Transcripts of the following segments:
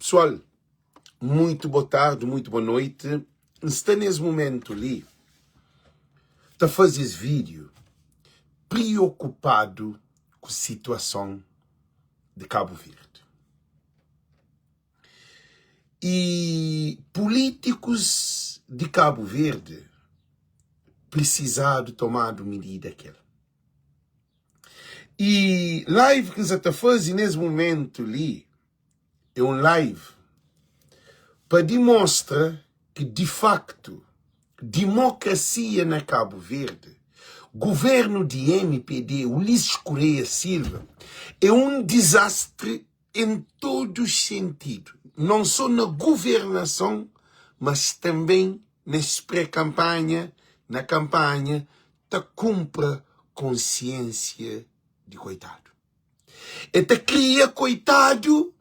Pessoal, muito boa tarde, muito boa noite. Está nesse momento ali, está a fazer esse vídeo preocupado com a situação de Cabo Verde. E políticos de Cabo Verde precisaram tomar medida aquela. E live que você está fazendo nesse momento ali é um live para demonstrar que, de facto, democracia na Cabo Verde, governo de MPD, Ulisses Correia Silva, é um desastre em todos os sentidos. Não só na governação, mas também nas pré-campanha, na campanha, da cumpra consciência de coitado. E te cria coitado,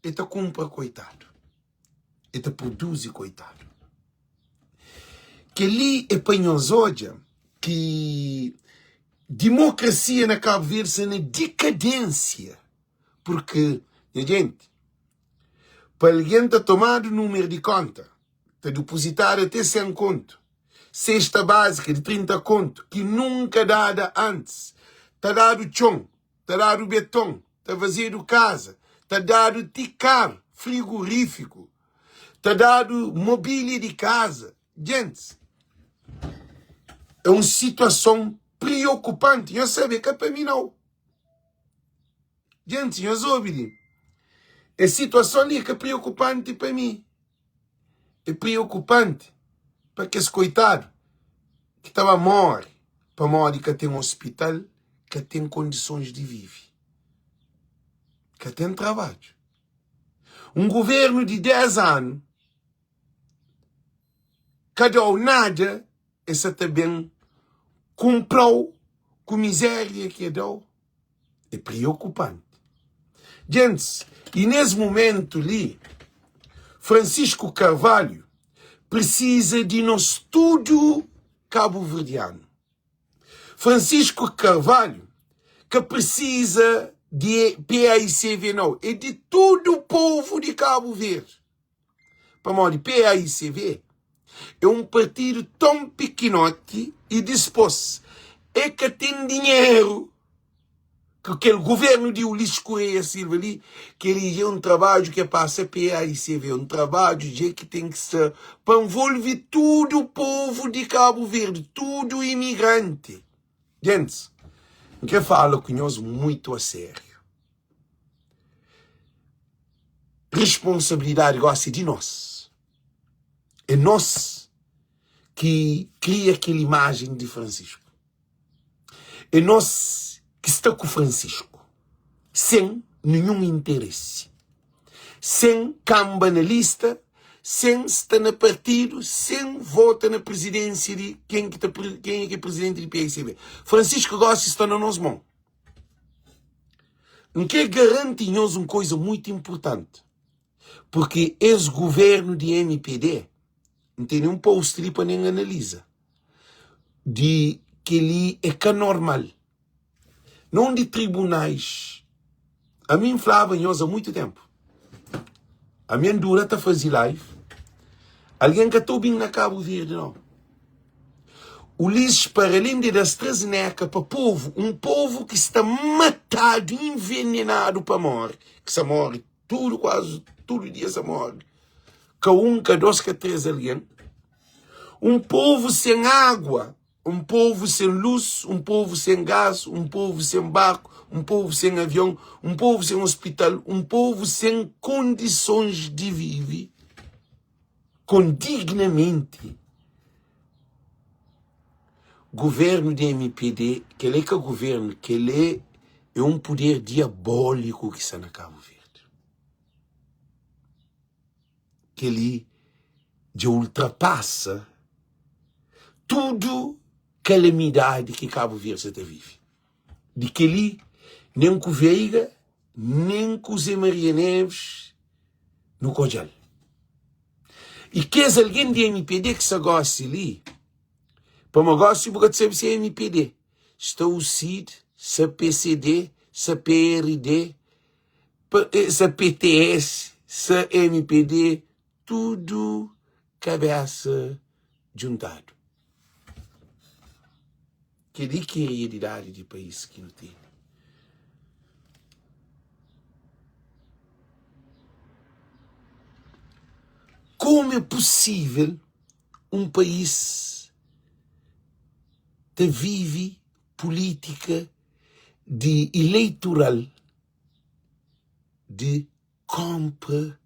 e te cumpra coitado. E te produz coitado. Que ali é panhosoja que democracia na Cabo Verde é na decadência. Porque, gente, para alguém estar tomado o número de conta, te depositar até 100 conto, cesta básica de 30 conto, que nunca dada antes, está dado chão, está dado beton, está vazio casa, está dado ticar frigorífico, está dado mobília de casa. Gente, é uma situação preocupante. Eu sei que é para mim não. Gente, eu soube. A situação ali que é preocupante para mim. É preocupante para que esse coitado que estava a morrer, para morrer que tem um hospital, que tem condições de viver, que tem trabalho. Um governo de 10 anos, que deu nada, esse também comprou com miséria que deu. É preocupante. Gente, e nesse momento ali, Francisco Carvalho precisa de um estudo cabo-verdiano. Francisco Carvalho, que precisa de PAICV, não, é de todo o povo de Cabo Verde. Para morrer, PAICV é um partido tão pequenote e disposto é que tem dinheiro que aquele governo de Ulisses Correia Silva ali, que ele é um trabalho que passa PAICV, um trabalho que tem que ser para envolver todo o povo de Cabo Verde, todo imigrante. Gente, que falo com nós muito a sério. Responsabilidade gosta de nós. É nós que cria aquela imagem de Francisco. É nós que está com Francisco, sem nenhum interesse, sem camba na lista, sem estar no partido, sem vota na presidência de quem é que é presidente do PAICV. Francisco gosta de estar na nossa mão. O que garante-nos uma coisa muito importante, porque esse governo de MPD não tem nenhum post ali para nem analisa, de que ele é que normal. Não de tribunais. A mim falava em há muito tempo. A minha dura está a fazer live. Alguém que estou bem na Cabo Verde, não. Ulisses, para além de das três necas para o povo, um povo que está matado, envenenado para morrer, que se morre tudo, quase todo dia se morre. Que um, que dois, que três alguém. Um povo sem água. Um povo sem luz, um povo sem gás, um povo sem barco, um povo sem avião, um povo sem hospital, um povo sem condições de viver com dignamente. Governo de MPD, que ele é que é governo, que ele é um poder diabólico que está na Cabo Verde. Que ele já ultrapassa tudo calamidade que Cabo Verde até vive. De que ali, nem com o Veiga, nem com o Zé Maria Neves, no Cojal. E que é alguém de MPD que se gosta ali, para me gosto, porque sabe se é MPD. Está o CID, se é PCD, se é PRD, essa PTS, essa MPD, tudo cabeça juntado. Que é a realidade de país que não tem. Como é possível um país que vive política de eleitoral de compra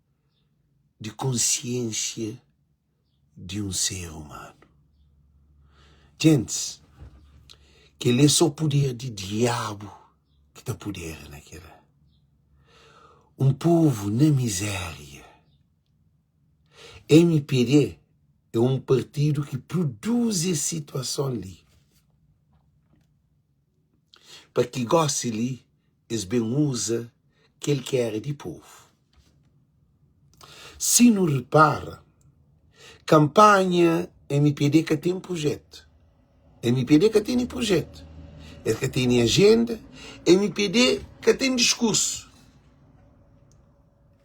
de consciência de um ser humano? Gente, que ele é só poder de diabo que está poder naquela. Um povo na miséria. MPD é um partido que produz a situação ali. Para que goste ali, eles bem usa que ele quer de povo. Se não repara, campanha MPD que tem projeto. MPD que tem projeto. É que tem agenda. MPD que tem discurso.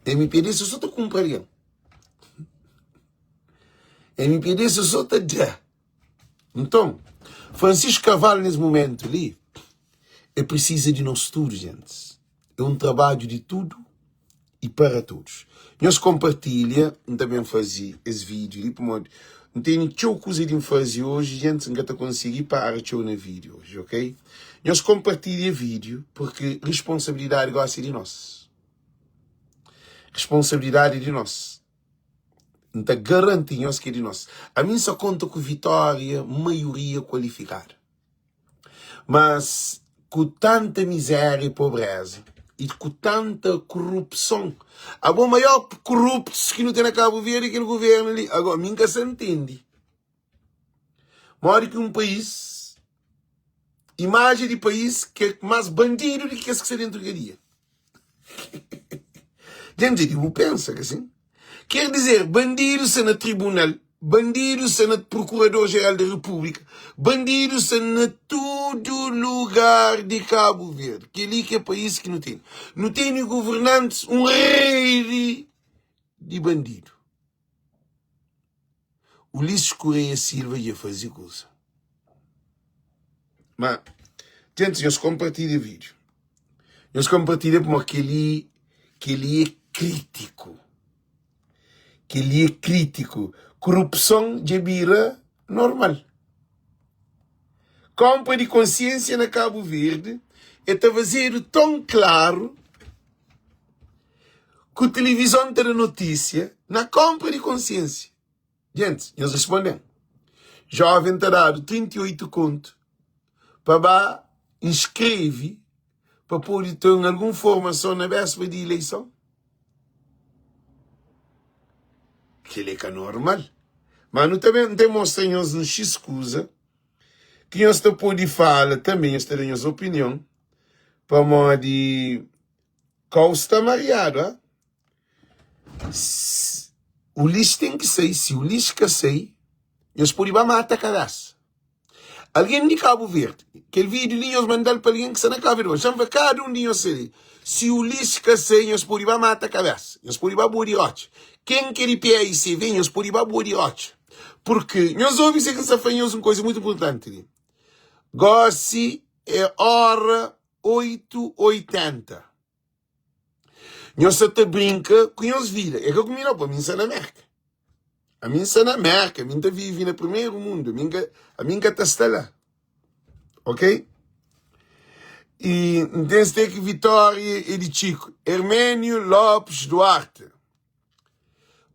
MPD se só te cumpriam. MPD se só te dá. Então, Francisco Carvalho nesse momento ali, é preciso de nós tudo, gente. É um trabalho de tudo e para todos. Nós compartilha, também fazia esse vídeo ali, porque não tem nenhuma coisa de fazer hoje, gente, não está conseguir parar de no vídeo hoje, ok? Nós compartilha vídeo porque responsabilidade gosta de nós. Responsabilidade de nós. Então garantimos que é de nós. A mim só conta com vitória, maioria qualificada. Mas com tanta miséria e pobreza e com tanta corrupção, a bom maior corruptos que não tem na Cabo Verde que no governo ali. Agora, nunca se entende. Mora que um país, imagem de país que é mais bandido do que esse que se dentro do dia. Gente, eu penso que assim. Quer dizer, bandidos na tribunal, bandidos na Procurador-Geral da República, bandidos na todo lugar de Cabo Verde. Que ali que é país que não tem. Não tem governantes, um rei de bandido. Ulisses Correia Silva ia fazer coisa. Mas, gente, nós compartilhamos o vídeo. Nós compartilhamos porque ele é crítico. Que ele é crítico. Corrupção de bira normal. Compra de consciência na Cabo Verde é fazer tão claro que a televisão tem notícia na compra de consciência. Gente, nós respondemos. Jovem está dado 38 contos para inscreve para poder ter alguma formação na véspera de eleição. Que ele é normal. Mas não também demonstramos nos escusa que nós podemos falar também, nós temos opinião para modo de Costa Mariado. O lixo tem que ser, se o lixo quer ser, nós podemos matar a cabeça. Alguém de Cabo Verde, aquele vídeo ali nós mandamos para alguém que está na Cabo Verde, chama cada um de nós ali. Se o lixo quer ser, nós podemos matar a cabeça, nós podemos boa de ótimo. Quem quer ir para aí se vem, nós podemos boa de ótimo. Porque nós ouvimos que essa foi uma coisa muito importante. Gossi é hora 8h80. Nós até brinca com os vida. É que eu comi não, para mim está na América. A mim está na América, a mim está vive no primeiro mundo, a mim está lá. Ok? E desde que Vitória e de Chico, Hermênio Lopes Duarte.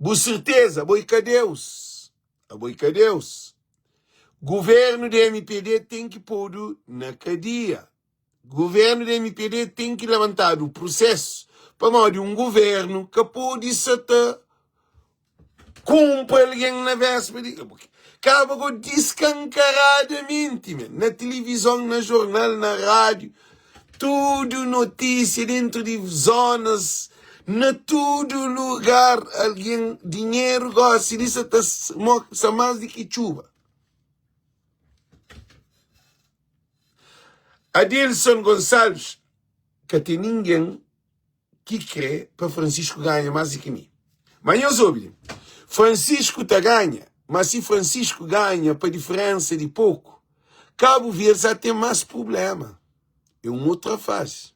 Boa certeza, boicadeus. A boicadeus. Governo da MPD tem que pôr na cadeia. Governo da MPD tem que levantar o processo para modo um governo que pode se cumpre alguém na véspera. Acaba descancaradamente, na televisão, na jornal, na rádio, tudo notícia dentro de zonas, na todo lugar, alguém, dinheiro gosta disso, está mais do que chuva. Adilson Gonçalves, que tem ninguém que crê para Francisco ganha mais do que mim. Mas eu soube, Francisco tá ganha, mas se Francisco ganha para diferença de pouco, Cabo Verde já tem mais problema. É uma outra fase.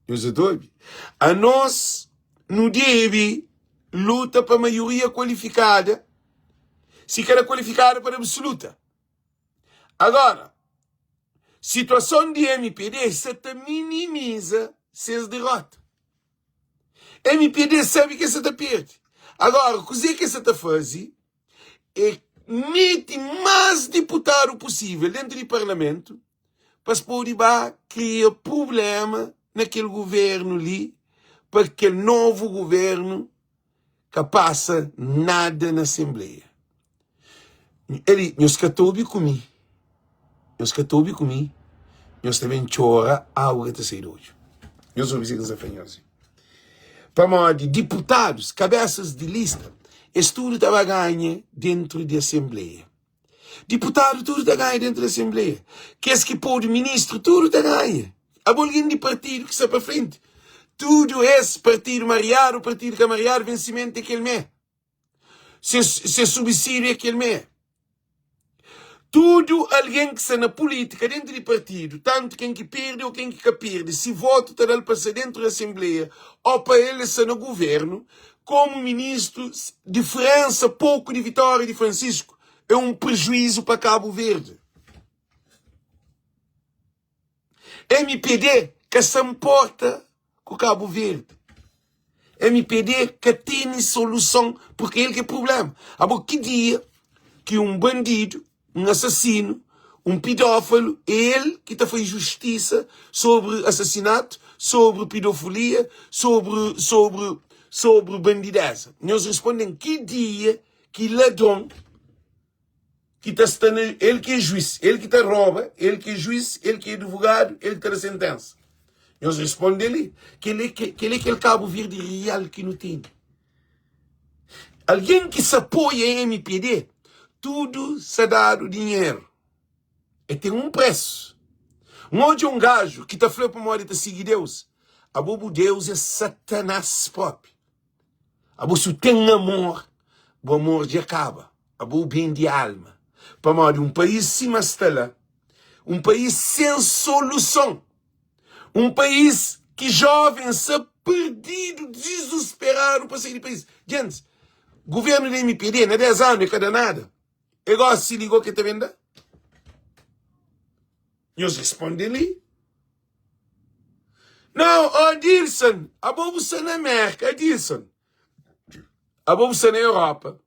Eu soube. A nós não deve luta para maioria qualificada, se quer qualificada para absoluta. Agora, situação de MPD, você minimiza suas derrotas. MPD sabe que você está perde. Agora, o que você está fazendo é mete mais deputado possível dentro do parlamento para se poder criar problema naquele governo ali, para que aquele novo governo que passa nada na Assembleia. Ele, nós catobi comigo. Nós catobi comigo. Nós também chora a hora de sair hoje. Nós ouvimos isso afanhosos. Para modo de deputados, cabeças de lista, isso tudo estava ganho dentro da Assembleia. Deputado, tudo está ganho dentro da Assembleia. Quer que pôr ministro, tudo está ganho. A bolinha de partido que está para frente. Tudo esse partido mariado, partido camariado, vencimento daquele mês. Se subsídio daquele mês. Tudo alguém que está na política, dentro do partido, tanto quem que perde ou quem que perde, se voto está para passar dentro da Assembleia, ou para ele estar no governo, como ministro, diferença pouco de vitória de Francisco, é um prejuízo para Cabo Verde. MPD que se importa com Cabo Verde. MPD que tem solução, porque ele que é problema. Agora, que dia que um bandido, um assassino, um pedófilo, ele que está fazendo justiça sobre assassinato, sobre pedofilia, sobre bandideza. Nós respondemos que dia que ladrão que está estando, ele que é juiz, ele que está rouba, ele que é juiz, ele que é advogado, ele que está na sentença. Nós respondemos ali que ele é aquele Cabo Verde real que não tem. Alguém que se apoia em MPD, tudo se dá o dinheiro. E tem um preço. Onde um gajo que está falando para uma hora de seguir Deus, a bobo Deus é Satanás pop. A bobo se tem amor, o amor já acaba. A bobo bem de alma. Para modo um país sem estela, um país sem solução, um país que jovens se perdido, desesperado para sair do país. Gente, governo da MPD, na 10 anos, cada nada. E agora se ligou que está vendo? Nós respondemos ali. Não, Dilson, a bobo está na América, Dilson. A bobo está na Europa.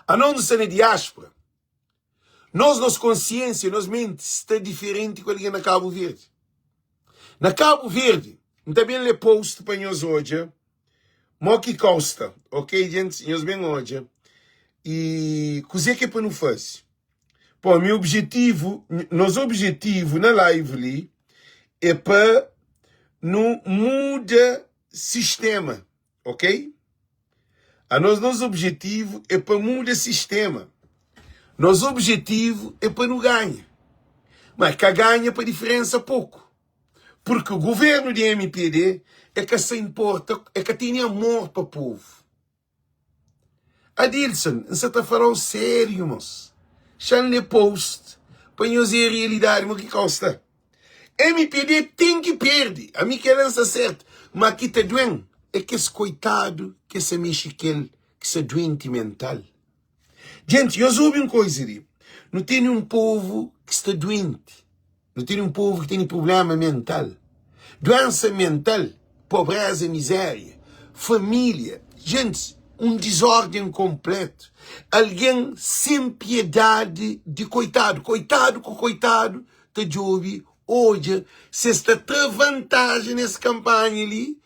A não está na diáspora. Nossa consciência, nossa mente está diferente com alguém na Cabo Verde. Na Cabo Verde, também lhe posto para nós hoje, Moki Costa, ok, gente? Nós bem hoje. E coisa que é para não fazer? Pô, meu objetivo, nosso objetivo na live ali é para não mudar sistema, ok? Nosso objetivo é para mudar sistema. Nosso objetivo é para não ganhar. Mas que ganha para diferença pouco. Porque o governo de MPD é que se importa, é que tem amor para o povo. Adilson, você está falando sério, moço. Chanle post, para nós ver a realidade, mas que custa. MPD tem que perder. A minha querança certa. Mas que está doente é que esse coitado, que se mexe que se doente mental. Gente, eu soube uma coisa ali. Não tem um povo que está doente. Não tem um povo que tem problema mental. Doença mental, pobreza, miséria, família. Gente, um desordem completo. Alguém sem piedade de coitado. Coitado com coitado, te jove. Hoje, se está ter vantagem nessa campanha ali,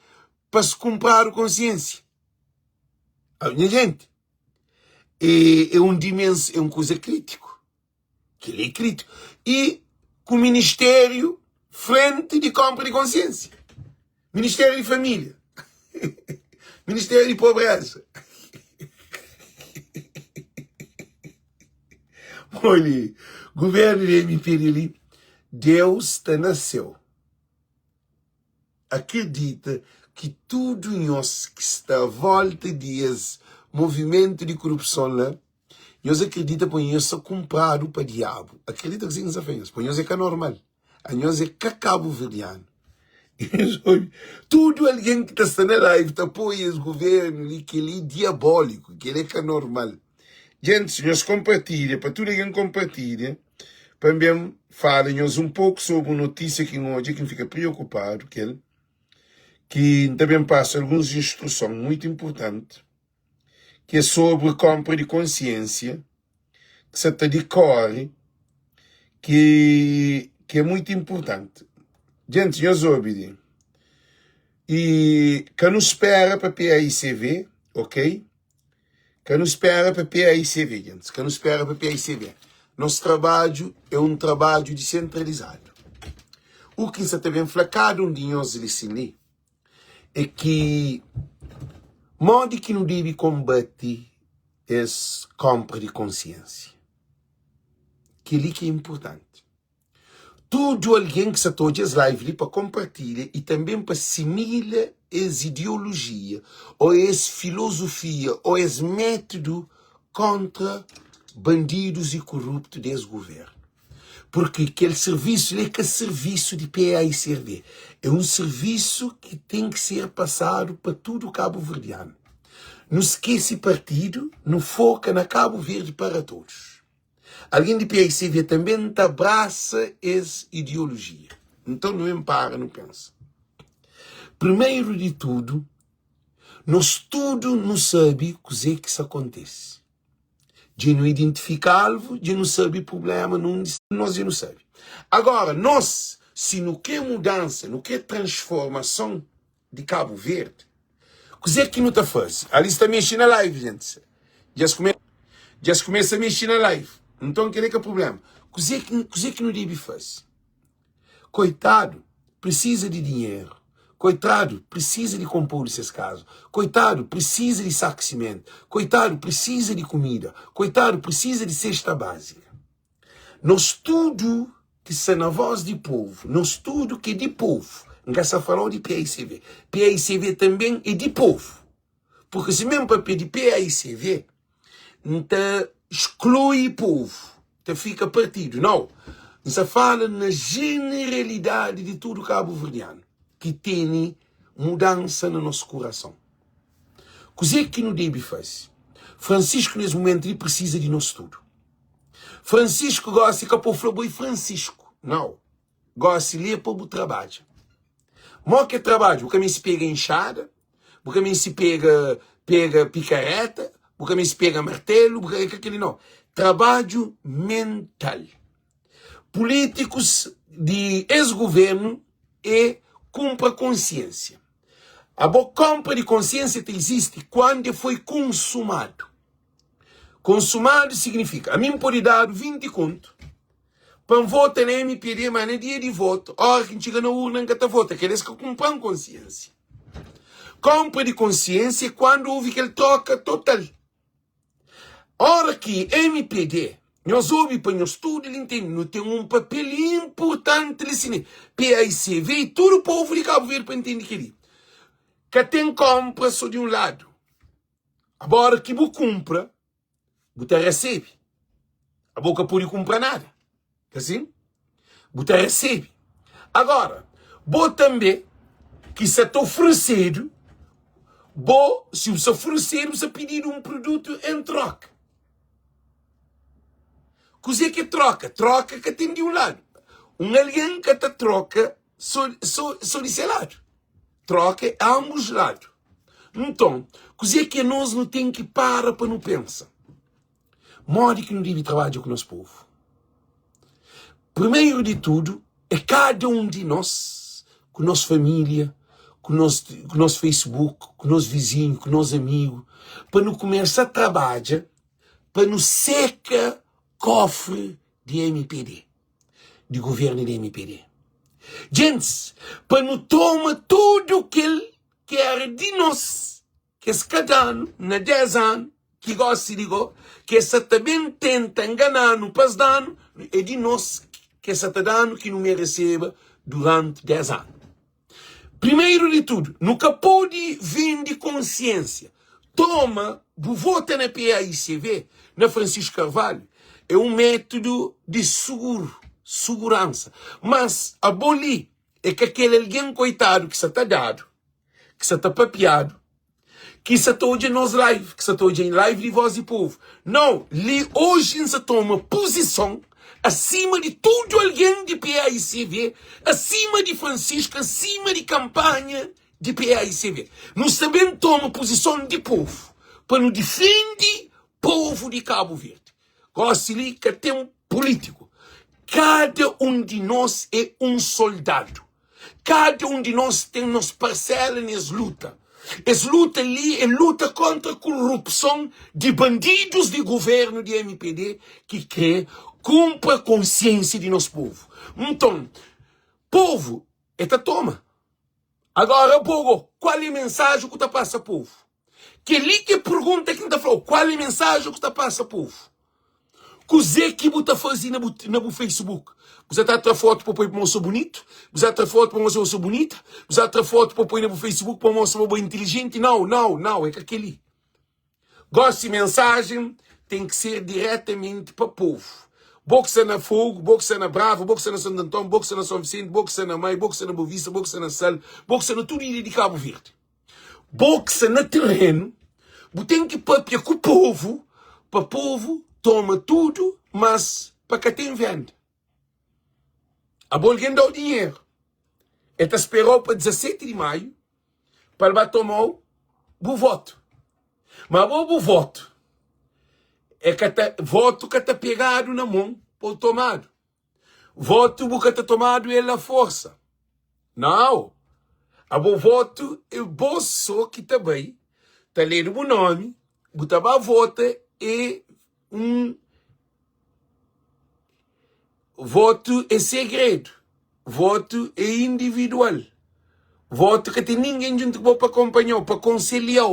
para se comprar consciência. A minha gente, é uma coisa crítico. Que ele é crítico. E com o Ministério frente de compra de consciência. Ministério de Família. Ministério de Pobreza. Olha, governo de MPD ali, Deus te nasceu. acredita que tudo nós que está à volta desse movimento de corrupção lá, nós acredita que nós é comprado para o diabo. Acredita que sim, nós fazemos. Nós é que é normal. A nós é que cabo verdiano. Tudo alguém que está na live está apoia o governo que ele é diabólico, que ele é que é normal. Gente, nós compartilha, para tudo alguém compartilha, também fala-nos um pouco sobre uma notícia que hoje que fica preocupado, que também passa algumas instruções muito importantes, que é sobre compra de consciência, que se está de cor, que é muito importante. Gente, nós ouvimos. E que nos espera para a PAICV, ok? Que nos espera para a PAICV, gente. Que nos espera para a PAICV. Nosso trabalho é um trabalho descentralizado. O que está bem flacado um dia nós ensinamos é que modo que não deve combater é compra de consciência. Que é importante. Tudo alguém que se toca as lives para compartilhar e também para assimilar as ideologias, ou as filosofia, ou as método contra bandidos e corruptos desse governo. Porque aquele serviço é que é serviço de PAICV. É um serviço que tem que ser passado para todo o Cabo Verdeano. Não esquece partido, não foca na Cabo Verde para todos. Alguém de PAICV também abraça essa ideologia. Então não para, não pensa. Primeiro de tudo, nós tudo não sabe o que é que isso acontece. De não identificar algo, de não saber o problema, nós já não sabe. Agora, nós, se não quer mudança, não quer transformação de Cabo Verde, o que é que não está fazendo? Ali está mexendo na live, gente. Já se começa a mexer na live. Então, que é o problema? O que não deve fazer? Coitado, precisa de dinheiro. Coitado, precisa de compor esses casos. Coitado, precisa de saco de cimento. Coitado, precisa de comida. Coitado, precisa de cesta básica. Nós tudo que está na voz de povo, nós tudo que é de povo, nunca se falou de PAICV. PAICV também é de povo. Porque se mesmo para pedir PAICV, então exclui povo, então fica partido. Não, se fala na generalidade de todo o Cabo Verdeano, que tem mudança no nosso coração. O que não deve fazer? Francisco, nesse momento, ele precisa de nós tudo. Francisco gosta de que o povo e Francisco. Não. Gosta de ler para o trabalho. Mas que trabalho? O caminho se pega enxada, o caminho se pega picareta, o caminho se pega martelo, o aquele não. Trabalho mental. Políticos de ex-governo e compra consciência. A boa compra de consciência existe quando foi consumado. Consumado significa, a mim pode dar 20 conto. Para votar na MPD, mas no dia de voto, hora que chega na urna, não está vota, que eles compram consciência. Compra de consciência é quando houve aquele troca total. Hora que MPD, nós ouvimos para nós tudo, ele entende, não tem um papel importante nesse PAICV e todo o povo de Cabo Verde para entender que ele. Que tem compra só de um lado. Agora que você compra, você recebe. A boca pode comprar nada. Assim? Você recebe. Agora, você também, que se está oferecendo, se você oferecer, você pedir um produto em troca. O que é troca? Troca que tem de um lado. Alguém que está troca só desse lado. Troca a ambos lados. Então, o que nós não temos que parar para não pensar? Modo que não deve trabalhar com o nosso povo. Primeiro de tudo, é cada um de nós, com a nossa família, com o nosso Facebook, com o nosso vizinho, com o nosso amigo, para não começar a trabalhar, para não seca cofre de MPD, de governo de MPD. Gente, para não tomar tudo o que ele quer de nós, que esse cada ano, na 10 anos, que gosta de dizer, que esse também tenta enganar no passado, é de nós que esse dano que não me receba durante 10 anos. Primeiro de tudo, nunca pode vir de consciência. Toma, vota na PAICV, na Francisco Carvalho. É um método de segurança. Mas, abolir é que aquele alguém coitado que se está dado, que se está papiado, que se está hoje nos live, que se está hoje em live de Voz e Povo. Não, hoje se toma posição acima de tudo alguém de PAICV, acima de Francisco, acima de campanha de PAICV. Nós também toma posição de povo, para nos defender povo de Cabo Verde. Gosto de que tem um político. Cada um de nós é um soldado. Cada um de nós tem nos parcela nessa luta. Essa luta ali é luta contra a corrupção de bandidos de governo de MPD que quer cumpra a consciência de nosso povo. Então, povo, toma. Agora, povo, qual é a mensagem que está passa, povo? Que ali que pergunta quem está falando, qual é a mensagem que está passa, povo? Que o Zé que está fazendo no Facebook? Você está a foto para pôr para mostrar bonito? Você está a foto para mostrar eu sou bonita? Você está a foto para pôr no Facebook para mostrar eu sou inteligente? Não, é que aquele. Gosto de mensagem, tem que ser diretamente para o povo. Boxa na Fogo, boxa na Bravo, boxa na Santo Antão, boxa na São Vicente, boxa na Mai, boxa na Bovista, boxa na Sal, boxa na tudo de Cabo Verde. Boxa na terreno, tem que papiar com o povo, para o povo toma tudo, mas para que tem venda. A alguém dá o dinheiro. Ele esperou para 17 de maio para tomar o voto. Mas o voto é que voto que está pegado na mão por tomado. Voto que está tomado é a força. Não. O voto é o bolso que também está lendo o nome, botava a vota é voto é segredo. Voto é individual. Voto que tem ninguém junto para acompanhar, para conciliar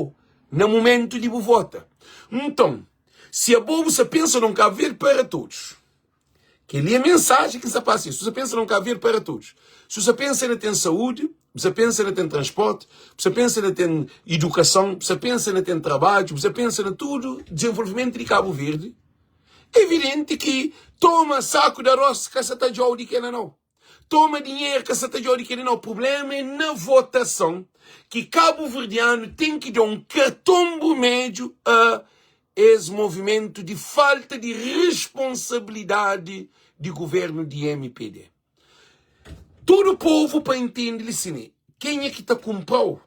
no momento de votar. Então, se a bobo se pensa num Cabo Verde para todos, que ali é a mensagem que se passa isso. Você pensa num Cabo Verde para todos. Se você pensa na tem saúde, você pensa na tem transporte, você pensa na tem educação, você pensa na tem trabalho, você pensa na tudo, desenvolvimento de Cabo Verde, é evidente que toma saco de arroz que você está de ouro de que não. Toma dinheiro que você está de ouro de que não. O problema é na votação que Cabo Verdeano tem que dar um catombo médio a esse movimento de falta de responsabilidade de governo de MPD. Todo o povo para entender assim, quem é que está comprando?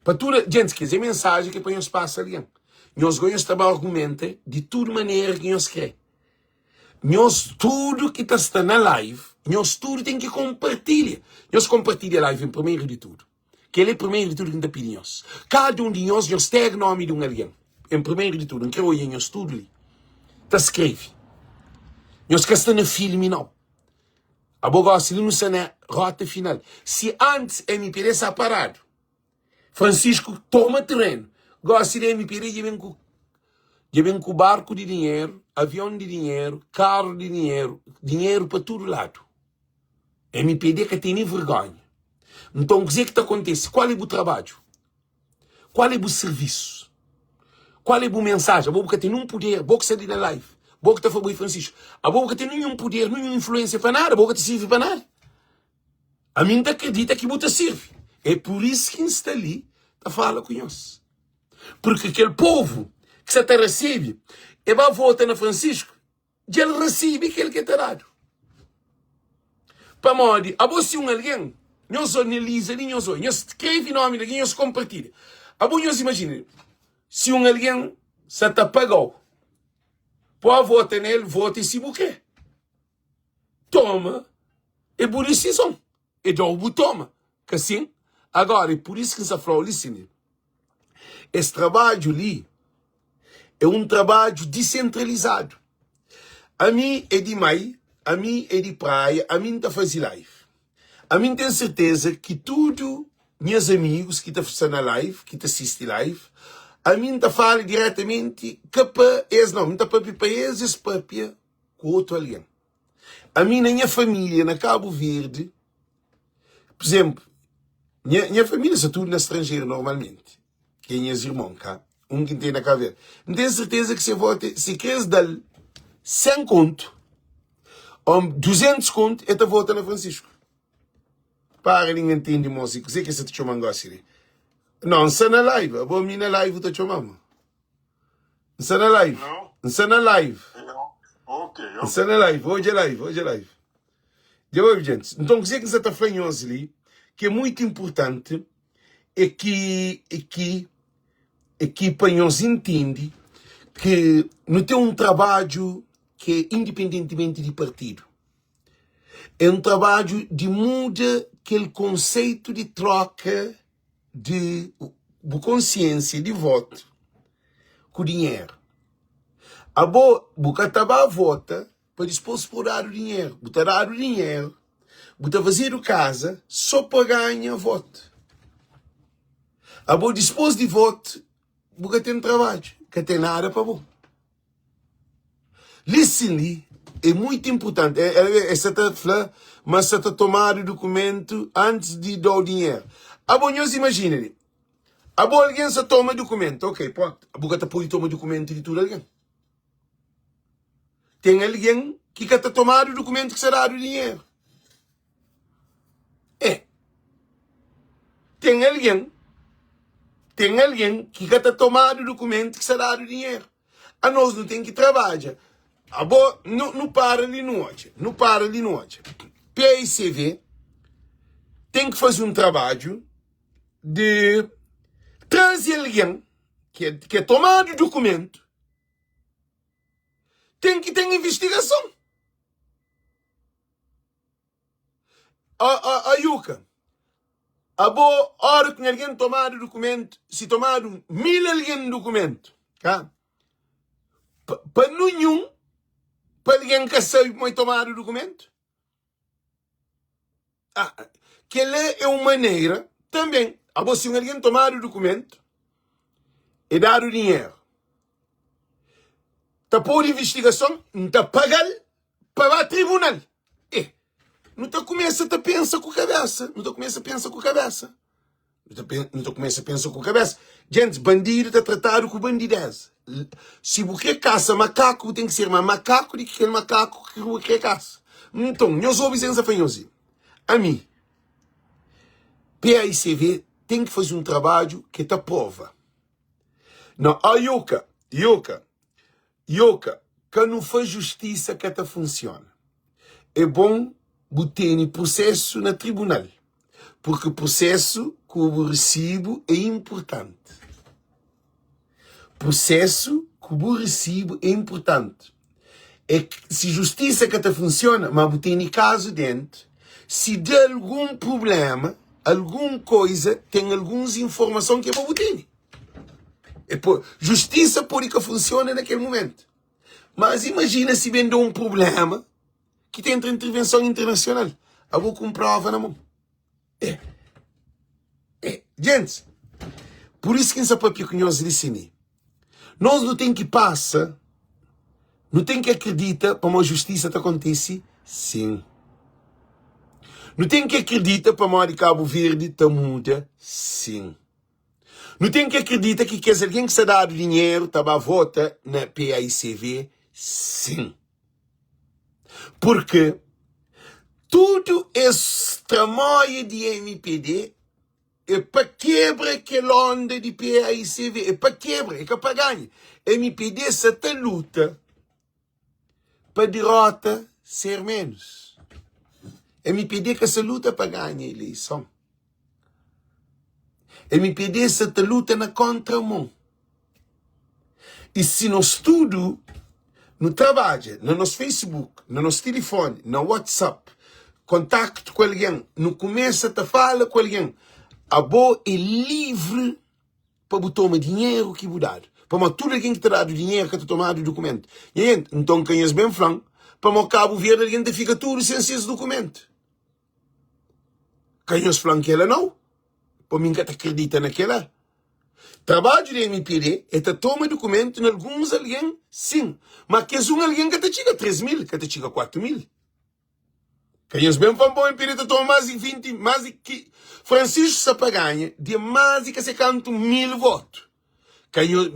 Para toda gente que quiser mensagem que para nós passa ali. Nós ganhamos também argumento de toda maneira que nós queremos. Nós tudo que está na live, nós tudo tem que compartilhar. Nós compartilhamos a live em primeiro de tudo. Que ele é primeiro de tudo que está pedindo nós. Cada um de nós tem o nome de um alguém. Em primeiro de tudo, não quero olhar nós tudo ali. Está escreve. Nós que está no filme não. A boa se não está na rota final. Se antes MPD está parado, Francisco toma terreno. Gosta de MPD e vem com barco de dinheiro, avião de dinheiro, carro de dinheiro, dinheiro para todo lado. MPD que tem nem vergonha. Então, o que está acontecendo? Qual é o trabalho? Qual é o serviço? Qual é a mensagem? A boca tem nenhum poder, a boca está ali na live. A boca está falando Francisco. A boca tem nenhum poder, nenhuma influência para nada. A boca te serve para nada. A mim acredita que a boca serve. É por isso que está ali, está falando com nós. Porque aquele povo que você está recebe, e vai votar na Francisco, e ele recebe aquele que está dado. Para modo, a você alguém, nós analisa, nós escreve nome de alguém, nós compartilha. A você nós imagina, se alguém se está pagou, pode votar nele, vota em si o quê? Toma, é por decisão. E dobro toma. Que assim, agora, é por isso que se falou, listen, esse trabalho ali é um trabalho descentralizado. A mim é de maio, a mim é de praia, a mim está fazendo live. A mim tenho certeza que tudo, meus amigos que estão fazendo a live, que estão assistindo live, a mim está falando diretamente que para eles não, está para eles papia com outro alguém. A mim, na minha família, na Cabo Verde, por exemplo, Minha família está tudo no estrangeiro normalmente. Quem é os irmãos, cá? Que tem na caveira. Não tenho certeza que se queres dar 100 conto, ou 200 conto, é volta na Francisco. Para, ninguém entende música. Sei que você te chama assim. Não, não na live. A boa minha live te chamamos. Não na live. Não na live. Ok. Não na live. Hoje é live. Já gente. Então, sei que você está falando ali, que é muito importante, é que para nós entender que não tem um trabalho que é independentemente de partido. É um trabalho de muda aquele conceito de troca de consciência, de voto, com dinheiro. A boca estava vota para depois dar o dinheiro. Botar dar o dinheiro, botar fazer o casa só para ganhar voto. A depois de voto, boca tem trabalho, que tem nada para bom. Listen, é muito importante. Essa tá mas você está tomando o documento antes de dar o dinheiro. Nós imaginem. Alguém só toma documento. Ok, pode. A boca pode tomar documento de tudo alguém. Tem alguém que está tomando o documento que será o dinheiro. Tem alguém que está tomando o documento que será o dinheiro. A nós não tem que trabalhar. Não para de noite. PICV tem que fazer um trabalho de trazer alguém que é tomado o documento. Tem que ter investigação. A Yuka. A boa hora que alguém tomar o documento, se tomar 1000 alguém documento, tá? Para nenhum, para alguém que sabe como tomar o documento. Que é uma maneira também. Se alguém tomar o documento e dar o dinheiro, está por investigação, não está pagar para o tribunal. Não está começa a pensar com a cabeça. Não está começa a pensar com a cabeça. Gente, bandido está tratado com bandidez. Se você caça macaco, tem que ser mais macaco do que aquele macaco que você caça. Então, nós ouvimos a fanhosi. A mim, PICV tem que fazer um trabalho que está prova. Não, a Yuka, que não faz justiça que está funciona. É bom botar processo na tribunal. Porque o processo que eu recebo é importante. É que se justiça que funciona, mas botar caso dentro, se der algum problema, alguma coisa, tem algumas informações que é para botar. Justiça pode que funcione naquele momento. Mas imagina se vem um problema que tem intervenção internacional. Eu vou com prova na mão. Gente, por isso que essa papel que nós disse, nós não tem que passar, não tem que acreditar para uma justiça que acontece, sim. Não tem que acreditar para uma de Cabo Verde que muda, sim. Não tem que acreditar que alguém que se dá dinheiro estava a votar na PICV, sim. Porque tudo esse tamanho de MPD é para quebrar aquela onda de PICV. É para quebrar, é para ganhar. MPD se está luta para derrota ser menos. MPD que se luta para ganhar a eleição. MPD se está luta na contramão. E se nós tudo no trabalho, no nosso Facebook, no nosso telefone, no WhatsApp, contacto com alguém, não começa a falar com alguém, a boa é livre para botar dinheiro que mudar. Para tudo alguém que te dá dinheiro que te tomar o documento. E então quem é bem franco, para Cabo Verde alguém te fica tudo sem esse documento. Quem é franco que ela não? Para mim que te acredita naquela. Trabalho de MPD é que toma documento em alguns alguém, sim. Mas que é alguém que te chega 3.000, que te chega 4.000. Canhas bem para bom impedita toma mais de 20, mais de que Francisco Sapaganha de mais de que se canto 1000 votos. Canhas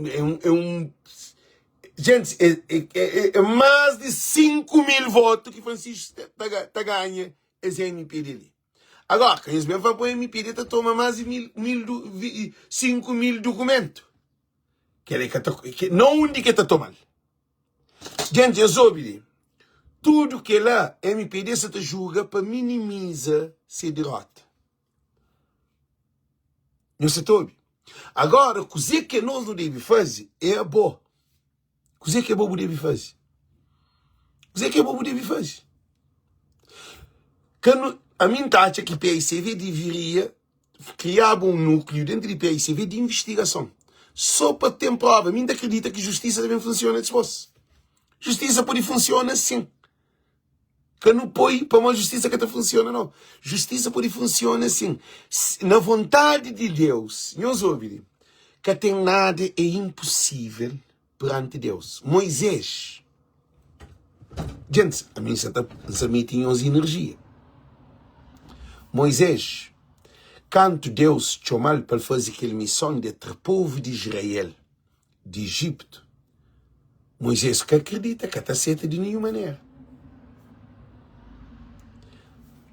gente, é mais de 5.000 votos que Francisco tá ganha esse MP ali. Agora, canhas bem para bom MP toma mais de 5.000 documentos. Que não onde que tá tomando. Gente, eu soube. Tudo que lá MPD se te julga para minimizar se derrota. Não se tobe. Agora, o que nós não devemos fazer é bom. O que é bom deve fazer? O que é bom deve fazer? A minha taxa que o PICV deveria criar um núcleo dentro do PICV de investigação. Só para ter prova. A minha acredita que justiça também funciona depois. Justiça pode funcionar sim. Que não põe para uma justiça que não funciona, não. Justiça pode funcionar assim. Na vontade de Deus, nós ouvimos, que tem nada é impossível perante Deus. Moisés, gente, a mim também tinha energia. Moisés, quando Deus chamou para fazer aquela missão de entre o povo de Israel, de Egito, Moisés que acredita que está certo de nenhuma maneira.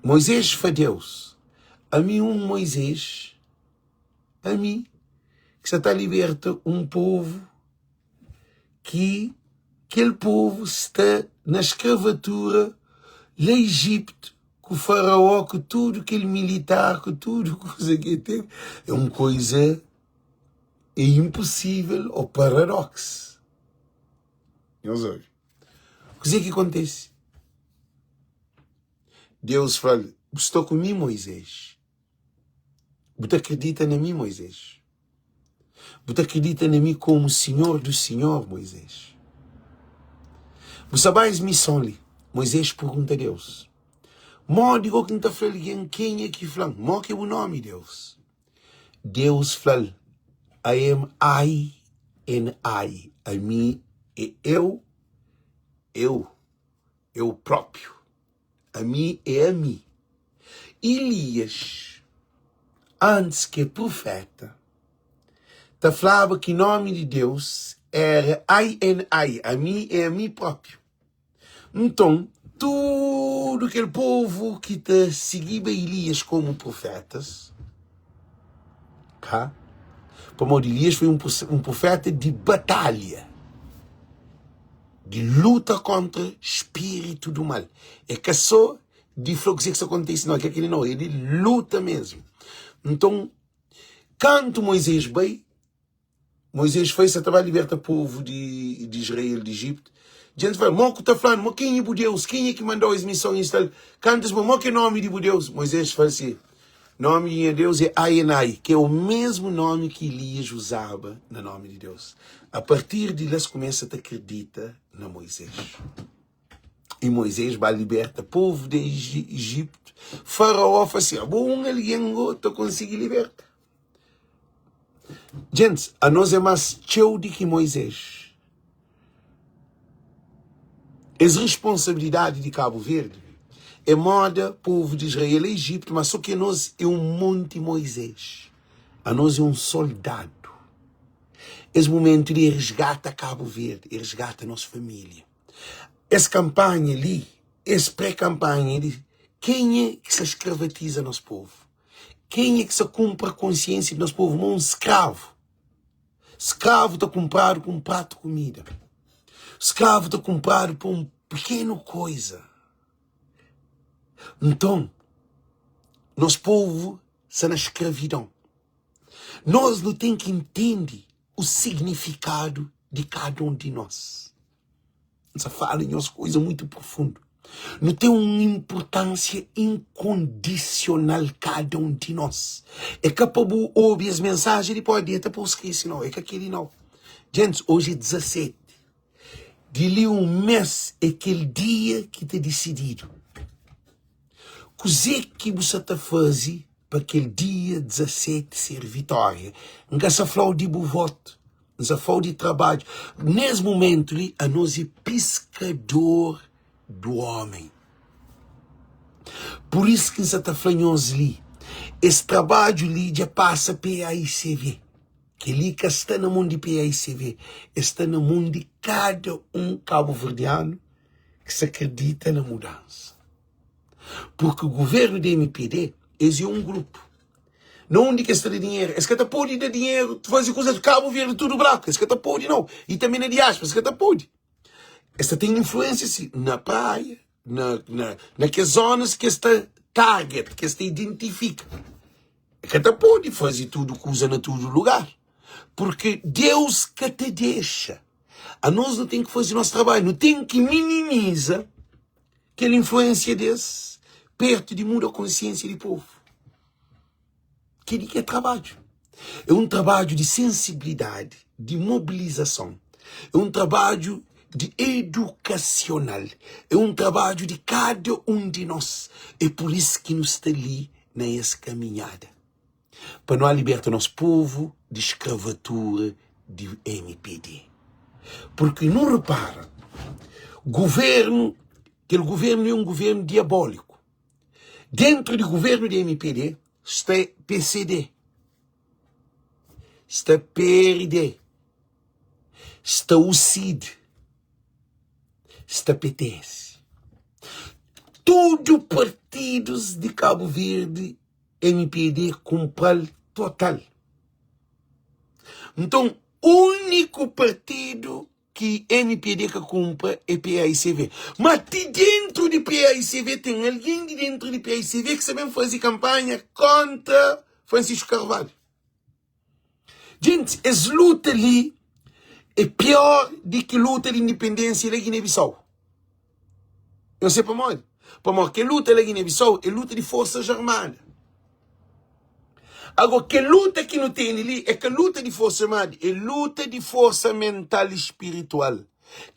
Moisés foi Deus. A mim Moisés, a mim, que está liberta um povo que aquele povo está na escravatura lá Egito, com o faraó, com tudo aquele militar, com tudo coisa que tem, é uma coisa impossível ou paradoxo. Não sabe. O que acontece? Deus fala, estou comigo, Moisés. Você acredita em mim, Moisés? Você acredita em mim como Senhor do Senhor, Moisés? Você sabes missão ali? Moisés pergunta a Deus. Mó digo que não está falando quem é que fala? Mó que é o nome de Deus. Deus fala, I am I and I. A mim é eu próprio. A mim é a mim. Elias, antes que profeta, te falava que o nome de Deus era I and I. A mim é a mim próprio. Então, todo aquele povo que te seguia Elias como profetas, tá? Como Elias foi um profeta de batalha, de luta contra o espírito do mal. É que só de fluxo que isso acontece, não é que aquele não, ele luta mesmo. Então, quando Moisés veio, Moisés fez a trabalho liberta o povo de Israel, de Egito. Gente vai, moco está falando, quem é o Deus? Quem é que mandou as missões? Cantas, que é o nome de Deus? Moisés fala assim, nome de Deus é Aenai, que é o mesmo nome que Elias usava no nome de Deus. A partir de lá se começa a acreditar na Moisés. E Moisés vai libertar o povo de Egito. Faraó fala assim, bom, alguém outro consegue libertar. Gente, a nós é mais teu do que Moisés. As responsabilidades de Cabo Verde é moda, povo de Israel e Egito, mas só que nós é um monte Moisés. A nós é um soldado. Esse momento de resgata Cabo Verde, resgata a nossa família. Essa campanha ali, essa pré-campanha ali, quem é que se escravatiza nosso povo? Quem é que se compra a consciência do nosso povo? Não um escravo. Escravo está comprado por um prato de comida. Escravo está comprado por uma pequena coisa. Então, nosso povo está na escravidão. Nós não temos que entender o significado de cada um de nós. Nós falamos umas coisas muito profundas. Não tem uma importância incondicional cada um de nós. É que para ouvir as mensagens, ele pode até para esquecer, não. É que aquele não. Gente, hoje é 17. De um mês é aquele dia que está decidido. O que você está fazendo para aquele dia 17 ser vitória? Não se fala de voto, não se fala de trabalho. Nesse momento, a nós é pescador do homem. Por isso que está falando ali. Esse trabalho ali já passa PAICV. Que ali que está no mundo de PAICV, está no mundo de cada cabo-verdiano que se acredita na mudança. Porque o governo da MPD é um grupo. Não onde que está de dinheiro. Esse que está pode dar dinheiro, fazer coisas de Cabo Verde, tudo branco. Esse que está pode, não. E também na diáspora, esse que está pode. Essa tem influência, sim, na praia, naquelas zonas que está target, que está identifica. Que está pode fazer tudo que usa em todo lugar. Porque Deus que te deixa. A nós não tem que fazer nosso trabalho, não tem que minimizar aquela influência desse perto de mudar a consciência do povo. Que é trabalho. É um trabalho de sensibilidade, de mobilização. É um trabalho de educacional. É um trabalho de cada um de nós. É por isso que nos está ali nessa caminhada. Para nós libertar nosso povo de escravatura de MPD. Porque não repara, aquele governo é um governo diabólico. Dentro do governo de MPD está PCD, está PRD, está o CID, está PTS. Todos partidos de Cabo Verde, MPD, compral total. Então, o único partido que MPD que compra é PAICV. Mas de dentro de PAICV tem alguém de dentro de PAICV que sabe fazer campanha contra Francisco Carvalho. Gente, essa luta ali é pior do que a luta de independência da Guiné-Bissau. Eu sei para morrer. Para morrer, que luta da Guiné-Bissau é luta de forças armadas. Agora, que luta que não tem ali é que a luta de força armada é luta de força mental e espiritual.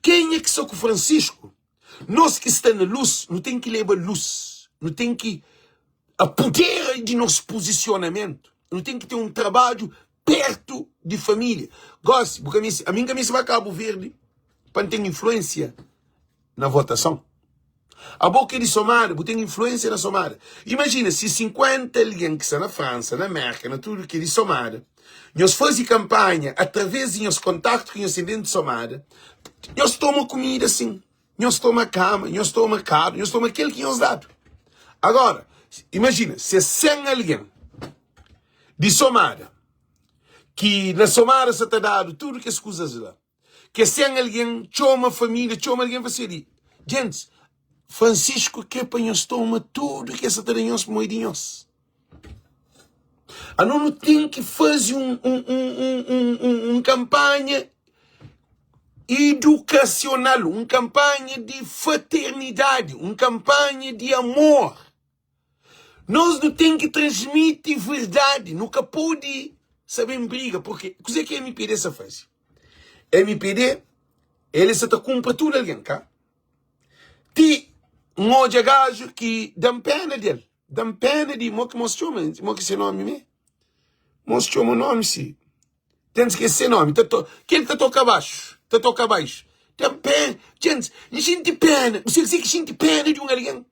Quem é que só com Francisco? Nós que estamos na luz, não tem que levar luz. Não tem que a poder de nosso posicionamento. Não tem que ter um trabalho perto de família. Gosto, porque a minha camisa vai a Cabo Verde para não ter influência na votação. A boca de Somara, tem influência na Somara. Imagina, se 50 alguém que está na França, na América, na tudo que é de Somara, nós fazemos campanha através de nossos contatos com os dentro de Somara, nós tomamos comida assim, nós tomamos cama, nós tomamos carro, nós tomamos aquilo que nos dado. Agora, imagina, se 100 alguém de Somara, que na Somara se está dado tudo que as coisas lá, que 100 alguém, chama família, chama alguém para ser. Gente, Francisco que para nós toma tudo que essa terra nós moedinhos. A não tem que fazer uma campanha educacional, uma campanha de fraternidade, uma campanha de amor. Nós não tem que transmitir verdade, nunca pode saber em briga, porque o que a MPD se faz? A MPD, ele se compra tudo alguém, cá. Tem um outro gajo que dá pena dele. Dá pena de mo que mostrou, mo que esse nome me. Mostrou meu nome, sim. Tem que esquecer nome. Quem tá toca abaixo? Tá toca abaixo. Dá pena. Gente, gente pena. Você que sente pena de um alguém?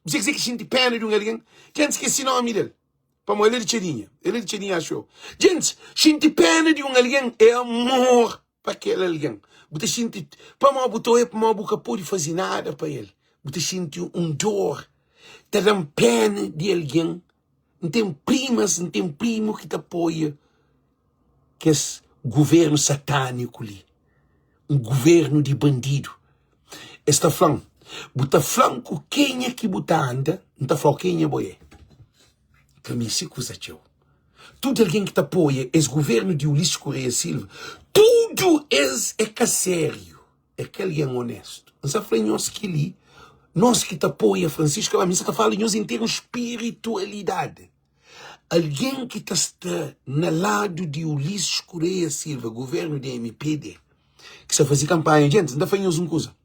Você que sente pena de um alguém? Gente, esqueci nome dele. Para mo, ele é de Tchedinha. Ele é de Tchedinha, achou. Gente, sente pena de um alguém é amor para aquele alguém. Você sente, para mo, botou é para mo, boca pode fazer nada para ele. Você sente dor, está dando pena de alguém, não tem primas, não tem primo que te apoia, que esse governo satânico ali, um governo de bandido. Está falando, bota flanco quem é que bota anda, não está falando quem é boé. Caminho se coisa teu. Tudo alguém que te apoia, esse governo de Ulisses Correia Silva, tudo é que sério, é que alguém honesto. Não está falando nós que ali, nós que te apoia, Francisco, a missa que fala em nós em termos espiritualidade. Alguém que está no lado de Ulisses Correia Silva, governo de MPD, que está fazendo campanha, gente, não faz uma coisa.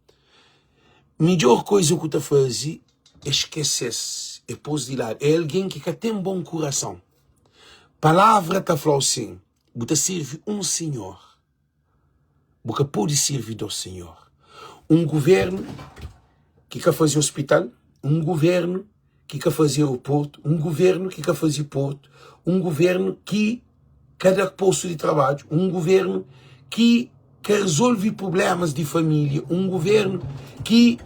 Melhor coisa que está fazendo é esquecer-se, é pôs de lado. É alguém que tem um bom coração. Palavra está falando assim, você serve um Senhor. Você pode servir do Senhor. Um governo que quer fazer hospital, um governo que quer fazer o porto, um governo que quer fazer porto, um governo que quer dar posto de trabalho, um governo que resolve problemas de família, um governo que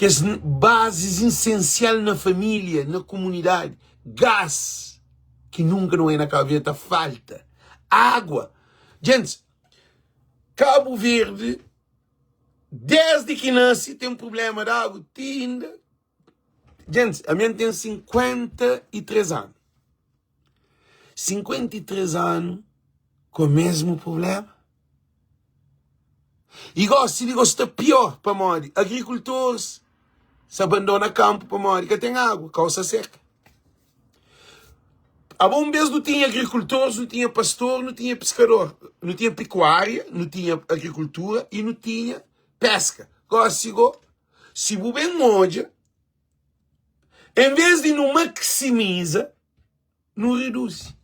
as bases essenciais na família, na comunidade, gás, que nunca não é na gaveta, falta, água. Gente, Cabo Verde, desde que nasce, tem um problema de água, tinda. Gente, a minha tem 53 anos. 53 anos com o mesmo problema. E gosta pior para morrer. Agricultores se abandonam campo para morrer, que tem água, calça seca. A bom vez não tinha agricultores, não tinha pastor, não tinha pescador, não tinha pecuária, não tinha agricultura e não tinha pesca. Se o bem moja, em vez de não maximiza, não reduz.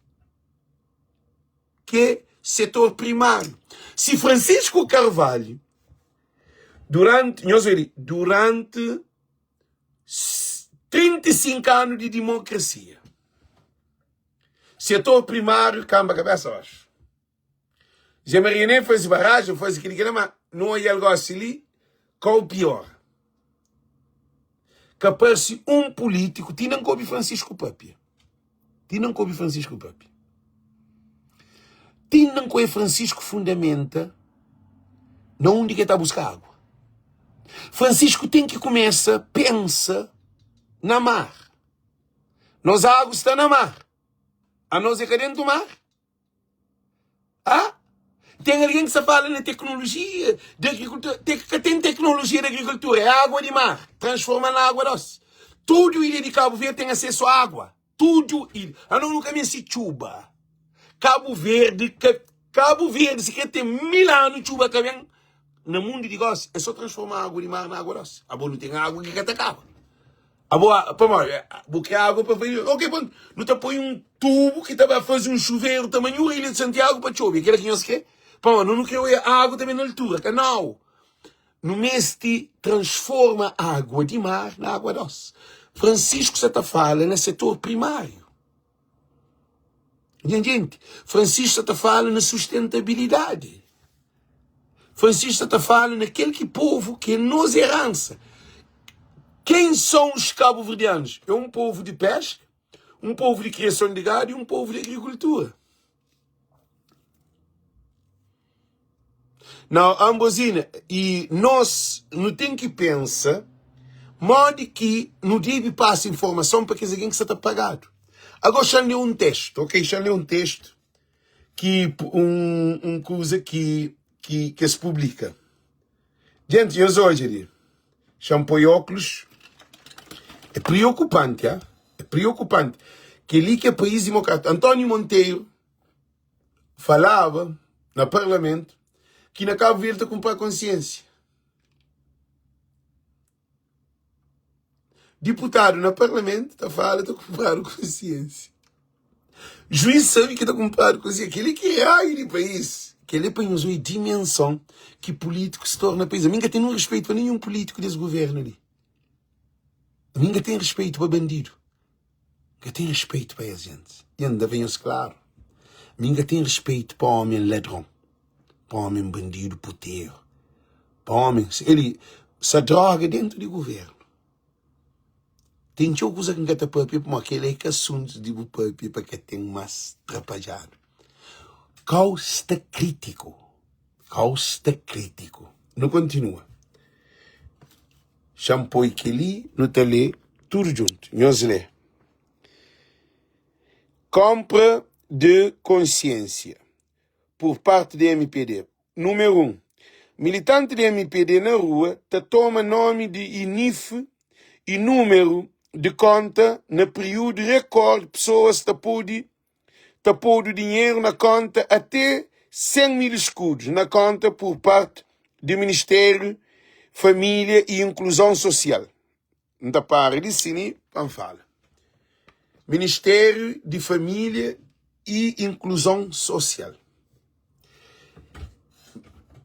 Que é setor primário. Se Francisco Carvalho, durante 35 anos de democracia, setor primário, camba a cabeça abaixo. Zé Maria nem faz barragem, faz aquilo que não é algo assim, qual o pior? Que aparece um político, tinham coube Francisco Papia. Tinham coube Francisco Papia. Tinham que Francisco fundamenta não onde que está a buscar água. Francisco tem que começar, pensa na mar. Nós a água está na mar. A nós é dentro do mar. Ah? Tem alguém que se fala na tecnologia de agricultura. Tem tecnologia de agricultura. É água de mar. Transforma na água doce. Tudo ilha de Cabo Verde tem acesso à água. Tudo ilha. A não nunca me se chuba. Cabo Verde, se quer ter 1000 anos de chuva que vem no mundo de negócio, é só transformar a água de mar na água doce. A boa não tem água que quer acaba. A boa, porque a água para fazer. Ok, bom, não te põe um tubo que estava a fazer um chuveiro tamanho ilha de Santiago para chover. Aquela que não se quer. Pô, não quero a água também na altura. Que não. No mês de transforma a água de mar na água doce. Francisco se está falando no setor primário. Gente, Francisco está falando na sustentabilidade. Francisco está falando naquele que povo que é nos herança. Quem são os cabo-verdianos? É um povo de pesca, um povo de criação de gado e um povo de agricultura. Não, ambosina, e nós não tem que pensar, modo que não deve passar informação para que alguém que está pagado. Agora já leu um texto, ok? Já leu um texto que coisa que se publica. Gente, eu hoje shampoo óculos é preocupante, é preocupante. Que ali que é país democrático. António Monteiro falava no parlamento que na Cabo Verde está a comprar consciência. Deputado no parlamento está falando de comprar consciência. Juiz sabe que está comprando consciência. Aquele que é aí de país. Que ele põe uma dimensão que político se torna país. A mim tem um respeito para nenhum político desse governo ali. A mim tem respeito para bandido. A tem respeito para a gente. E ainda venham-se claro. A mim tem respeito para o homem ladrão. Para o homem bandido puteiro. Para o homem... Ele se droga dentro do governo. Tem coisa que não está papel, porque aquele é que assunto de papel para que tem mais atrapalhado. Causa crítico. Não continua. Shampoo que li, não te lê, tudo junto. Nós lê. Compra de consciência por parte do MPD. Número 1. Militante do MPD na rua toma nome de INIF e número de conta no período recorde. Pessoas tapou dinheiro na conta até 100 mil escudos na conta por parte do Ministério Família e Inclusão Social. Não está para de cine, não fala. Ministério de Família e Inclusão Social.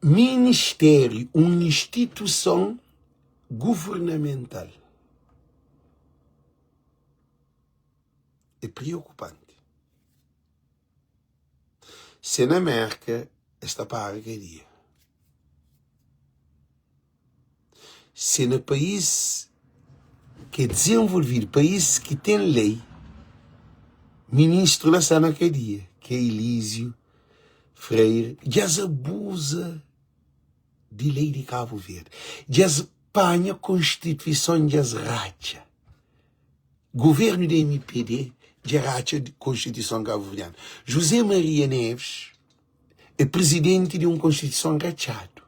Ministério, uma instituição governamental. é preocupante. Se na América está para que dia. Se no país que é desenvolvido, país que tem lei, ministro da sana que dia, que é Elísio Freire, já abusa de lei de Cabo Verde, já apanha a Constituição, já racha. Governo da MPD, já racha a Constituição cabo-verdiana. José Maria Neves é presidente de uma Constituição rachado.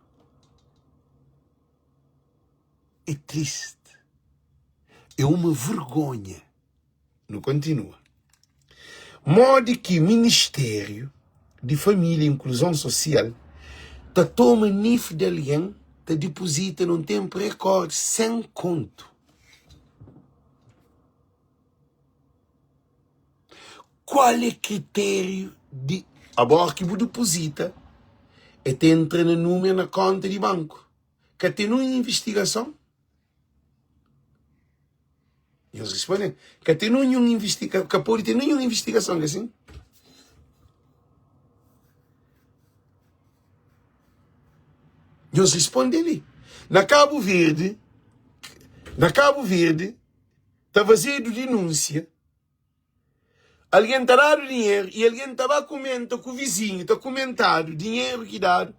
É triste. É uma vergonha. Não continua. Modo que o Ministério de Família e Inclusão Social toma NIF de alguém, deposita num tempo recorde, sem conto. Qual é o critério de... Agora que você deposita, é te entra no número na conta de banco. Que tem uma investigação? Eles respondem, que tem uma investigação, que pode ter nenhuma investigação, assim? Eles respondem ali. Na Cabo Verde, está fazendo denúncia, alguém está dando dinheiro e alguém estava comentando com o vizinho, está comentando dinheiro que dá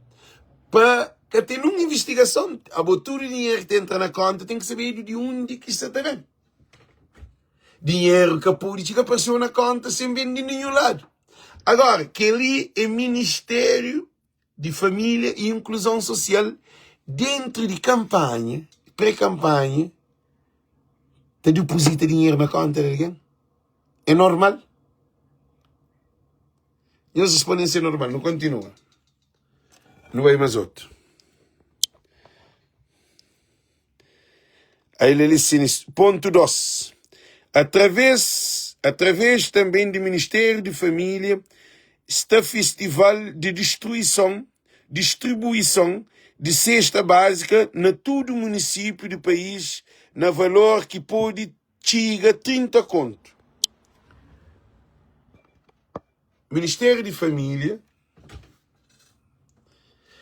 para que tenha uma investigação. A botura de dinheiro que entra na conta tem que saber de onde que está vendo. Dinheiro que a política passou na conta sem vir de nenhum lado. Agora, que ali é Ministério de Família e Inclusão Social, dentro de campanha, pré-campanha, te deposita dinheiro na conta de alguém? É normal? Eles respondem ser normal, não continua. Não vai mais outro. Aí ele diz, ponto 2. Através também do Ministério de Família, está festival de distribuição de cesta básica na todo o município do país, na valor que pode chegar 30 conto. Ministério de Família,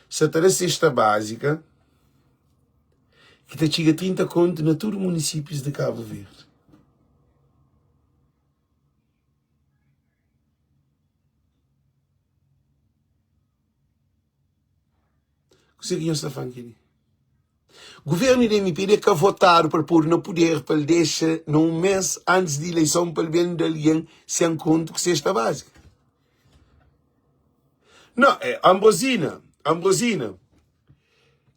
se terá cesta básica, que te chega 30 conto na todos os municípios de Cabo Verde. O que está falando aqui? O governo da MPD que votaram para pôr no poder, para ele deixar num mês antes de eleição, para ele ver de alguém sem conto que cesta básica. Não, é Ambrosina.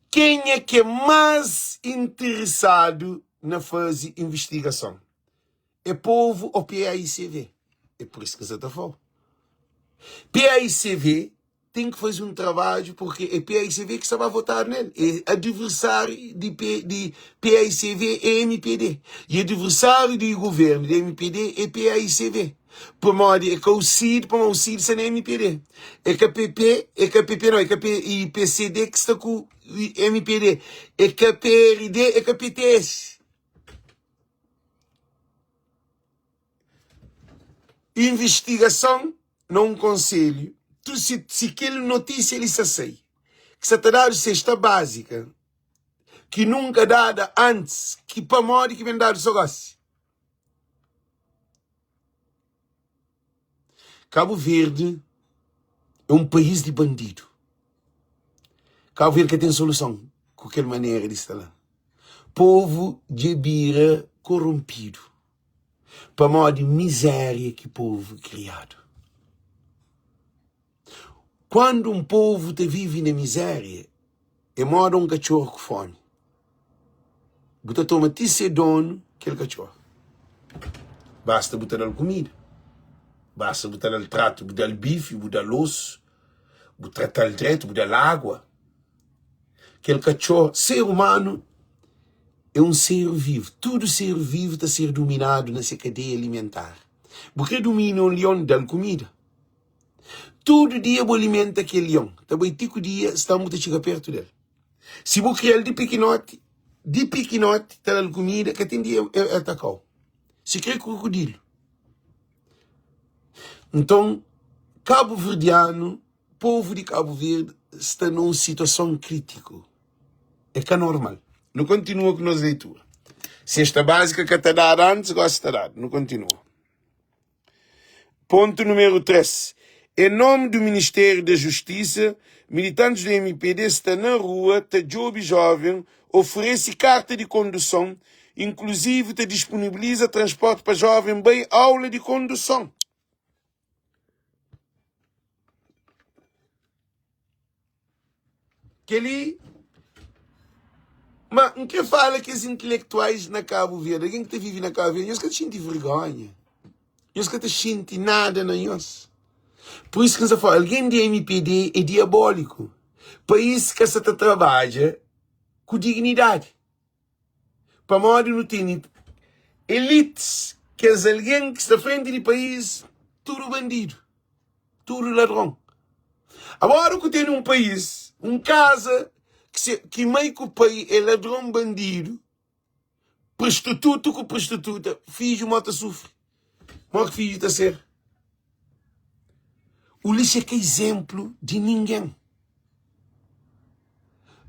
Quem é que é mais interessado na fase de investigação? É povo ou PAICV? É por isso que você está falando. PAICV tem que fazer um trabalho, porque é PAICV que estava a votar nele. É adversário de PAICV é MPD. E adversário do governo de MPD é PAICV. Para modo é que o CID, para o CID está na MPD. É que a PP não, é que a IPCD que está com o MPD. É que a PRD, é que a PTS. Investigação, não um conselho. Se aquela notícia ele se sei, que se terá de cesta básica, que nunca dada antes, que para modo que vem dado só gosse. Cabo Verde é um país de bandido. Cabo Verde que tem solução, de qualquer maneira de estar lá. Povo de bira corrompido. Para modo de miséria que o povo criado. Quando um povo te vive na miséria, é modo um cachorro com fome. Você toma ser dono aquele cachorro. Basta botar comida. Basta botar o trato, botar o bife, botar o osso, botar o direito, botar a água. Aquele cachorro, ser humano, é um ser vivo. Todo ser vivo está a ser dominado nessa cadeia alimentar. Porque domina um leão dá comida. Todo dia você alimenta aquele leão. Também tico dia estamos a chegar perto dele. Se você criar de pequenote, está dando comida, que tem dia atacou. Se cria crocodilo. Então, cabo-verdiano, povo de Cabo Verde, está numa situação crítica. É que é normal. Não continua com a nossa leitura. Se esta básica que está dada antes, gosta de dar. Não continua. Ponto número 3. Em nome do Ministério da Justiça, militantes do MPD estão na rua, te job jovem, oferece carta de condução, inclusive te disponibiliza transporte para jovem, bem aula de condução. Que ali, mas o que fala que os intelectuais na Cabo Verde, alguém que vive na Cabo Verde, eles que sentem vergonha, eles que sentem nada na nós. Por isso que você fala, alguém de MPD é diabólico. País que você trabalha com dignidade. Para modo não tem elites, que é alguém que está à frente do país, tudo bandido, tudo ladrão. Agora que tem um país, casa, que meio que o país é ladrão bandido, prostituto com prostituta, filho mata sofre. Mas que filho está a ser? O lixo é que é exemplo de ninguém.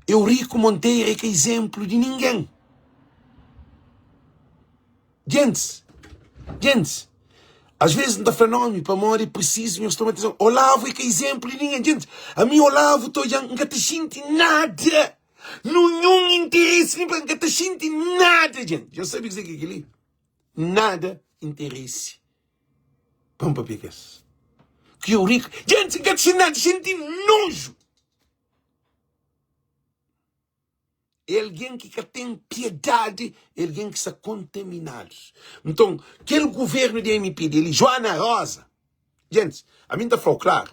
Eurico Monteiro é que é exemplo de ninguém. Gente, às vezes não dá fenômeno para morrer preciso, eu estou dizendo, Olavo é que é exemplo de ninguém. Gente, a mim Olavo estou já não te sente nada. Nenhum interesse, não te sente nada, gente. Já sabe o que é aquilo? Nada interesse. Pampa picas. Que Eurico, gente, não te sente nada, sente nojo. É alguém que tem piedade, é alguém que está contaminado. Então, aquele governo de MPD, ele, Joana Rosa, gente, a mim está falando claro,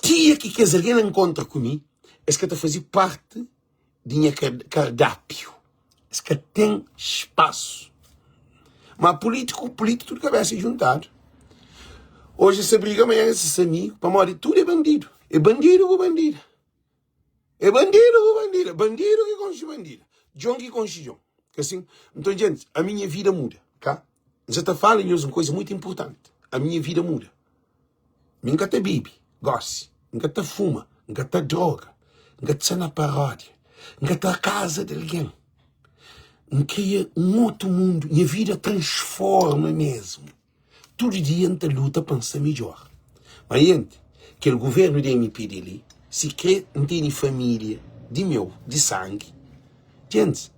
dia que alguém encontra comigo, é que está a fazer parte de minha cardápio. É que tem espaço. Mas político tudo cabeça juntado. Hoje se briga, amanhã esses amigos, para morrer, tudo é bandido. É bandido ou bandido. É bandido ou bandido. Bandido que conche bandido. John que conche John. Assim? Então, gente, a minha vida muda. Tá? Já está falando uma coisa muito importante. A minha vida muda. Nunca te bebe, goste. Nunca te fuma. Nunca te droga. Nunca te na paródia. Nunca te a casa de alguém. Não cria um outro mundo. Minha vida transforma mesmo. Todo dia a luta para ser melhor. Mas, gente, aquele governo de MPD ali, se crê, não tem família, de meu, de sangue. Gente,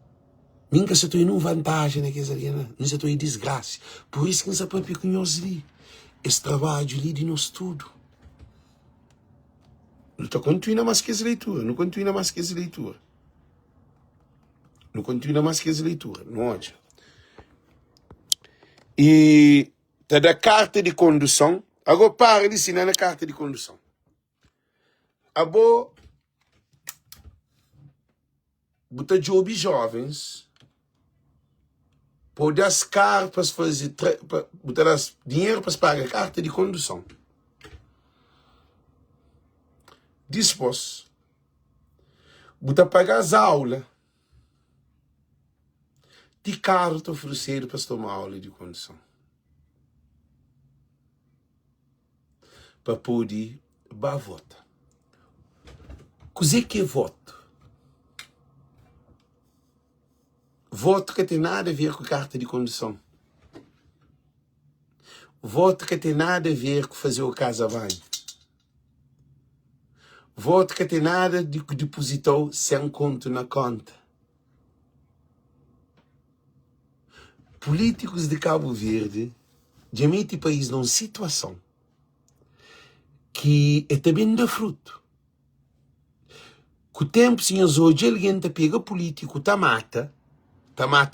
nunca se estou em vantagem naquela ali, não se estou em desgraça. Por isso que não se pode conhecer ali. Esse trabalho ali de nós tudo. Não está continuando mais que essa leitura. Não continua mais que essa leitura. Não continua mais que essa leitura. Não olha. E está da carta de condução. Agora para de ensinar na carta de condução. Abo botar job jovens por das cartas fazer botar dinheiro para pagar a carta de condução. Depois botar pagar as aulas de carta oferecido para tomar aula de condução. Para poder votar. Cos'è que é voto? Voto que tem nada a ver com carta de condução. Voto que tem nada a ver com fazer o casa-banho. Voto que tem nada de que depositou sem conto na conta. Políticos de Cabo Verde já metem o país numa situação que é também dá fruto. Com o tempo, senhores, hoje alguém pega político, mata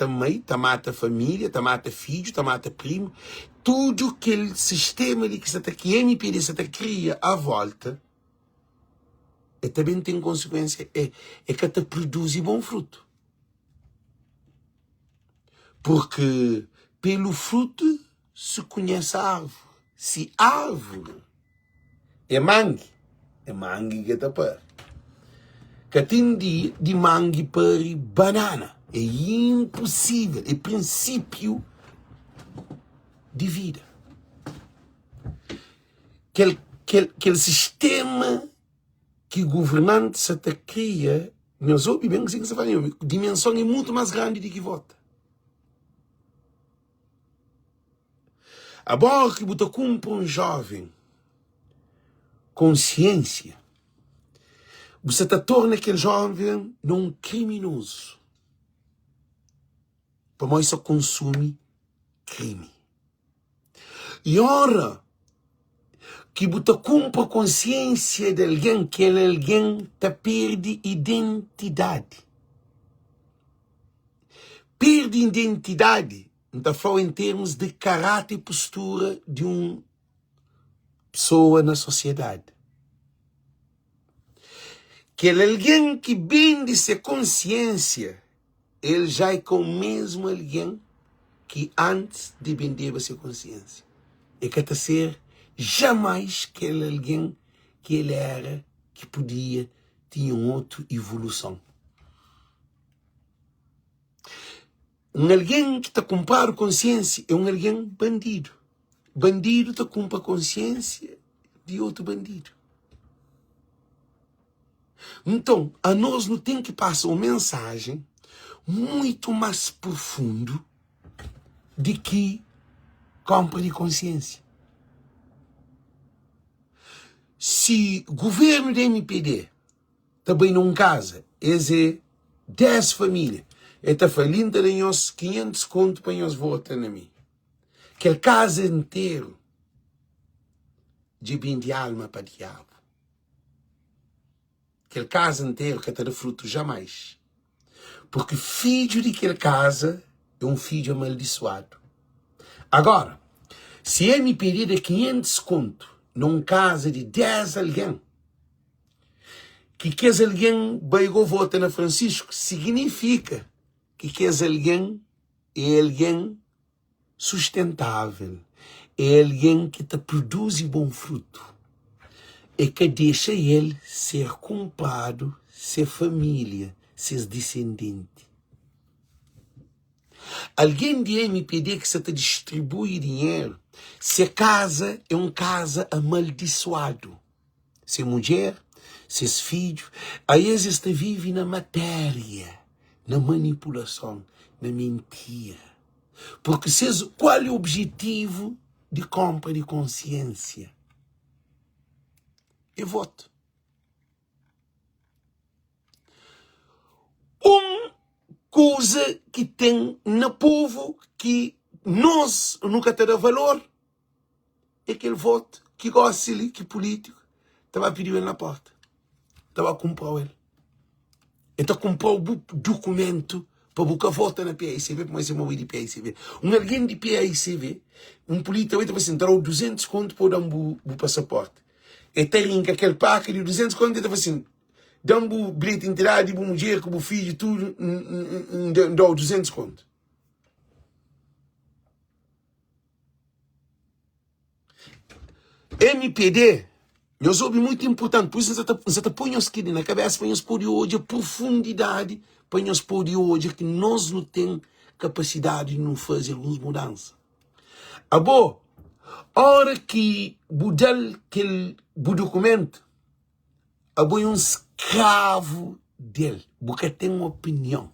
mãe, mata família, mata filho, mata primo. Tudo aquele sistema ali que MPD cria à volta, também tem consequência, é que te produz bom fruto. Porque pelo fruto se conhece a árvore. Se árvore é mangue que está para. Que tem de mangue para banana. É impossível. É princípio de vida. aquele sistema que o governante se cria, nós ouvimos bem que se fala, a dimensão é muito mais grande do que vota. Agora que você cumpre um jovem consciência, você te torna aquele jovem num criminoso. Para nós só consome crime. E ora que você cumpre a consciência de alguém, que alguém te perde identidade. Perde identidade, então falo em termos de caráter e postura de uma pessoa na sociedade. Que alguém que vende sua consciência, ele já é com o mesmo alguém que antes de vender a sua consciência. E quer ser jamais aquele alguém que ele era, que podia, tinha uma outra evolução. Um alguém que está comprando consciência é um alguém bandido. Bandido está comprando consciência de outro bandido. Então, a nós não tem que passar uma mensagem muito mais profundo de que compra de consciência. Se o governo da MPD também não casa, é 10 famílias, está falindo de nós 500 conto para nós votar na mim. Aquele casa inteiro de bem de alma para o diabo. Aquele casa inteiro que terá fruto jamais. Porque filho de aquele casa é um filho amaldiçoado. Agora, se ele me pedir de 500 conto num casa de 10 alguém, que esse alguém vai votar na Francisco, significa que esse alguém é alguém sustentável, é alguém que te produz bom fruto, e que deixa ele ser comprado, ser família, seus descendentes. Alguém de MPD que se te distribui dinheiro, se casa é um casa amaldiçoado. Se mulher, seus filhos, aí existe vive na matéria, na manipulação, na mentira. Porque qual é o objetivo de compra de consciência? É voto. Coisa que tem no povo que nós nunca terá valor é aquele voto que gosta ali, que político estava pedindo ele na porta. Estava a comprar ele. Então comprou o documento para buscar voto na PICV, para mais uma de PICV. Alguém de PICV, um político estava assim, dará 200 conto para dar o passaporte. E tem aquele pack de 200 conto, estava assim, dá-me o bilhete de entrada, de mulher, com o filho, tudo, dá 200 conto. MPD, eu soube muito importante, por isso você põe os aqui na cabeça, para nós poder hoje a profundidade, para nós poder hoje que nós não temos capacidade de não fazer algumas mudanças. A boa, hora que mudar aquele documento, a boa é um escravo dele, porque tem uma opinião,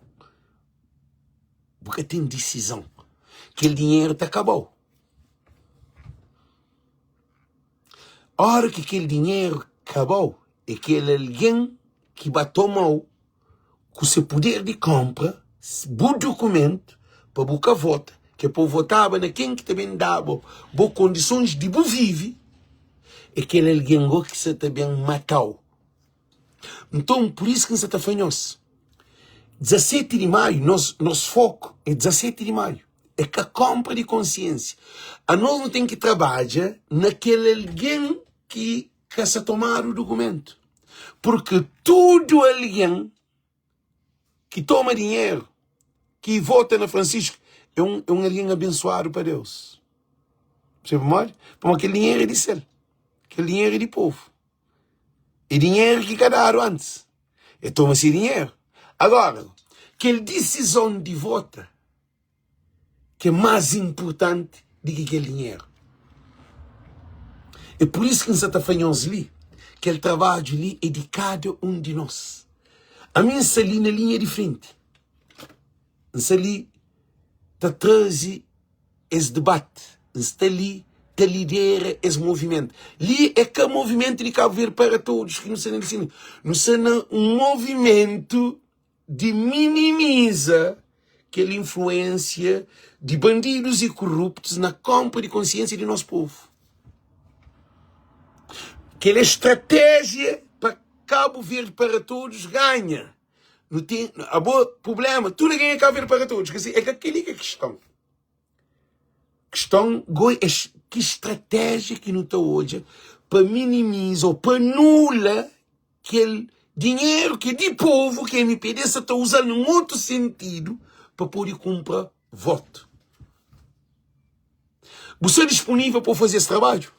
porque tem decisão, que o dinheiro está acabou. A hora que aquele dinheiro acabou, é aquele alguém que vai tomar com o seu poder de compra, o documento, para buscar voto, que é para votar na quem que também dava boas condições de viver, é aquele alguém que você também matou. Então, por isso que você está falando, 17 de maio, nosso foco é 17 de maio. É que a compra de consciência. A nós não tem que trabalhar naquele alguém que quer se tomar o documento. Porque todo alguém que toma dinheiro, que vota na Francisco, é um alguém abençoado para Deus. Você pode? Porque aquele dinheiro é de ser. Aquele dinheiro é de povo. E dinheiro que cadaram antes. E toma-se dinheiro. Agora, aquela decisão de voto que é mais importante do que aquele dinheiro. É por isso que nós estamos ali. Que o trabalho ali é de cada um de nós. A mim está ali na linha de frente. Está ali, está trazendo esse debate. Está ali, está lidera esse movimento. Ali é que o movimento de Cabo Verde para todos. Que não sei assim. Não sei um movimento de minimiza aquela influência de bandidos e corruptos na compra de consciência do nosso povo. Aquela estratégia para Cabo Verde para todos ganha. Não tem problema. Tudo ganha Cabo Verde para todos. Quer dizer, é que aquele que é a questão. Que estratégia que não está hoje para minimizar ou para anular aquele dinheiro que é de povo que a MPD está usando em outro sentido para poder comprar voto. Você é disponível para fazer esse trabalho?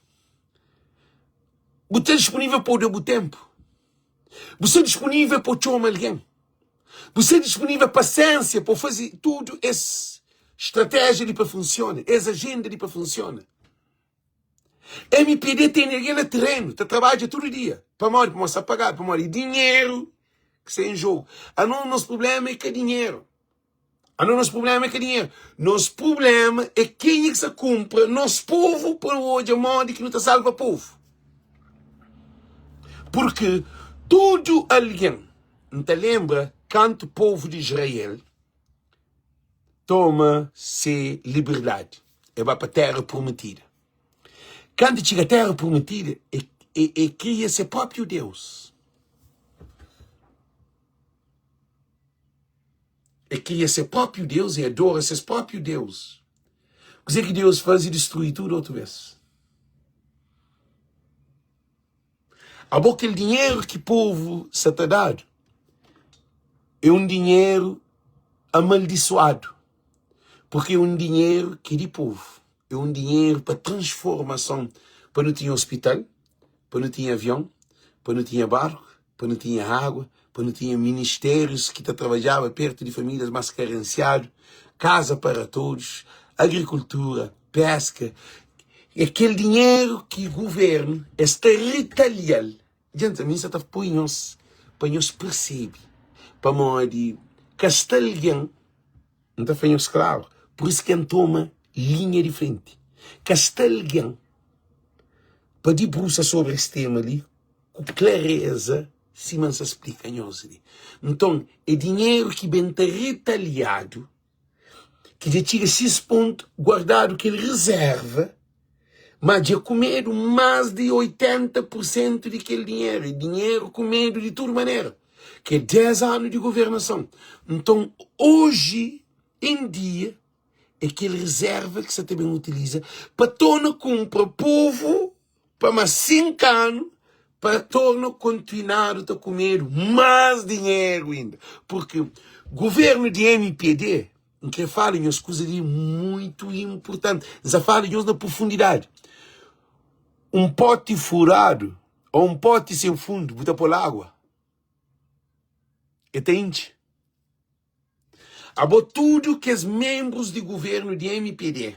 Você é disponível para o seu tempo? Você é disponível para chamar alguém? Você é disponível para paciência para fazer tudo essa estratégia de para funcionar, essa agenda de para funcionar? MPD tem ninguém no terreno, está trabalha todo dia, para mostrar pagar, para morrer dinheiro que está em jogo. Nosso problema é que é dinheiro. Nosso problema é que é dinheiro. Nosso problema é quem é que se compra nosso povo para hoje, a modo que não está salva o povo. Porque todo alguém, não te lembra, quando o povo de Israel toma-se liberdade, é para a terra prometida. Quando chega a terra prometida, cria seu próprio Deus. Cria seu próprio Deus e adora seu próprio Deus. O que Deus faz e destruir tudo outra vez. Aquele dinheiro que o povo se está dado é um dinheiro amaldiçoado. Porque é um dinheiro que é de povo. É um dinheiro para transformação. Para não ter hospital, para não ter avião, para não ter barco, para não ter água, para não ter ministérios que trabalhavam perto de famílias mais carenciadas, casa para todos, agricultura, pesca. E aquele dinheiro que o governo está retaliando. Gente, a mim está para nós perceber. Para nós de castelhão, não está fazendo claro. Por isso que toma linha de frente. Castelhão, para debruçar sobre esse tema ali, com clareza, se não se explica nós ali. Então, é dinheiro que bem está retaliado, que já tira 6 pontos guardado que ele reserva, mas já comeram mais de 80% daquele dinheiro. E dinheiro comido de toda maneira. Que é 10 anos de governação. Então, hoje em dia, é aquele reserva que você também utiliza para tornar compra povo para mais 5 anos, para tornar continuar a comer mais dinheiro ainda. Porque o governo de MPD, em que fala em coisas muito importantes, já fala em na profundidade. Um pote furado ou um pote sem fundo, bota por água. Entende? Tudo que os membros do governo de MPD,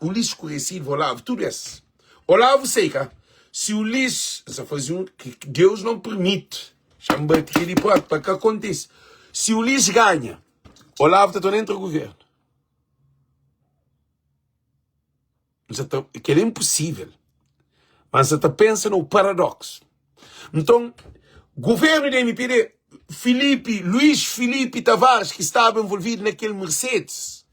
o lixo conhecido, Olavo, tudo isso. Olavo sei, cara, se o lixo, essa fazer um que Deus não permite, chama aquele prato para que aconteça. Se o lixo ganha, Olavo está dentro do governo. Que é impossível. Mas você pensa no paradoxo. Então, governo de MPD, Luiz Filipe Tavares, que estava envolvido naquele Mercedes,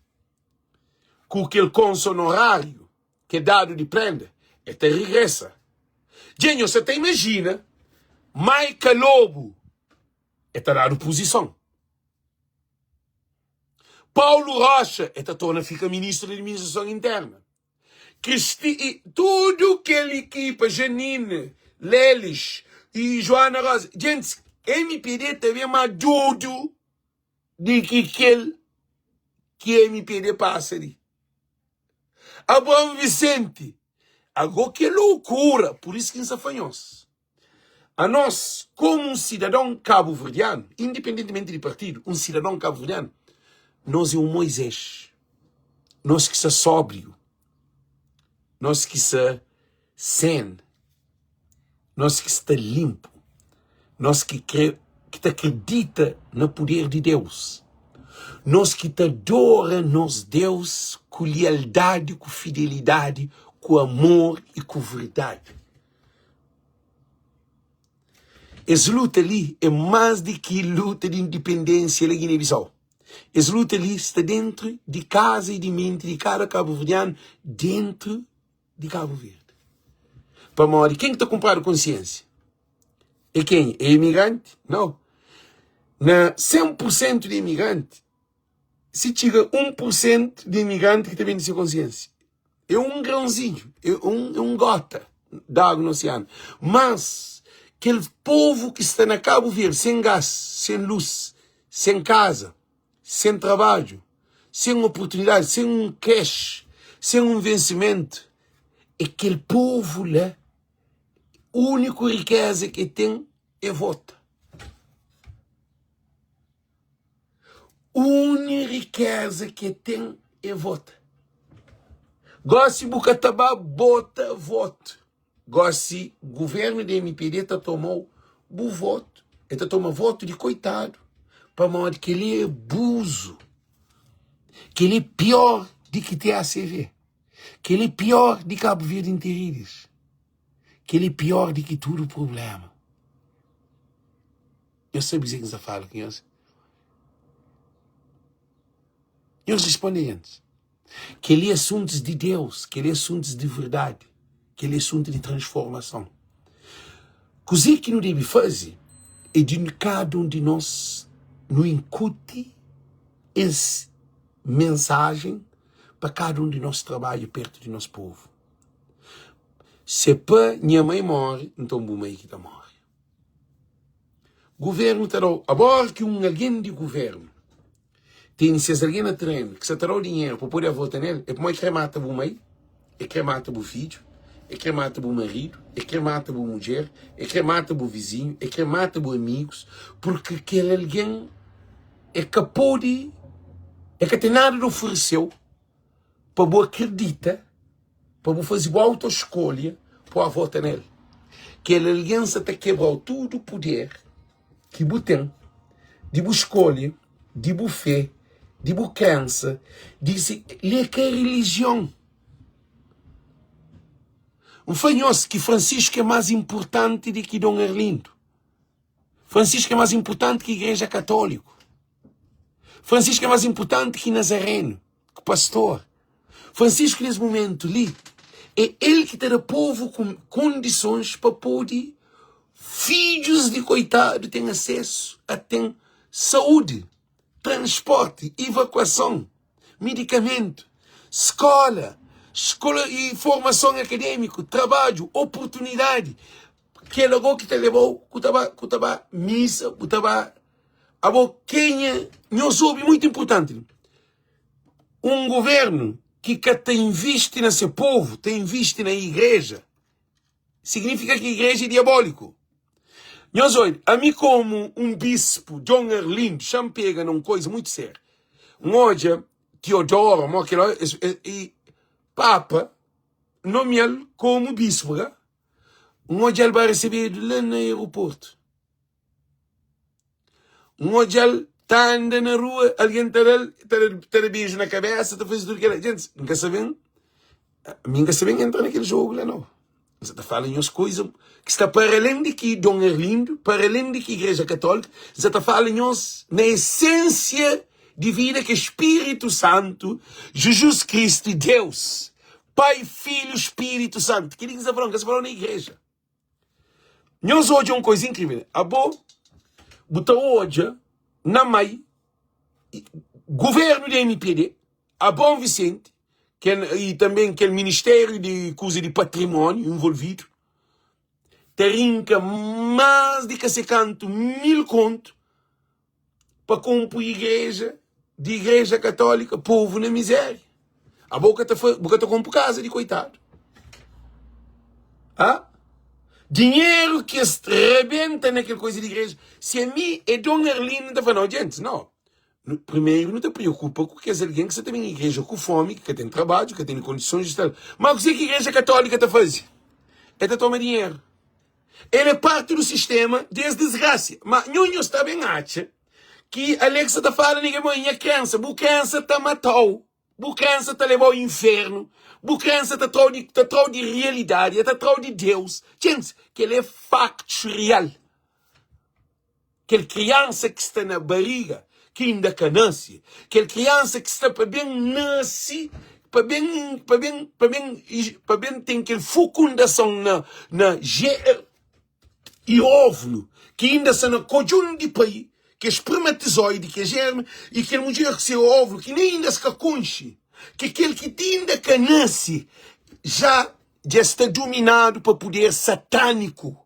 com aquele cônsul honorário, que é dado de prenda, até regressa. Genio, você até imagina, Maica Lobo, está dado posição. Paulo Rocha, torna fica ministro da administração interna. Tudo aquela equipa, Janine, Lelis e Joana Rosa. Gente, MPD também é mais tudo de que MPD passa ali. Abraham Vicente. Agora que loucura. Por isso que nos afanhamos. A nós, como um cidadão cabo-verdiano, independentemente de partido, um cidadão cabo-verdiano, nós é um Moisés. Nós que se sóbrio. Nós que se sen, nós que está limpo, nós que acredita no poder de Deus, nós que adora nos Deus com lealdade, com fidelidade, com amor e com verdade. Essa luta ali é mais do que luta de independência na Guiné-Bissau. Essa luta ali está dentro de casa e de mente de cada cabo-verdiano, dentro de Cabo Verde. Para morrer, quem está comprando consciência? É quem? É imigrante? Não. Na 100% de imigrante, se chega 1% de imigrante que tem de consciência. É um grãozinho, é um gota d'água no oceano. Mas, aquele povo que está na Cabo Verde, sem gás, sem luz, sem casa, sem trabalho, sem oportunidade, sem um cash, sem um vencimento, aquele povo lá, a única riqueza que tem é voto. A única riqueza que tem é voto. Gosto de Bucatabá, bota voto. Gosto de governo da MPD tomou o voto. Ele toma voto de coitado. Para modo que ele é abuso. Que ele é pior do que TACV. Que ele é pior de Cabo Verde Interiores. Que ele é pior do que tudo o problema. Eu sei dizer que você fala, criança. Eu respondo antes. Que ele é assuntos de Deus, que ele é assuntos de verdade, que ele é assunto de transformação. Coisa que não deve fazer é de cada um de nós não incute essa mensagem para cada um de nós trabalhe perto de nosso povo. Se para minha mãe morre, então a mãe que está morre. Governo terá, agora que alguém de governo tem se alguém na treino que se terá o dinheiro para poder votar nele, é para querer matar o mãe, é querer matar o filho, é querer matar o marido, é querer matar a mulher, é querer matar o vizinho, é querer matar os amigos, porque aquele alguém é capaz de, é que tem nada de ofereceu para você acreditar, para você fazer a autoescolha para votar nele. Que ele alguém se está quebrando todo o poder que você tem, de você escolha, de você fé, de boa crença, diz que é religião. Um fanhoso que Francisco é mais importante do que Dom Erlindo. Francisco é mais importante que a Igreja Católica. Francisco é mais importante que Nazareno, que pastor. Francisco, nesse momento ali, é ele que terá povo com condições para poder filhos de coitado terem acesso a ter saúde, transporte, evacuação, medicamento, escola e formação acadêmica, trabalho, oportunidade. Que é logo que te levou, que estava missa, que estava a boquinha, não soube, muito importante. Um governo que tem visto nesse povo, tem visto na igreja, significa que a igreja é diabólico. Nós olha, a mim como um bispo, John Erlindo, champega numa coisa muito séria. Hoje, Teodoro, e Papa, nomeá-lo como bispo. Hoje ele vai receber lá no aeroporto. Hoje ele está andando na rua, alguém está beijo na cabeça, está fazendo tudo aquilo. Gente, nunca sabem entrar naquele jogo lá, não. Você está falando as coisas que está para além de que Dom Erlindo, para além de que Igreja Católica, você está falando na essência de vida que Espírito Santo, Jesus Cristo, Deus, Pai, Filho, Espírito Santo, que você falando na igreja. Nós hoje é uma coisa incrível. A boa, botar hoje, na mãe, governo da MPD, a Bom Vicente, e também aquele Ministério de Coisa de Patrimônio envolvido, terinca mais de que se canto 1000 contos para compor de igreja católica, povo na miséria. A boca está compor casa de coitado. Ah? Dinheiro que se rebenta naquela coisa de igreja. Se a mim é Dom Erlindo, está falando, gente, não. Primeiro, não te preocupa com que alguém que você tem em igreja com fome, que tem trabalho, que tem condições de estar. Mas o que a igreja católica está fazendo? Ela toma dinheiro. Ele é parte do sistema desde desgraça. Mas não está bem acha que Alexa está falando que a criança, a criança está matou, a criança está levou ao inferno, a criança está trau de realidade, está trau de Deus. Gente, que ele é factual. Aquela criança que está na barriga, que ainda nasce, aquela criança que está para bem nasce, para bem tem aquela fecundação na e óvulo, que ainda está no conjunto de país, que é espermatozoide, que é germe, e que a mulher que seu óvulo, que nem ainda se conche, que aquele que ainda nasce, já está dominado para poder satânico,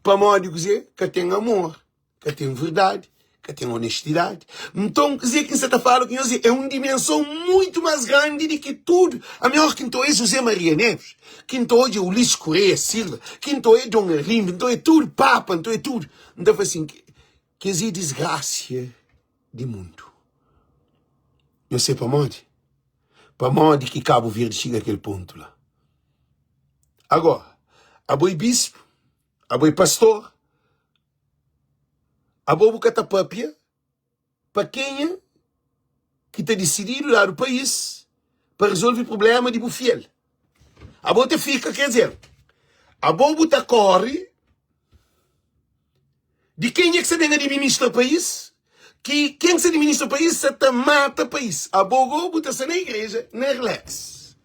para modo dizer que tem amor, que tem verdade, que tem honestidade. Então, quer dizer que você está falando que é uma dimensão muito mais grande do que tudo. A melhor que então é José Maria Neves, que então é Ulisses Correia Silva, que então é Dom Arlindo, então é tudo Papa, então é tudo. Então, assim, que é desgraça de mundo. Eu sei para onde que Cabo Verde chega àquele ponto lá. Agora, a boi bispo, a boi pastor, a bobo catapapia, para quem é que está decidido lá do país para resolver o problema de bufiel. A bobo fica, quer dizer, a bobo está corre de quem é que se administra o país, que quem se administra o país se mata o país. A bobo está na igreja, na relax.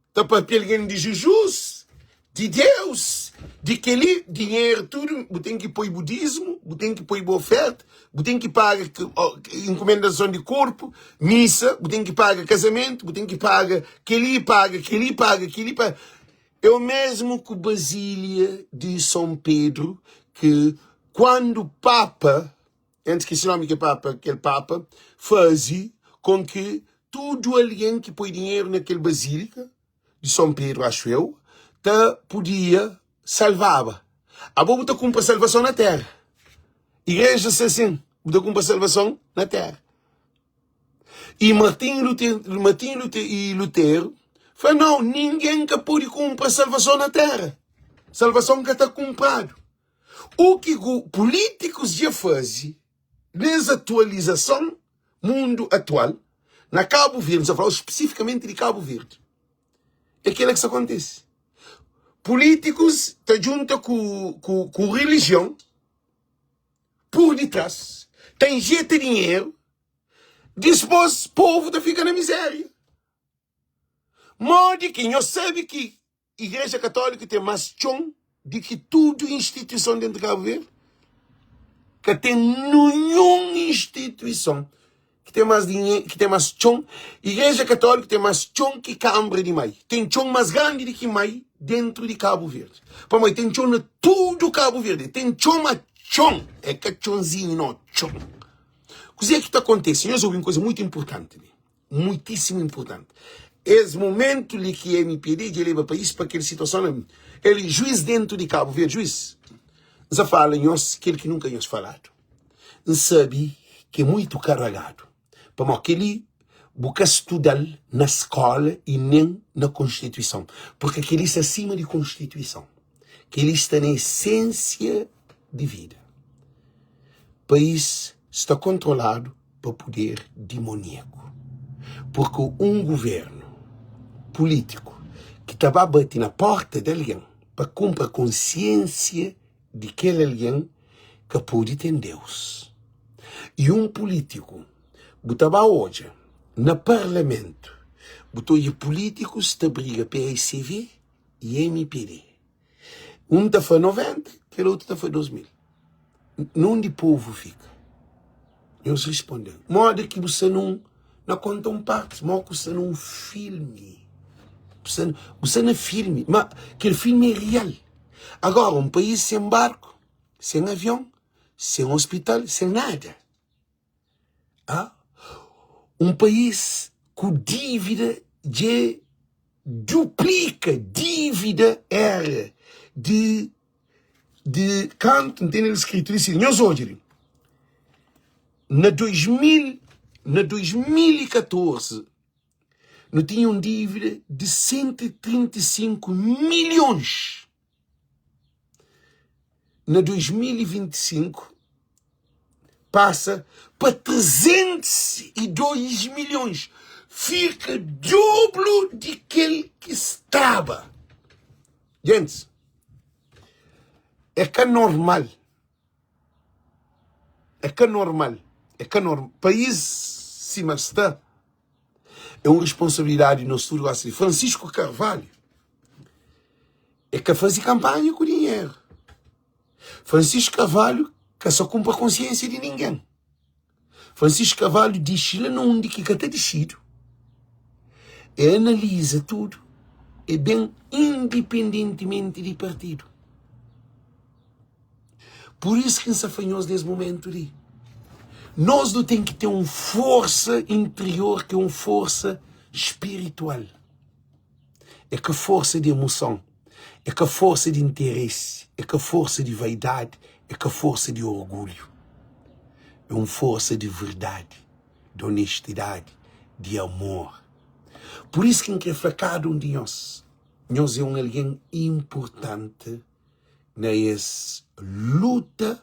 Está para alguém de Jesus, de Deus, de aquele dinheiro, tudo, você tem que pôr budismo, você tem que pôr oferta, você tem que pagar encomendação de corpo, missa, você tem que pagar casamento, você tem que pagar aquele paga. É o mesmo que Basília de São Pedro, que quando o Papa, antes que esse nome que Papa, aquele Papa, fazia com que todo alguém que põe dinheiro naquele Basílica de São Pedro, acho eu, podia salvar. A boa está com a salvação na terra. Igreja assim, está com a salvação na terra. E Martinho e Lutero falaram, não, ninguém que pode comprar salvação na terra. Salvação que está comprado. O que os políticos já fazem, nessa atualização, mundo atual, na Cabo Verde, eu falo especificamente de Cabo Verde, é aquilo que acontece. Políticos estão junto com religião, por detrás, tem jeito de dinheiro, depois o povo fica na miséria. Modo que eu sei que a Igreja Católica tem mais chão do que tudo instituição dentro de Cabo Verde, que tem nenhuma instituição que tem mais dinheiro, que tem mais chão. A Igreja Católica tem mais chão que Câmara de Mai. Tem chão mais grande do que Mai dentro de Cabo Verde. Para mim, tem chão de tudo Cabo Verde. Tem chão, mas chão. É que chãozinho, não chão. O que é que está acontecendo? Eu ouvi uma coisa muito importante. Muitíssimo importante. Esse momento ali que a MPD de leva o país para aquela situação. Ele, juiz dentro de Cabo Verde, juiz. Já fala em nós, aquele que nunca tínhamos falado. Sabe que é muito carregado. Para aquele boca estudar na escola e nem na Constituição. Porque aquele está acima de Constituição. Que ele está na essência de vida. O país está controlado por poder demoníaco. Porque um governo político que estava a bater na porta de alguém para comprar consciência de aquele alguém que pode ter Deus. E um político botava hoje no parlamento, botou e políticos que briga PSV e MPD. Um está foi 90, aquele outro está foi 2000. Não de povo fica. Eles respondem. Modo que você não conta um parte, mas você não filme. Você não filme, mas aquele filme é real. Agora, um país sem barco, sem avião, sem hospital, sem nada. Um país com dívida de duplica dívida era de canto, não tem escrito isso, nós hoje, na 2014, não tinha uma dívida de 135 milhões. Na 2025, passa para 302 milhões. Fica dobro de aquele que estava. Gente, é que é normal. É que é normal. É que é normal. País cima está. É uma responsabilidade no sul assim. Francisco Carvalho é que fazia campanha com dinheiro. Francisco Carvalho que só cumpre a consciência de ninguém. Francisco Carvalho diz lá onde que está decidido. E analisa tudo. É bem independentemente de partido. Por isso que se afanhou nesse momento ali. Nós não temos que ter uma força interior que é uma força espiritual. É que a força de emoção. É que a força de interesse. É que a força de vaidade. É que a força de orgulho. É uma força de verdade, de honestidade, de amor. Por isso que cada um de nós é um alguém importante nessa luta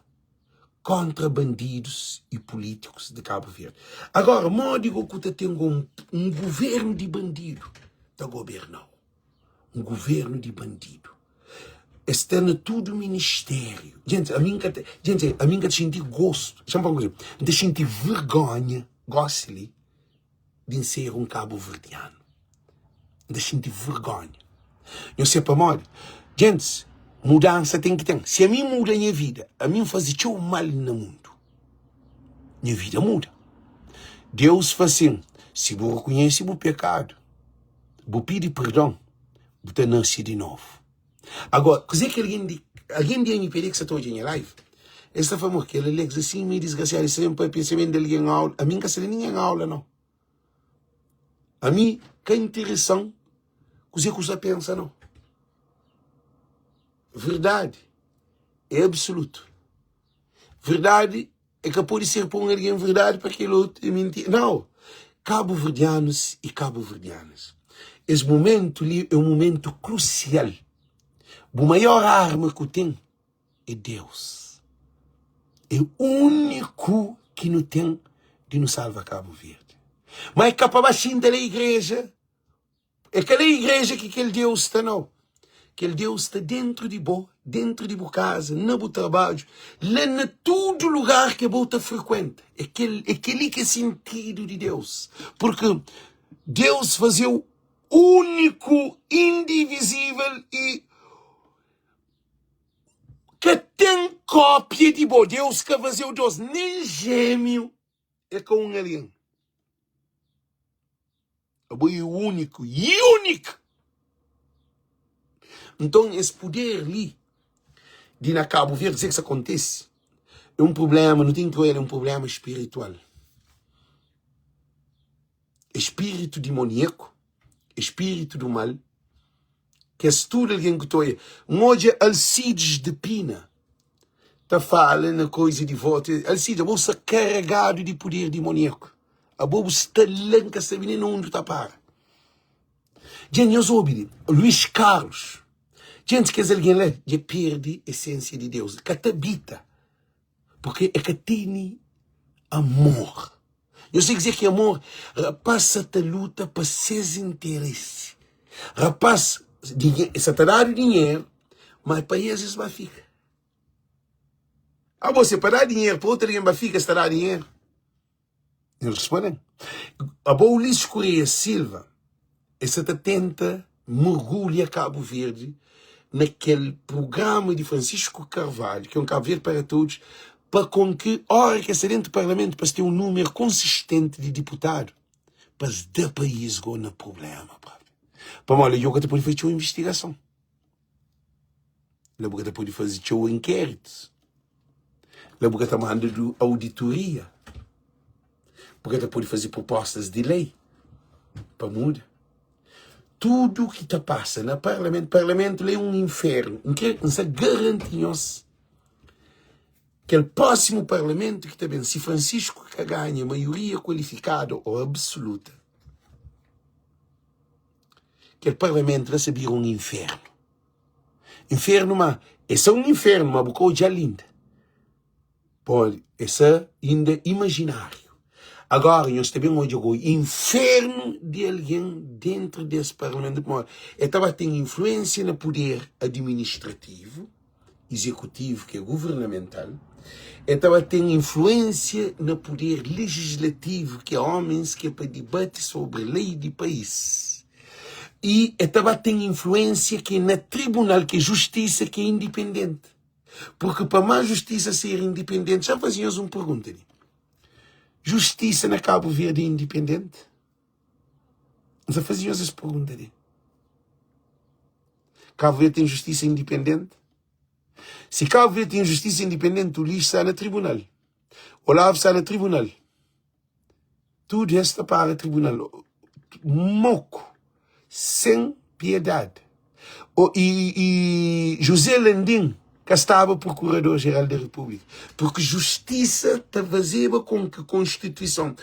contra bandidos e políticos de Cabo Verde. Agora, não digo que tem um governo de bandido da governar. Um governo de bandido. Está no tudo ministério. Gente, a mim que senti gosto. Chama uma coisa. De sentir vergonha, gosto-lhe, de ser um cabo-verdiano. De sentir vergonha. Eu sei para morrer. Gente, mudança tem que ter. Se a mim muda a minha vida, a mim faz o mal no mundo. Minha vida muda. Deus faz assim. Se você reconhece o pecado, você pede perdão, você nasce de novo. Agora, coisa que alguém dia me pediu que você estou em live. Esta famosa que ele diz assim, me desgraciado, sempre pensamento dele em aula. A mim que se nem em aula, não. A mim, que é interessante, coisa que você pensa, não. Verdade é absoluto. Verdade é que pode ser para alguém verdade para aquele outro é mentira. Não. Cabo-verdianos e cabo-verdianas. Esse momento ali é um momento crucial. A maior arma que eu tenho é Deus. É o único que não tem de nos salvar Cabo Verde. Mas é capaz da igreja. É aquela igreja que aquele Deus está, não. Aquele Deus está dentro de casa, na bo trabalho, lá na todo lugar que a bota frequenta. É aquele que é sentido de Deus. Porque Deus fazia o único, indivisível e que tem cópia de bo. Deus que fazia o Deus nem gêmeo é com um alien. É o único e único. Então, esse poder ali, de na Cabo Verde, dizer que isso acontece, é um problema, não tem que ver, é um problema espiritual. Espírito demoníaco, espírito do mal, que é tudo alguém que estou aí. Hoje, Alcides de Pina, está falando coisa de volta. Alcides, a bolsa carregado de poder demoníaco. A bolsa está lanca, está vindo onde está para. Gente, eu soube, Luís Carlos. Gente, que alguém lá já perde a essência de Deus. Que te habita. Porque é que tem amor. Eu sei dizer que amor, rapaz, te luta para seus interesses. Rapaz, se te dá dinheiro, mas para eles vai ficar. Ah, você para dar dinheiro, para outro alguém vai ficar, se te dá dinheiro. Eles respondem. A boa Ulisses Correia Silva, essa te tenta mergulhar Cabo Verde naquele programa de Francisco Carvalho, que é um Cabo Verde para todos, para com que, hora que esse dentro do Parlamento, para ter um número consistente de deputados, para dar país no problema. Para olha, eu depois de fazer uma investigação. Eu depois de fazer um inquérito. Eu mandando auditoria. Porque depois de fazer propostas de lei para mudar. Tudo que te passa no Parlamento é um inferno. Não se garante-nos que o próximo Parlamento que também, se Francisco que ganha maioria qualificada ou absoluta, que o parlamento vai subir um inferno. Inferno, mas esse é um inferno, mas porque já linda. Pode, esse é ainda imaginário. Agora, nós também hoje o inferno de alguém dentro desse parlamento. Estava tendo influência no poder administrativo, executivo, que é governamental. Estava tendo influência no poder legislativo, que é homens que é para debate sobre lei de país. E estava tendo influência que é na tribunal, que é justiça, que é independente. Porque para mais justiça ser independente, já fazíamos uma pergunta ali. Justiça na Cabo Verde é independente? Já fazíamos essa pergunta ali. Cabo Verde tem justiça independente? Se Cabo Verde tem justiça independente, o lixo está no tribunal. O Olavo está no tribunal. Tudo resta para o tribunal. Moco. Sem piedade. E José Landim, que estava Procurador-Geral da República. Porque justiça está fazendo com que a Constituição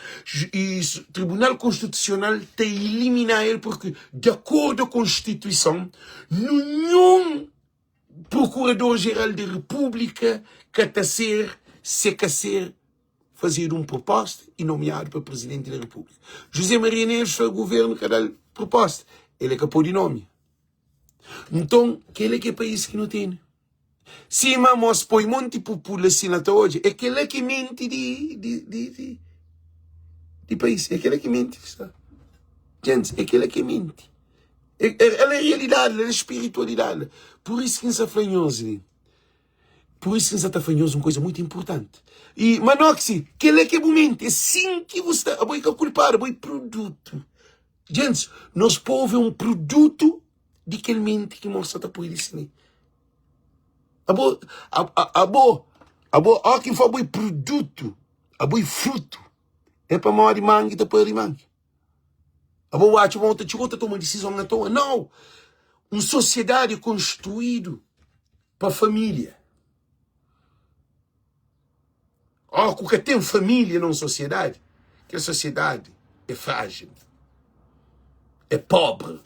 e o Tribunal Constitucional te eliminar ele, porque, de acordo com a Constituição, nenhum Procurador-Geral da República que está se quer fazer uma proposta e nomeado para Presidente da República. José Maria Neves foi o governo que dá proposta. Ele é que pôr de nome. Então, aquele que é país que não tem. Se vamos põe um monte de população até hoje, é aquele que mente de país. É aquele que mente. Gente, é aquele que mente. Ela é realidade, ela é espiritualidade. Por isso que nos afanhoso. Por isso que nos afanhoso uma coisa muito importante. E, Manoxi, aquele que é momento. É assim que você está. Boi que culpar, boi produto. Gente, nosso povo é um produto de aquele mente que mostra a por isso. Ó, quem for boi produto, boi fruto. É para maior de mangue, depois de mangue. Abo acho que você toma decisão na toa. Não! Uma sociedade construída para a família. Porque tem família numa sociedade, que a sociedade é frágil, é pobre,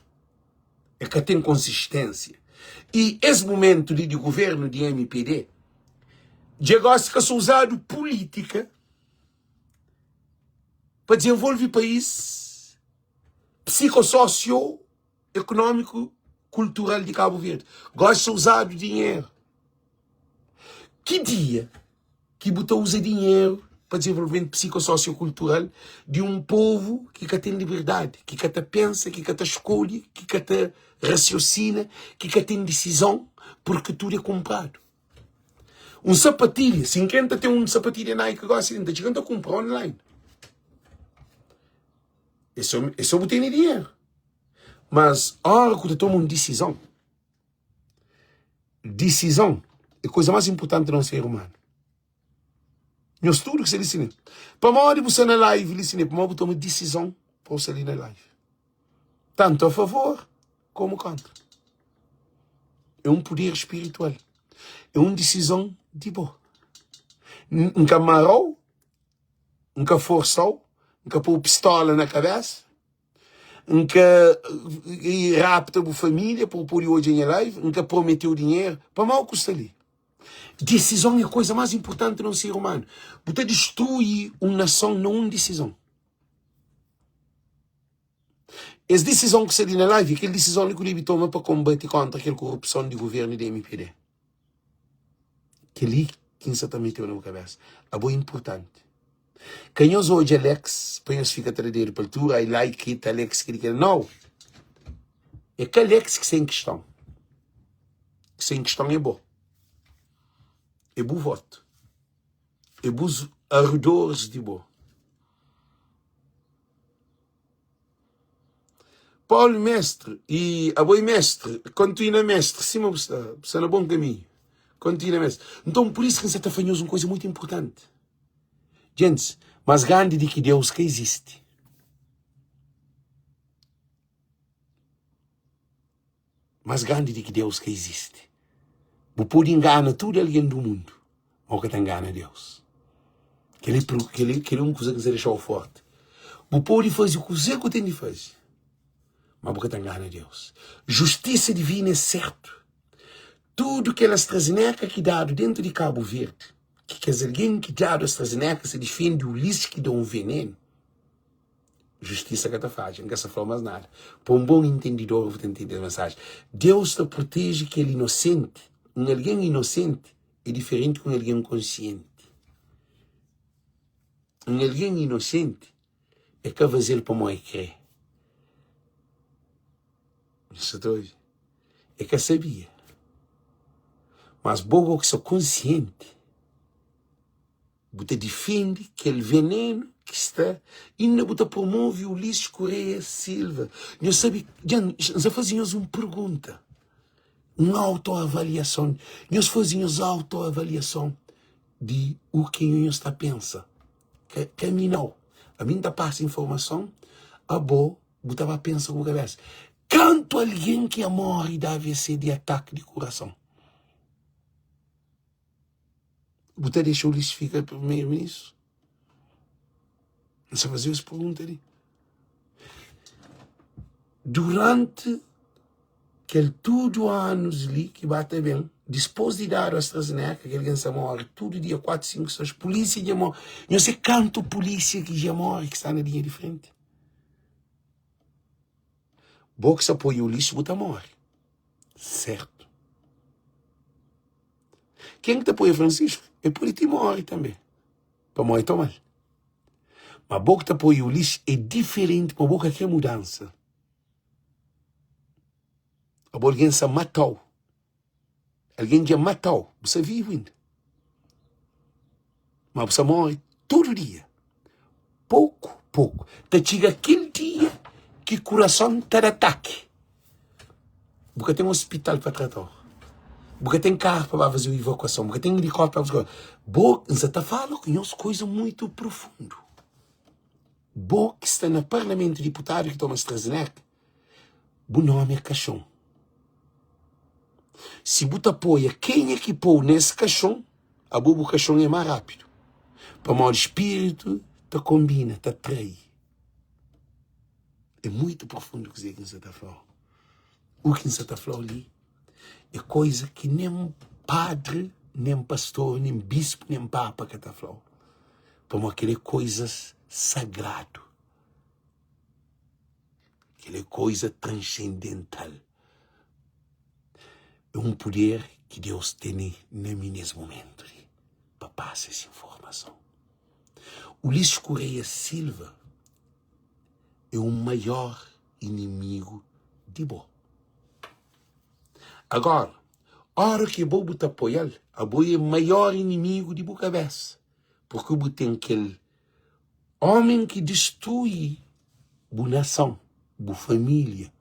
é que tem consistência. E esse momento de governo de MPD, negócio que é usado política para desenvolver o país psicossócio, econômico, cultural de Cabo Verde. Gosta de usar dinheiro. Que dia que botou usa dinheiro para desenvolvimento psicossociocultural de um povo que tem liberdade, que pensa, que escolhe, que raciocina, que tem decisão, porque tudo é comprado. Um sapatilha, 50 tem um sapatilha Nike que gosta de 50 compra online. É só botar dinheiro. Mas, a hora que tu toma uma decisão é a coisa mais importante de um ser humano. No estudo que você ensina. Para uma hora você na live, ensina, para uma hora toma decisão para você ali na live. Tanto a favor como contra. É um poder espiritual. É uma decisão de boa. Nunca amarrou, nunca forçou, nunca pôr pistola na cabeça, nunca rapta a família para pôr hoje em live, nunca prometeu dinheiro. Para mal custa ali. Decisão é a coisa mais importante no ser humano. Você destrui uma nação, não uma decisão. Essa decisão que você diz na live, aquela decisão que o Libby toma para combater contra aquela corrupção de governo de MPD. Aquele que você também tem na cabeça. É bem importante. Quem usa hoje Alex, põe os fica tradeiro para tu, I like it, Alex, que ele quer. Não. É que Alex que sem questão. Que sem questão é bom. É bom voto. É bons arredores de bom. Paulo mestre e a boi mestre, continua mestre, cima você no bom caminho. Continua mestre. Então por isso que você está fazendo uma coisa muito importante. Gente, mais grande do que Deus que existe. Mais grande do que Deus que existe. Você pode enganar todo alguém do mundo, mas que te engana Deus. Que ele é uma coisa que você deixou forte. Você pode fazer o que você tem de fazer. mas boca te engana Deus. Justiça divina é certo. Tudo que a AstraZeneca que dado dentro de Cabo Verde, que alguém que dado a AstraZeneca se defende o lixo que dá um veneno, justiça que te faz, não quer se falar mais nada. Para um bom entendedor, vou te entender a mensagem. Deus te protege aquele inocente. Um alguém inocente é diferente de um alguém consciente. Um alguém inocente é que vai fazer para mim crer. Isso dois. É que sabia. Mas bogo que sou consciente, você defende aquele veneno que está, e não você promove o Ulisses Correia Silva. Eu sabia, nós fazíamos uma pergunta, uma autoavaliação. Nós fazíamos autoavaliação de o que eu está pensa. Que a mim não. A mim dá passa informação, a boa, eu estava pensando com a cabeça. Quanto alguém que morre da AVC de ataque de coração? Você deixou o Ulisses ficar primeiro-ministro? Não sei fazer essa pergunta ali. Durante aquele tudo anos ali que bate bem, depois de dar a AstraZeneca, que alguém se morre, todo dia 4, 5, 6, polícia já morre. Não sei quanto polícia que já morre, que está na linha de frente. Boa que se apoia o Ulisses, você morre. Certo. Quem que te apoia Francisco? É por ele morre também. Para morrer tão mal. Mas boa que te apoia o Ulisses é diferente, mas boa que é mudança. Alguém se matou. Alguém já matou. Você vive ainda. Mas você morre todo dia. Pouco, pouco. Te chega aquele dia que o coração está de ataque. Porque tem um hospital para tratar. Porque tem carro para fazer a evacuação. Porque tem helicóptero para fazer. Porque você está falando que é uma coisa muito profunda. Porque que está no parlamento deputado que toma AstraZeneca, o nome é caixão. Se você apoia quem é que pôr nesse caixão, a bobo caixão é mais rápido. Para o espírito, te combina, te atrai. É muito profundo o que você está falando. O que você está falando ali é coisa que nem padre, nem pastor, nem bispo, nem papa que está falando. Para aquelas coisas sagrado. Aquela coisa transcendental. É um poder que Deus tem nem nesse momento para passar essa informação. Ulisses Correia Silva é o maior inimigo de Bo. Agora, a hora que Bo te apoia, a Bo é o maior inimigo de Bo cabeça. Porque Bo tem aquele homem que destrui Bo nação, Bo família.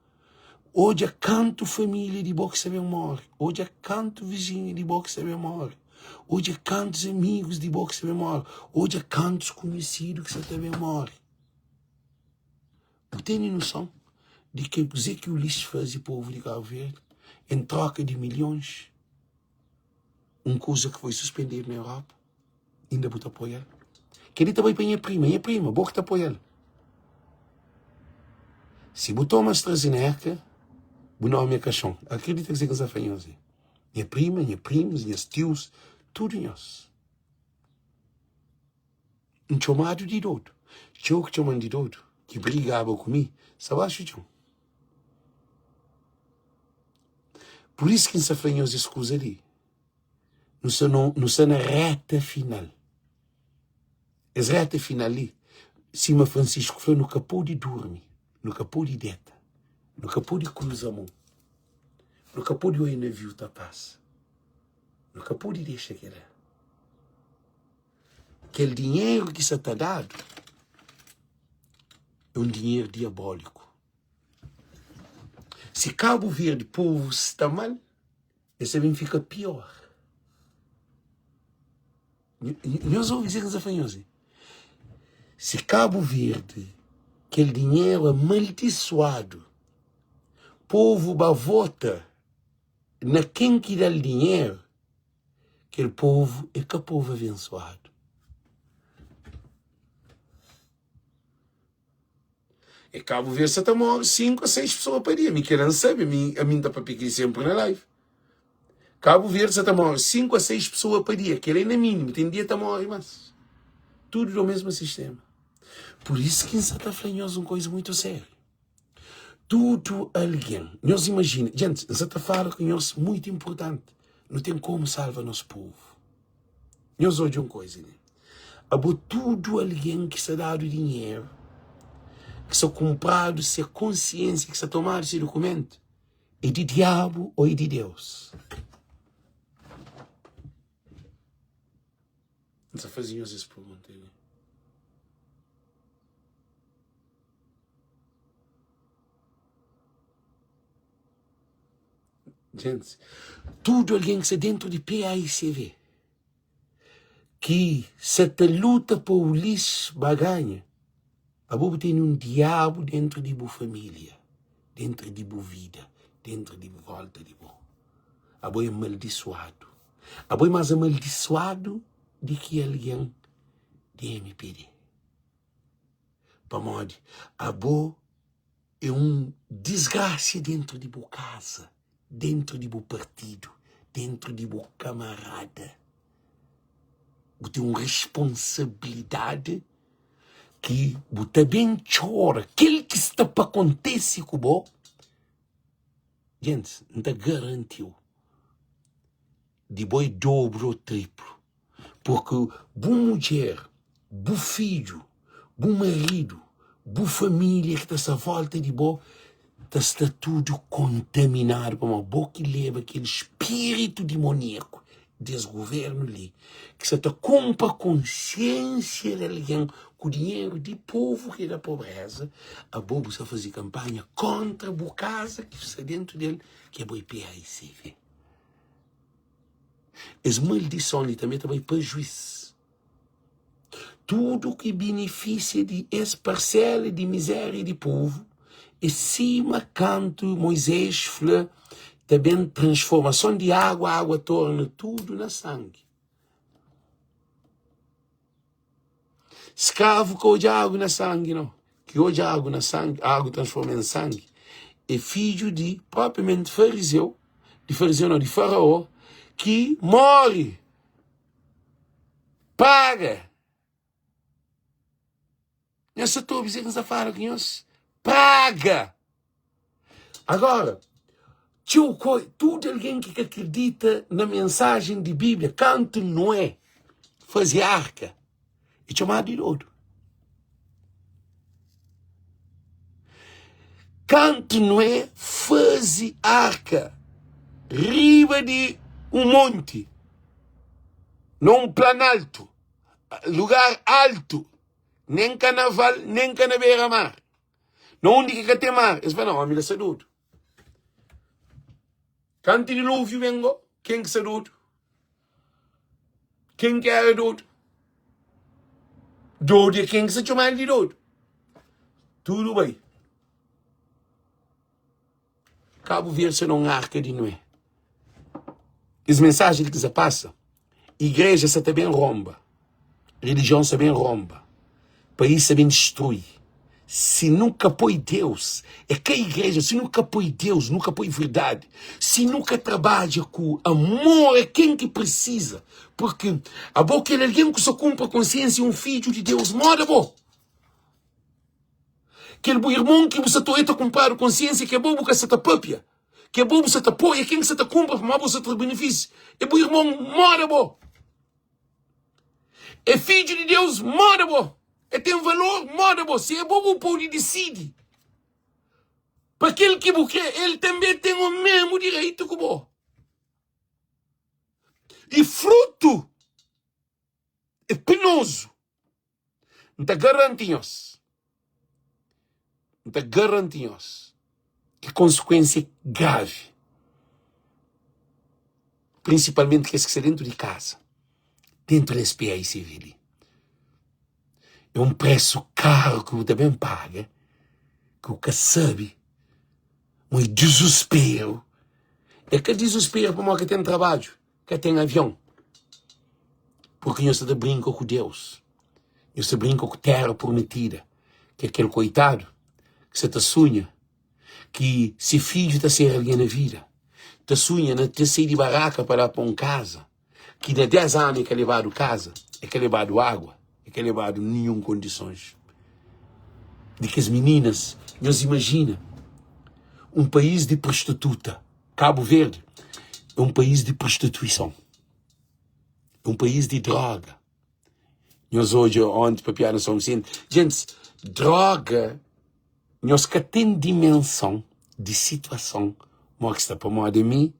Hoje é canto família de Bo que sabe morre. Hoje é canto vizinho de Bo que sabe morre. Hoje é cantos amigos de Bo que sabe morre. Hoje é cantos conhecidos que sabe morre. Você tem noção de que o Ulisses faz o povo de Cabo Verde em troca de milhões? Uma coisa que foi suspendida na Europa. Ainda vou te apoiar. Que ele também põe a prima, boa que te apoiar. Se botou uma AstraZeneca, o nome é caixão. Acredita que você faz assim. Minha prima, minha primos, minhas tios, tudo nós. Um chamado de doido. Eu que chamam de doido, que brigava comigo, sabe acho que por isso que se faz as coisas ali. Não são na reta final. As reta final ali, Cima Francisco foi no capô de dormir, no capô de deta, no capô de cruzamão, no capô de o navio da paz, no capô de deixa que era. Aquele dinheiro que se está dado é um dinheiro diabólico. Se Cabo Verde, povo, está mal, esse bem fica pior. Nós ouvimos dizer que não foi assim. Se Cabo Verde, aquele dinheiro amaldiçoado, povo vota na quem que dá o dinheiro, aquele povo é que o povo abençoado. É Cabo Verde, você está morre 5 a 6 pessoas para dia. Me querem saber, a mim está para picar sempre na live. Cabo Verde, você está morre 5 a 6 pessoas para dia. Que ele é na mínimo, tem dia está morre mais. Tudo do mesmo sistema. Por isso que você está falando uma coisa muito séria. Tudo alguém, nós imagina, gente, você está falando com nós muito importante. Não tem como salvar nosso povo. Nós hoje uma coisa, né? Abo tudo alguém que se dá dinheiro, que se comprado, se consciência, que se tomado esse documento, é de diabo ou é de Deus? Não fazíamos essa pergunta, né? Gente, tudo alguém que está dentro de PAICV, que se te luta por o lixo baganha, a bobo tem um diabo dentro de boa família, dentro de boa vida, dentro de boa volta de boa. A boa é amaldiçoado. A boa é mais amaldiçoado do que alguém de MPD. Para modo, a boa é desgraça dentro de boa casa, dentro de boa partido, dentro de boa camarada. Você tem uma responsabilidade que você também chora. Aquilo que está para acontecer com você, gente, não te garantiu de boi dobro ou triplo. Porque boa mulher, bom filho, bom marido, boa família que está à volta de você, está tudo contaminado por uma boa que leva aquele espírito demoníaco desse governo ali, que se te compra consciência de alguém com o dinheiro de povo que é da pobreza, a bobo se fazer campanha contra a casa que está dentro dele, que é boi PAICV. As maldições ali também para juiz. Tudo que beneficia de essa parcela de miséria de povo, e cima canto Moisés falou, também transformação de água, a água torna tudo na sangue. Escravo que hoje água na sangue, não. Que hoje água na sangue, a água transforma em sangue. É filho de, propriamente, fariseu, de faraó, que morre, paga. Nessa estou a dizer que nos fala com nós, paga. Agora, tudo alguém que acredita na mensagem de Bíblia, canto Noé, fazia arca, é chamado de lodo. Canto Noé fazia arca, riba de um monte, num planalto, lugar alto, nem canaval, nem canabeira-mar. Não onde que tem mar, eles falam, não, a minha saúde. Canto de dilúvio vengo, quem que saúde? Quem que é dodo? Dodo é quem que se chama de dodo. Tudo bem. Cabo Verde não arca de Noé. As mensagens que se passam, igreja se também romba, religião se também romba, país se também destrui. Se nunca apoia Deus, é que a igreja, se nunca apoia Deus, nunca apoia verdade, se nunca trabalha com amor, é quem que precisa. Porque a boca é alguém que só cumpre a consciência um filho de Deus, mora bom. Aquele bom irmão que você está a comprar a consciência, que é bom que você está própria, que é bom que você está apoia, é quem que você está compra, mas você está benefício. É bom irmão, mora bom. É filho de Deus, mora bom. É tem valor, mora bom. Se é bom, o povo decide. Para aquele que você quer, ele também tem o mesmo direito que você. E fruto é penoso. Não te garantimos. Não te garantimos que consequência grave. Principalmente que está dentro de casa. Dentro da PAICV. É um preço caro que você também paga. Que o que sabe. Um desespero. É que desespero para uma que tem trabalho. Que tem avião. Porque você brinca com Deus. Você brinca com a terra prometida. Que é aquele coitado que você tá sonha, que se filho tá ser alguém na vida, tá sonha na ter saído de barraca para pôr casa, que de 10 anos é que é levado casa, é que é levado água, é que é levado nenhuma condições. De que as meninas, nós imagina, um país de prostituta, Cabo Verde, é um país de prostituição, é um país de droga. Nós hoje, onde papiar nós somos assim, gente, droga, nós que tem dimensão de situação, mas que está para moda de mim,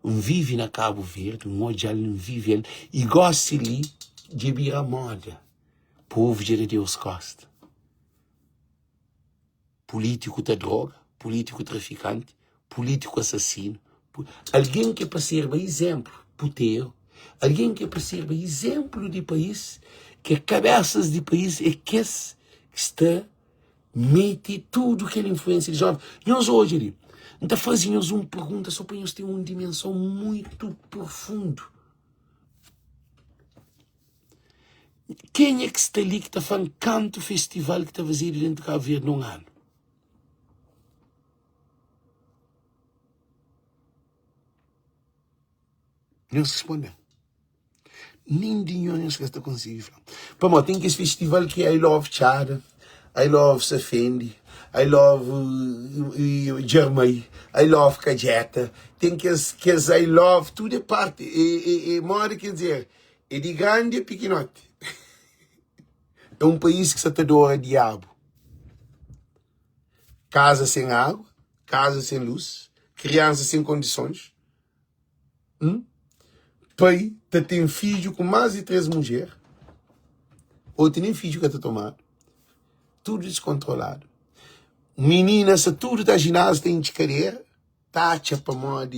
vive na Cabo Verde, hoje ele vive, e gosta ali de vir a moda, povo de Deus gosta. Político da droga, político traficante, político assassino, alguém que é para ser exemplo, puteiro, alguém que é para ser exemplo de país, que é cabeças de país, é que está mete tudo aquela influência de jovens. Nós hoje ali, então fazíamos uma pergunta só para nós ter uma dimensão muito profunda. Quem é que está ali que está fazendo canto festival que está fazendo dentro de Cabo Verde num ano? Não se respondem. Ninguém que está conseguindo falar. Para mim, tem que esse festival que I love Chad, I love Safendi, I love Jermai, I love Cajeta, tem que as I love, tudo é parte. E modo quer dizer, é de grande e pequenote. É um país que se adora diabo. Casa sem água, casa sem luz, crianças sem condições. Pai tem filho com mais de 3 mulheres, ou tem nem filho que está tomado, tudo descontrolado. Menina, se tudo da ginásio tem de carreira, taxa para moda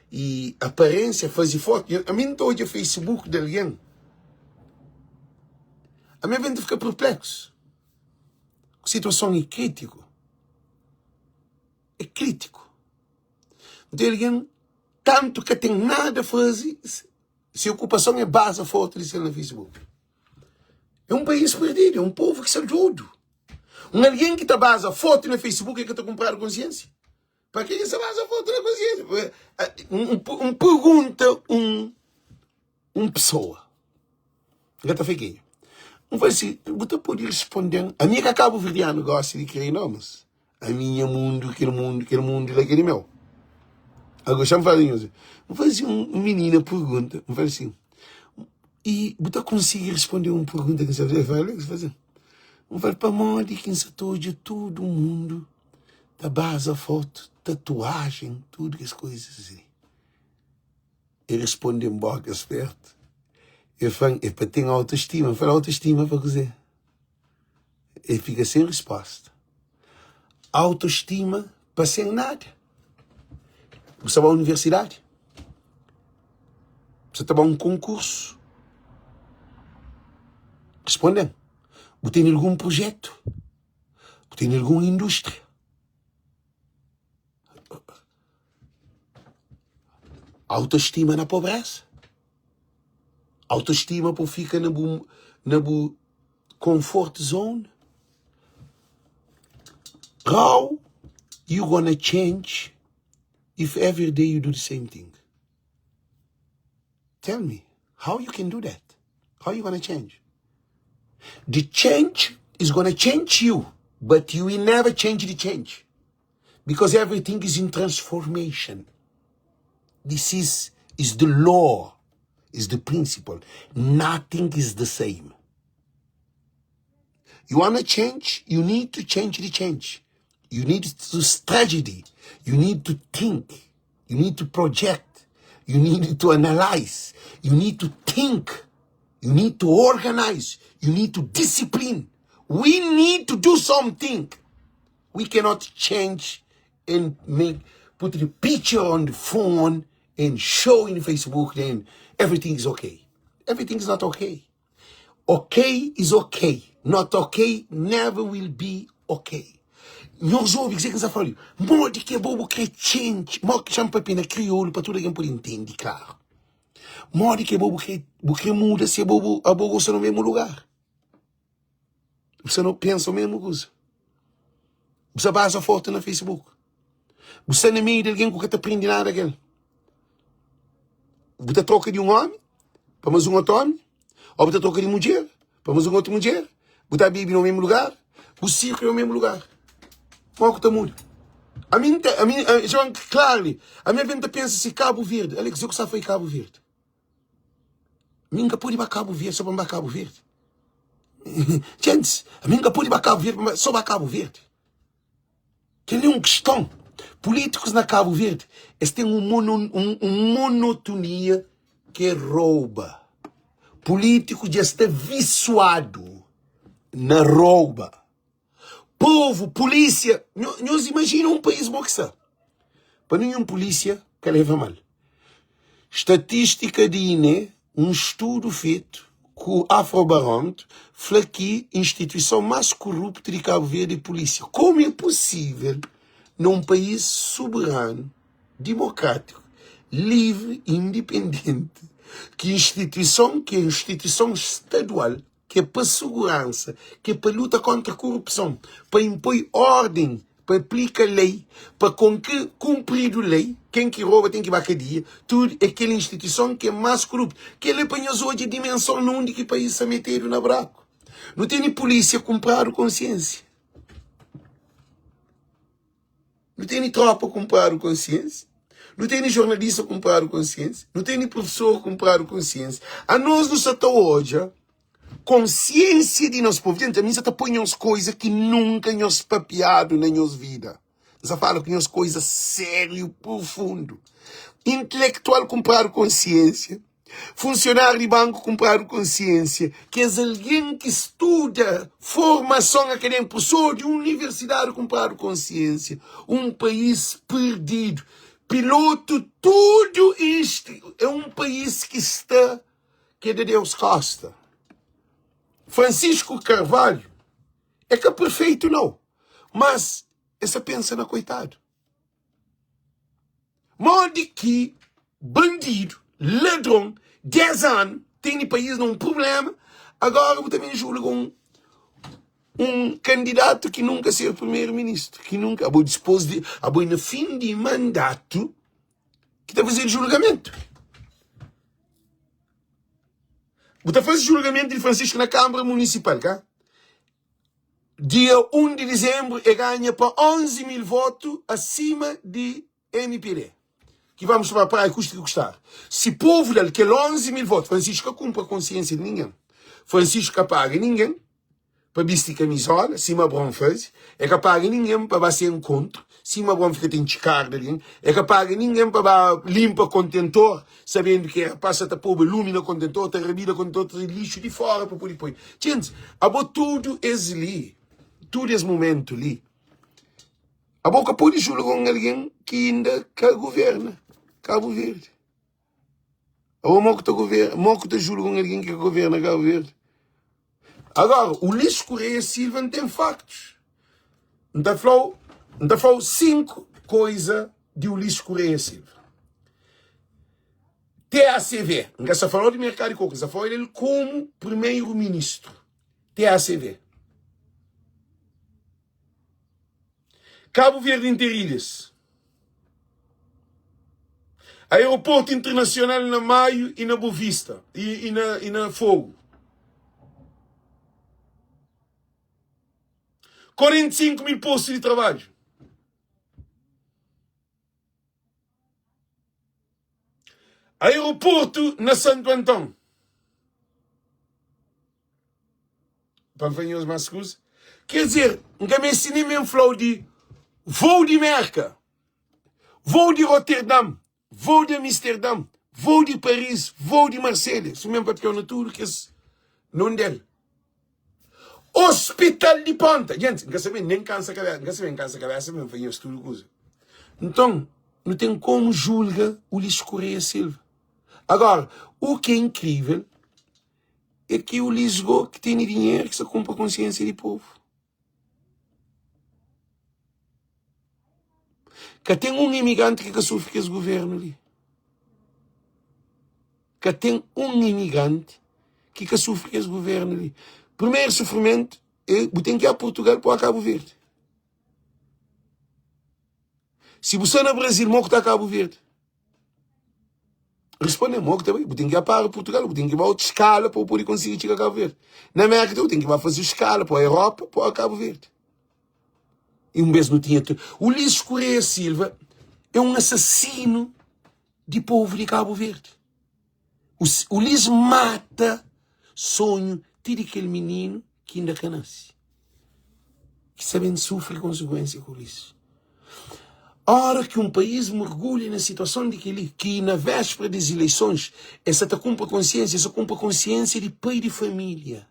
e aparência, fazer foto. A mim estou hoje no Facebook de alguém. A minha venda fica perplexo. A situação é crítico. É crítico. Então alguém, tanto que tem nada a fazer, se a ocupação é base a foto de no Facebook. É um país perdido, é um povo que se ajuda. Alguém que está base a foto no Facebook é que está comprando consciência. Para quem se base a foto na consciência? Pergunta pessoa. Gata fequinha. Não vai assim, você pode responder. A minha que acabo verdeando gosta de criar nomes. A minha mundo, aquele mundo, daquele meu. Agora, já me fala assim, vou fazer uma menina pergunta, me fala assim, e você consegue responder uma pergunta que você fazer? Me fala para moda que se todo mundo, da base a foto, tatuagem, tudo as coisas assim. Ele responde em boca esperto. Eu falo, é para ter autoestima, eu falo autoestima para dizer. Ele fica sem resposta. Autoestima para sem nada. Você vai à universidade. Você está a um concurso. Respondem. Você tem algum projeto. Você tem alguma indústria. Autoestima na pobreza. Autoestima para ficar na comfort zone. How you gonna change if every day you do the same thing? Tell me, how you can do that? How you gonna change? The change is gonna change you, but you will never change the change. Because everything is in transformation. This is the law, is the principle. Nothing is the same. You wanna change? You need to change the change. You need to strategy. You need to think. You need to project. You need to analyze. You need to think. You need to organize. You need to discipline. We need to do something. We cannot change and put the picture on the phone and show in Facebook, then everything is okay. Everything is not okay. Okay is okay. Not okay never will be okay. Nós ouvimos que você fala, morde que é bobo que é change, morde que chama pepina crioulo para tudo quem pode entender, claro. Morde que é bobo que muda se é bobo, a bobo você no mesmo lugar. Você não pensa a mesma coisa. Você basa foto no Facebook. Você não é meio de alguém que te aprende nada aquele. Você troca de um homem para mais um outro homem. Ou você troca de mulher para mais um outro mulher. Você vive no mesmo lugar. Você circa no mesmo lugar. Qual que muda? Claro, a minha venda pensa se Cabo Verde. Alex, eu que foi Cabo Verde. Minha pode ir para Cabo Verde, só para Cabo Verde. Gente, a minha pode ir para Cabo Verde, só para Cabo Verde. Que é uma questão. Políticos na Cabo Verde, eles têm monotonia que rouba. Político já está viciado na rouba. Povo, polícia, nós imaginamos um país bom que está. Para nenhum polícia que leva mal. Estatística de INE, um estudo feito com o Afrobarômetro, fala que a instituição mais corrupta de Cabo Verde é a polícia. Como é possível, num país soberano, democrático, livre e independente, que é a instituição estadual, que é para segurança, que é para luta contra a corrupção, para impor ordem, para aplicar lei, para cumprir a lei, quem que rouba tem que ir para a cadeia, tudo é aquela instituição que é mais corrupta, que ele apanhou hoje a dimensão num de que país se meteram na buraco. Não tem polícia comprar consciência. Não tem tropa comprar consciência. Não tem jornalista comprar consciência. Não tem professor comprar consciência. A nós nos até hoje, consciência de nosso povo. Gente, a mim está põe as coisas que nunca nos papeado na nossa vida. Você fala que as coisas sério, profundo. Intelectual comprar consciência. Funcionário de banco comprar consciência. Que é alguém que estuda formação acadêmica, professor de universidade comprar consciência. Um país perdido. Piloto, tudo isto. É um país que está, que é de Deus Costa. Francisco Carvalho é que é perfeito, não. Mas essa pensa na coitado. Modo que bandido, ladrão, 10 anos, tem no país um problema, agora eu também julgo um candidato que nunca ser primeiro-ministro, que nunca, no fim de mandato, que está fazendo julgamento. Você faz julgamento de Francisco na Câmara Municipal, cá? Dia 1 de dezembro, ele ganha para 11 mil votos acima de MPD. Que vamos para a praia, custa que custar. Se povo dele, que é 11 mil votos, Francisco cumpre a consciência de ninguém. Francisco paga ninguém para vestir camisola, se uma bom faz. É que paga ninguém para bater encontro. Se uma bom fica tem descarga ali. É que paga ninguém para limpar contentor, sabendo que passa a pôr lumina contentor, a rebida contentor, tem lixo de fora para poder pôr. Gente, tudo é ali. Tudo é momento ali. A boca pode julgar com alguém que ainda governa Cabo Verde. Ou moco te julga com alguém que governa Cabo Verde. Agora, o Ulisses Correia Silva não tem factos. Não falou 5 coisas de Ulisses Correia Silva. TACV. Não se falou de mercado de coco, se falou dele como primeiro-ministro. TACV. Cabo Verde Interilhas. Aeroporto Internacional na Maio e na Boa Vista. E na Fogo. 45 mil postos de trabalho. Aeroporto na Santo Antão. Panfanhos Mascus. Quer dizer, nunca me ensinei mesmo falar de voo de Merca, voo de Rotterdam, voo de Amsterdã, voo de Paris, voo de Marselha. Isso mesmo para ter uma tudo que é não dele. Hospital de Ponta. Gente, não sabe nem cansa a cabeça, mesmo faz isso tudo coisa. Então, não tem como julgar o Ulisses Correia Silva. Agora, o que é incrível é que o Lisboa que tem dinheiro que se compra a consciência do povo. Que tem um imigrante que sofre com esse governo ali. Que tem um imigrante que sofre com esse governo ali. Primeiro sofrimento é tem que ir a Portugal para Cabo Verde. Se você no Brasil, mo que está Cabo Verde. Responde, mo que também. Você tem que ir para Portugal, você tem que ir para outra escala para poder conseguir chegar a Cabo Verde. Na América, você tem que ir fazer escala para a Europa, para Cabo Verde. E um vez não tinha tudo. O Ulisses Correia Silva é um assassino de povo de Cabo Verde. O Ulisses mata sonho de aquele menino que ainda nasce. Que sabendo sofre consequência com Ulisses. A hora que um país mergulha na situação de que na véspera das eleições, essa cumpre consciência de pai de família.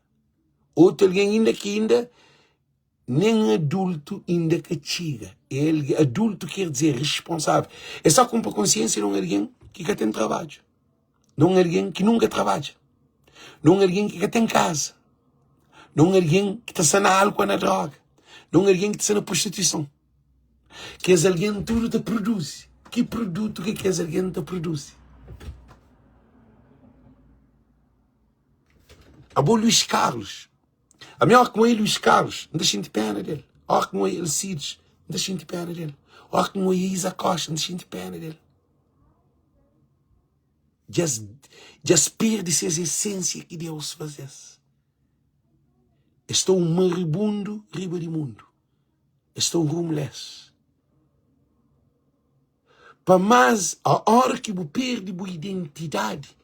Outro alguém ainda nem adulto ainda que chega. Ele, adulto quer dizer responsável. Essa cumpre consciência não é alguém que tem trabalho. Não é alguém que nunca trabalha. Não é alguém que tem casa. Não é alguém que está na álcool na droga. Não é alguém que está na prostituição. Que é alguém que tudo te produz. Que produto que é alguém te produz? A boa Luís Carlos. A melhor que não é Luís Carlos, não deixem de pena dele. A melhor que não é Alcides, não deixem de pena dele. A melhor que não é Isa Costa, não deixem de pena dele. Já perde-se a essência que Deus fazesse. Estou um maribundo riba de mundo. Estou um homeless. Para mais, a hora que você perde a identidade,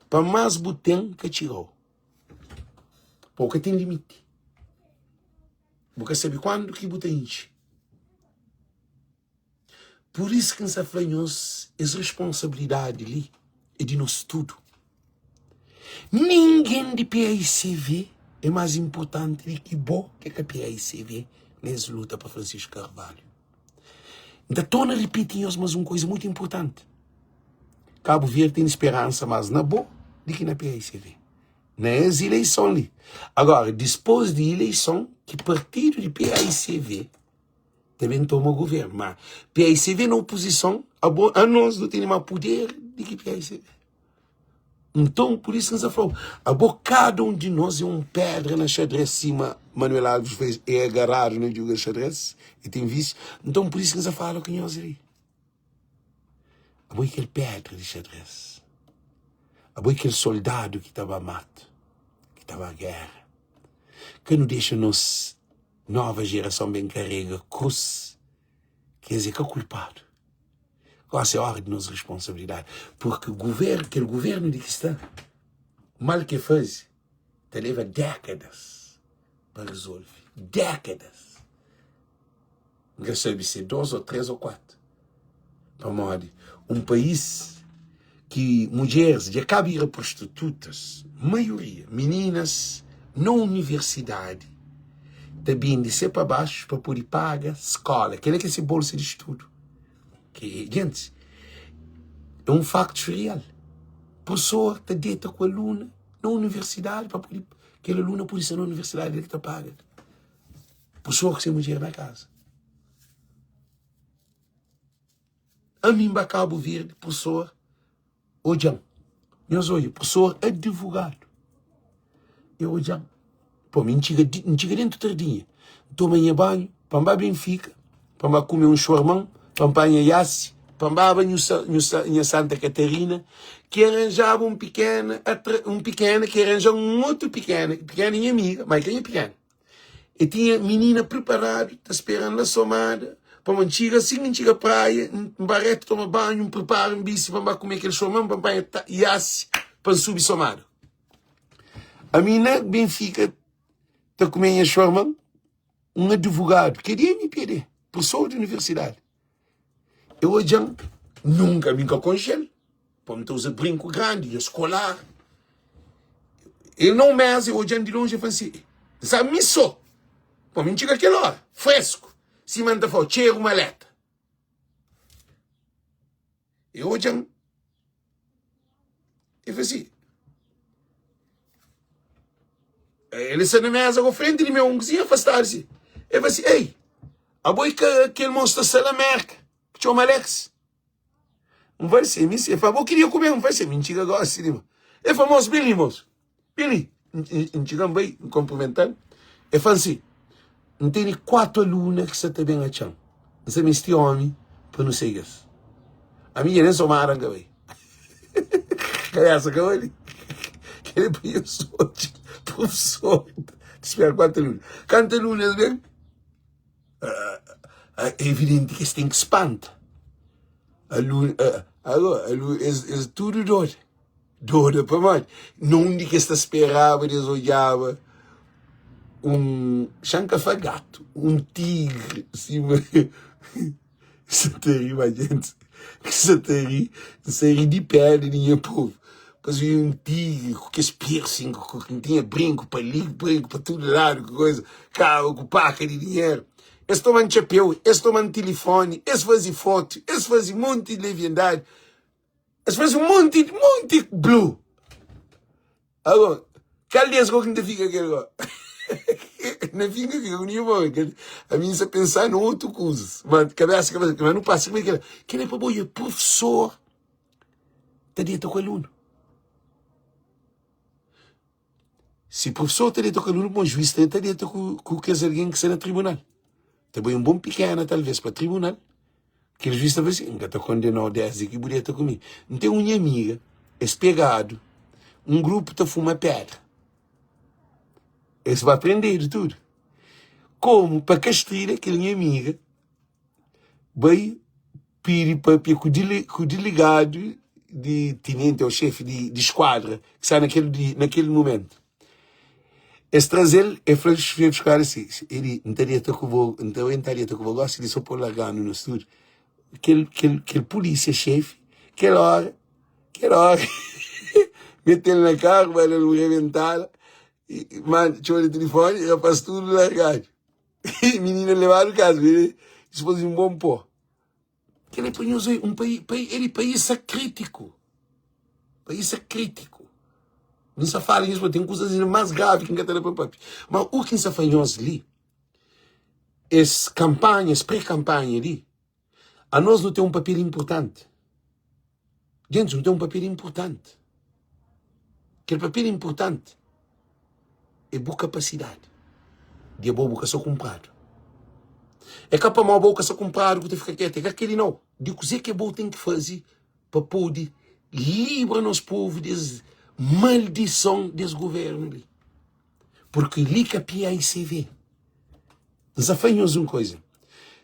para mais você tem que tirar. Porque tem limite. Você sabe quando que você enche. Por isso que nós falamos, a responsabilidade ali é de nós tudo. Ninguém de PAICV é mais importante do que bom que a PAICV nessa luta para Francisco Carvalho. Então, estou a repetir mas uma coisa muito importante. Cabo Verde tem esperança mais na boa do que na PAICV. Nas eleições ali. Agora, depois de eleição, que partido de PAICV também toma o governo. Mas PAICV na oposição, a nós não temos mais poder do que PAICV. Então, por isso que nós falamos, cada um de nós é um pedra na xadrez cima. Manuel Alves fez, é agarrado no jogo de xadrez e tem visto. Então, por isso que nós falamos com nós ali. Aquele pedra de xadrez. Aquele soldado que estava a mato, que estava a guerra. Que não deixa nos nova geração bem carrega cruz. Quer dizer que é culpado. Qual é a hora de nossa responsabilidade? Porque aquele governo de que está, mal que faz, te leva décadas para resolver. Décadas. Não sabe se 2 ou 3 ou 4. Para morrer. Um país que mulheres já acabam de ir a prostitutas, maioria, meninas, na universidade, também de ser para baixo para poder pagar escola. Quem é que esse bolsa de estudo? Que, gente, é um facto real. Professor está dentro com a aluna na universidade para poder, aquela aluna por isso na universidade ele está paga. Professor que se mulher na casa. A mim para Cabo Verde, professor, Ojão. Meus olhos, professor advogado. Eu Ojão. Pô, me chega dentro tardinha. Toma banho, para Benfica, para comer um shawarma, Pampanha Yassi, Pambaba em Santa Catarina, que arranjava um pequeno, que arranjava um outro pequeno e amiga, mas quem é pequeno? E tinha menina preparada, está esperando na somada, para uma antiga praia, um barreto toma banho, um preparo, um bici, para comer aquele chomão, Pampanha Yassi, para subir somada. A mina Benfica, está comendo chomão, um advogado, que dia me pede, professor de universidade. Eu hoje nunca brinco com ele. Para me usar brinco grande, escolar. Ele não mais, eu hoje de longe, eu falei assim, sabe, me só. Para mim chega aquela hora, fresco. Se manda for, cheiro uma letra. Eu hoje, eu falei assim, ele está na mesa com frente de meu cozinha afastar-se. Eu falei assim, ei, a boi que aquele monstro está na América. Chama Alex. Não vai ser, eu falei, eu queria comer, não vai ser, mentira agora, cinema. É famoso, Billy, moço. Billy, chegamos bem, cumprimentando. Eu falei assim, não tem 4 alunas que você está bem a chão. Você me este homem, para não ser isso. A minha nem sou uma aranga, velho. É essa que eu olhei. Aquele professor. Espera, quanto aluno? Quanto aluno, né? É evidente que isso tem que espanta. Aluno, aluno, é tudo dor. Dor, para mais. Não de que está esperava, eles olhavam. Chancafagato, tigre, assim, satiri, gente, que satiri de pele, ninguém povo. Mas tigre com que piercing, que tinha brinco para ali, brinco para todo lado, coisa, carro, com paca de dinheiro. Esse tomando chapéu, esse tomando telefone, esse fazia foto, esse fazia um monte de leviandade, esse fazia um monte de blue. Agora, calhas com que fica aqui agora? Não fica que eu nem vou. A mim se pensar no outro coisa. Mas cabeça, mas não passa como é que ela. Quem é para boia? Professor. Está dentro com o aluno. Se professor está dentro com o aluno, bom juiz está dentro com alguém que está no tribunal. Está bem um bom pequeno, talvez, para o tribunal. Que o juiz está assim, nunca está condenado 10 aqui, podia estar comigo. Não tem uma amiga, pegado, um grupo está fumando pedra. Esse vai aprender de tudo. Como para castrar aquela minha amiga, vai pedir para o delegado de tenente ou chefe de esquadra que está naquele momento. Esse trazer é para buscar assim. Ele não estaria com o gosto de só pôr largar no estúdio. Aquele polícia-chefe, aquela hora, mete ele na carro, vai lá no reventar. Mano, chama o telefone e rapaz tudo largado. Menina levaram o caso, isso foi um bom pó. Que ele põe um país crítico. País crítico. Não se fala isso, tem coisas mais graves que não tem para papi. Mas o que se faz ali, as campanhas, pré-campanha ali, a nós não tem um papel importante. Gente, não tem um papel importante. Aquele papel importante é boa capacidade de a boa boca só comprado. É capaz de uma boca só comprado que você fica quieto. É aquele não. De coisa que é bom tem que fazer para poder livrar nos povos dessa maldição desse governo ali. Porque ali que a PAICV. Nós afanyamos uma coisa.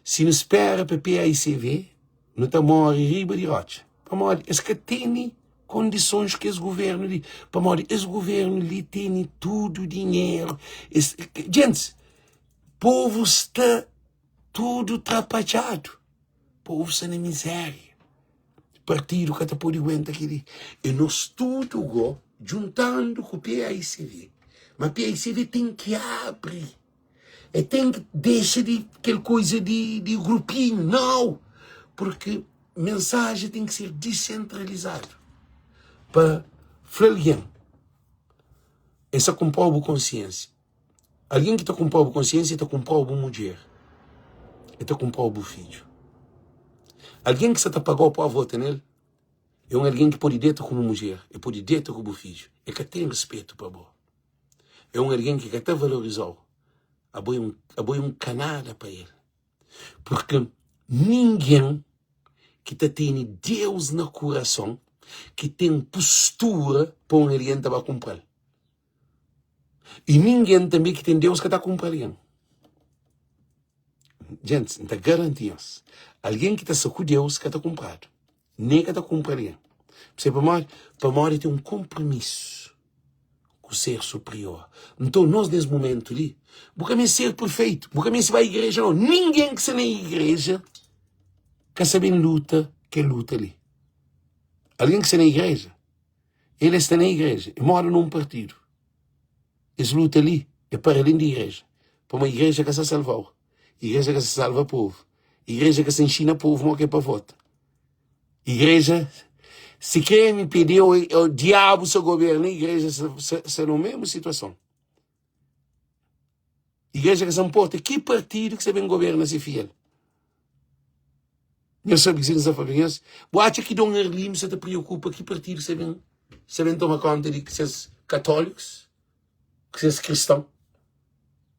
Se não espera para a PAICV, não está morre riba de rocha. Para morrer, é que tem condições que esse governo ali. Para morrer, esse governo ali tem tudo dinheiro. Gente, o povo está tudo trapalhado. O povo está na miséria. Partido que está por aguenta aqui. E nós tudo juntando com o PAICV. Mas o PAICV tem que abrir. E tem que deixar de aquela coisa de grupinho. Não! Porque a mensagem tem que ser descentralizada. Para alguém. Essa com povo consciência. Alguém que está com povo consciência está com povo mulher. Está com povo filho. Alguém que você está pagando para votar nele é alguém que pode deitar como mulher, e pode deitar como filho, é que tem respeito para você. É alguém que até valorizou. Aboi um canada para ele. Porque ninguém que tem Deus no coração, que tem postura para alguém que vai comprar. E ninguém também que tem Deus que está comprando alguém. Gente, está garantido. Alguém que está com Deus que está comprado. Nem que está comprando alguém. Para morrer tem um compromisso com o ser superior. Então, nós, nesse momento ali, não ser perfeito, não se vai à igreja, não. Ninguém que está na igreja quer saber que luta ali. Alguém que está na igreja, ele está na igreja e mora num partido. Esse luta ali é para além da igreja. Para uma igreja que se salvou. Igreja que se salva o povo. Igreja que se ensina o povo o que é para votar. Igreja, se quer me pedir o diabo seu governo, a igreja está na mesma situação. Igreja que se importa, que partido que você vem governa se fiel? Eu sabe que você não sabe isso. Boate que Dom Erlim se te preocupa que partido você vem tomar conta de que vocês católicos, que vocês cristãos,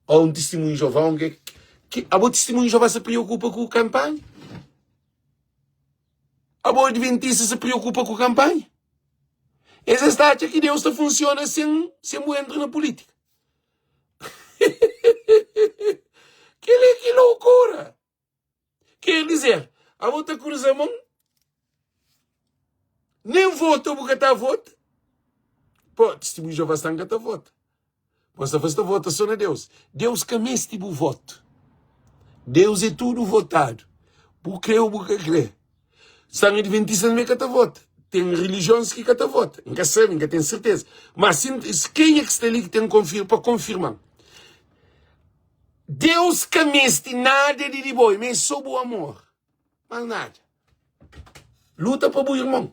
ou um testemunho de Jeová, a testemunho de Jeová se preocupa com a campanha? A boa adventista se preocupa com a campanha. Essa está que Deus está funciona sem entrar na política. Que loucura! Quer dizer, a outra cruza a mão, nem vota porque está a voto. Pô, testemunho já bastante que está a voto. Mas se você vota só na Deus. Deus que mesmo tipo voto. Deus é tudo votado. Porque crê ou porque crê. São adventistas também que está a voto. Tem religiões que está a voto. Nunca sabem, nunca tem certeza. Mas quem é que está ali que tem para confirmar? Deus que mesmo tem nada de bom, mas sob o amor. Mas nada. Luta para o irmão.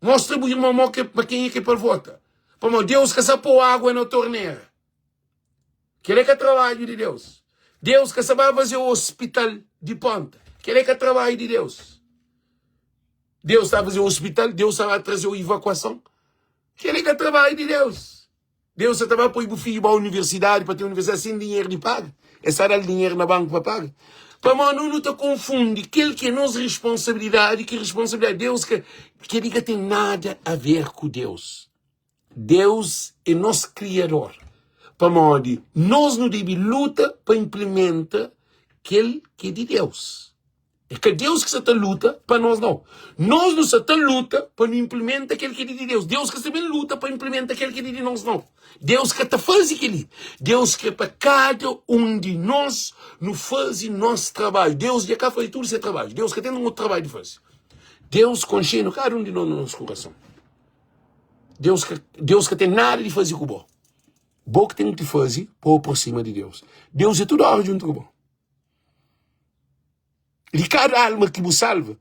Mostra o irmão para quem é que é para votar. Para Deus que se pôr água na torneira. Que ele é que é trabalho de Deus. Deus que se vai fazer o hospital de ponta. Que ele é que é trabalho de Deus. Deus está a fazer o hospital. Deus está a trazer a evacuação. Que ele é que é trabalho de Deus. Deus está a pôr o filho para a universidade, para ter universidade sem dinheiro de pagar. É só dar dinheiro na banca para pagar. Para não te confunde aquele que é nossa responsabilidade, que é responsabilidade de Deus, que ele tem nada a ver com Deus. Deus é nosso Criador. Para nós não devemos lutar para implementar aquele que é de Deus. É que Deus que se está luta, para nós não. Nós não se está luta para não implementar aquele que é de Deus. Deus que também luta para implementar aquele que é de nós não. Deus que está fazendo aquilo. Deus que para cada um de nós não faz nosso trabalho. Deus já cá faz tudo esse trabalho. Deus que tem um outro trabalho de fazer. Deus conchena cada um de nós no nosso coração. Deus que tem nada de fazer com o bom. Bom que tem que fazer por cima de Deus. Deus é tudo a hora junto com o bom. De cada alma que você salva,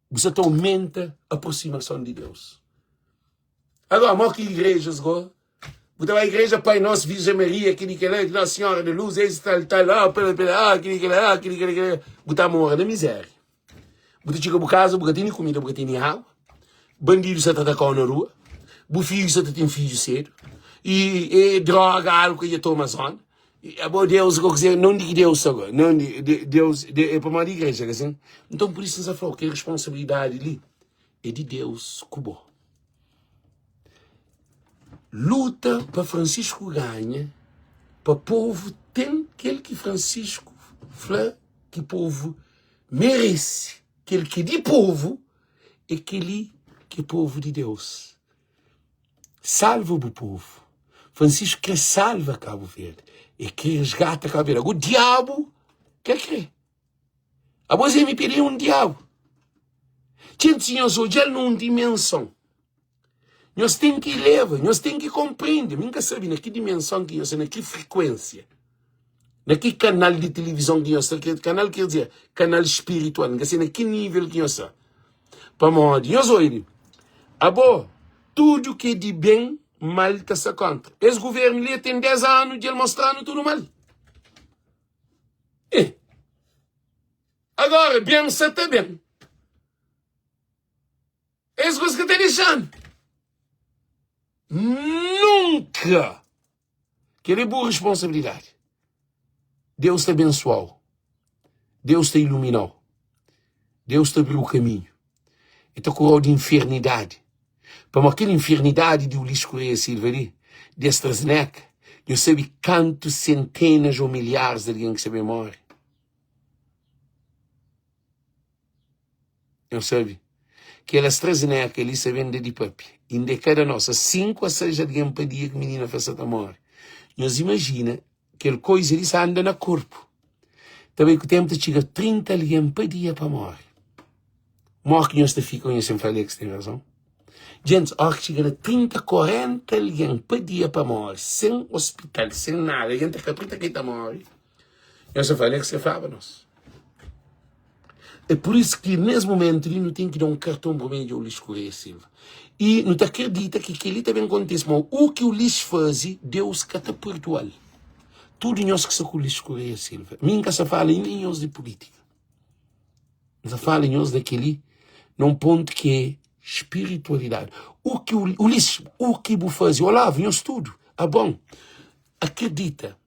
você aumenta a aproximação de Deus. Agora, maior que igrejas, agora, você vai à igreja Pai Nosso, Virgem Maria, aquele que é Nossa Senhora de Luz, esse tal, aquele que é, você morre na miséria. Você chega para casa, você tem comida, você tem água, bandido você está atacando na rua, o filho você tem filho cedo, e droga, álcool e toma zona. Deus, não digo Deus agora, não Deus, é para uma igreja, assim. Então por isso nós falamos que a responsabilidade ali é de Deus, cubo. Luta para Francisco ganha, para o povo tem aquele que Francisco fala que o povo merece, aquele que é de povo, é aquele que é povo de Deus. Salva o povo. Francisco quer salva Cabo Verde. E que resgata Cabo Verde. O diabo quer crer. A você me pediu um diabo. Gente, nós hoje numa dimensão. Nós temos que levar, nós temos que compreender. Nunca sabe na que dimensão que nós, na que frequência. Na que canal de televisão que nós, canal quer dizer, canal espiritual. Nunca sei na que nível que nós. Para nós hoje. Tudo que é de bem, mal está se contra. Esse governo ali tem 10 anos de ele mostrando tudo mal. Agora, bem se está bem. Esse coisa que está deixando. Nunca. Que ele é boa responsabilidade. Deus te abençoou. Deus te iluminou. Deus te abriu o caminho. E te curou de infernidade. Para aquela infernidade de Ulisses Correia Silva ali, desta neca, eu sei quantos centenas ou milhares de alguém que se morre. Eu sei que elas três necas ali se vendem de papi. Ainda cada nossa, 5 a 6 alguém para dia que a menina faz a morte. Nós imagina que aquela coisa ali se anda no corpo. Também que o tempo chega 30 alguém para dia para morrer. Morre que nós te ficam, eu sempre falei que você tem razão. Gente, a hora que chega a 30, 40 alguém para dia para morrer, sem hospital, sem nada, a gente acredita que está morre. Eu sempre falei que você fala, nós. É por isso que nesse momento ele não tem que dar um cartão para mim de Ulisses Correia Silva. E não te acredita que aquilo também acontece, mas o que o Ulisses faz, Deus que te perdoa. Tudo nós que são com Ulisses Correia Silva. Mim que se fala em nós de política. Se fala em nós daquele, num ponto que é espiritualidade. O que o Ulisses, o que vou fazer? Olá, nós tudo. Bom, acredita.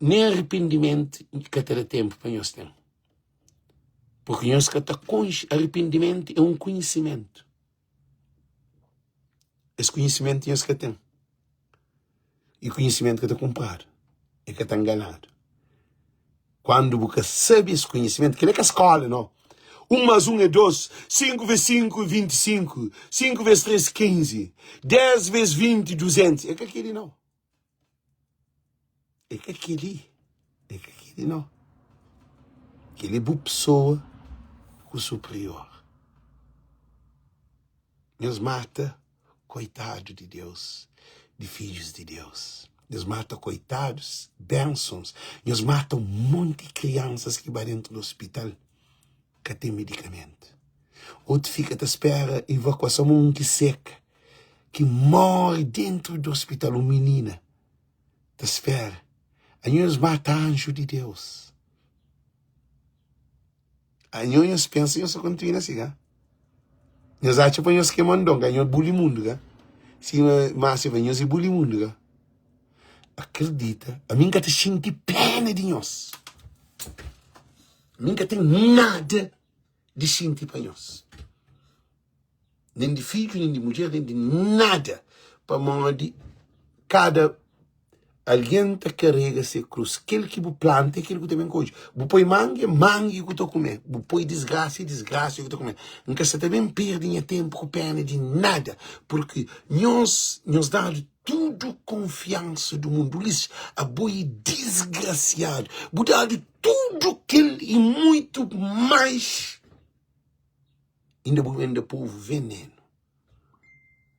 Nem arrependimento que terá tempo para nós ter. Porque nós que está com arrependimento é um conhecimento. Esse conhecimento nós que tem. E o conhecimento que está comprado. É que está enganado. Quando você sabe esse conhecimento, que é que a escola, não? 1 mais 1 é 2, 5 vezes 5 é 25, 5 vezes 3 é 15, 10 vezes 20 é 200. É que aquele não. É que aquele não. Aquele é boa pessoa com o superior. Deus mata coitado de Deus, de filhos de Deus. Deus mata coitados, bênçãos. Deus mata um monte de crianças que vai dentro do hospital que tem medicamento. Outro fica à espera, evacuação, um que seca, que morre dentro do hospital, uma menina. À espera. Aí Deus mata anjo de Deus. Aí Deus pensa que isso continua assim, né? Deus acha que Deus que mandou, ganhou bully mundo, né? Se mas vem Deus e bully mundo, né? Acredita, a mim que te sente pena de nós. A mim que tem nada de sentir para nós. Nem de filho, nem de mulher, nem de nada. Para onde cada alguém te carrega essa cruz. Aquele que você planta, aquele que você também colhe. Você põe mangue que você come. Você põe desgraça que você come. Nunca você também perde tempo com pena de nada. Porque nós dá tudo confiança do mundo. Isso a boi desgraciado. Você dá tudo aquilo e muito mais. Ainda boi do povo veneno.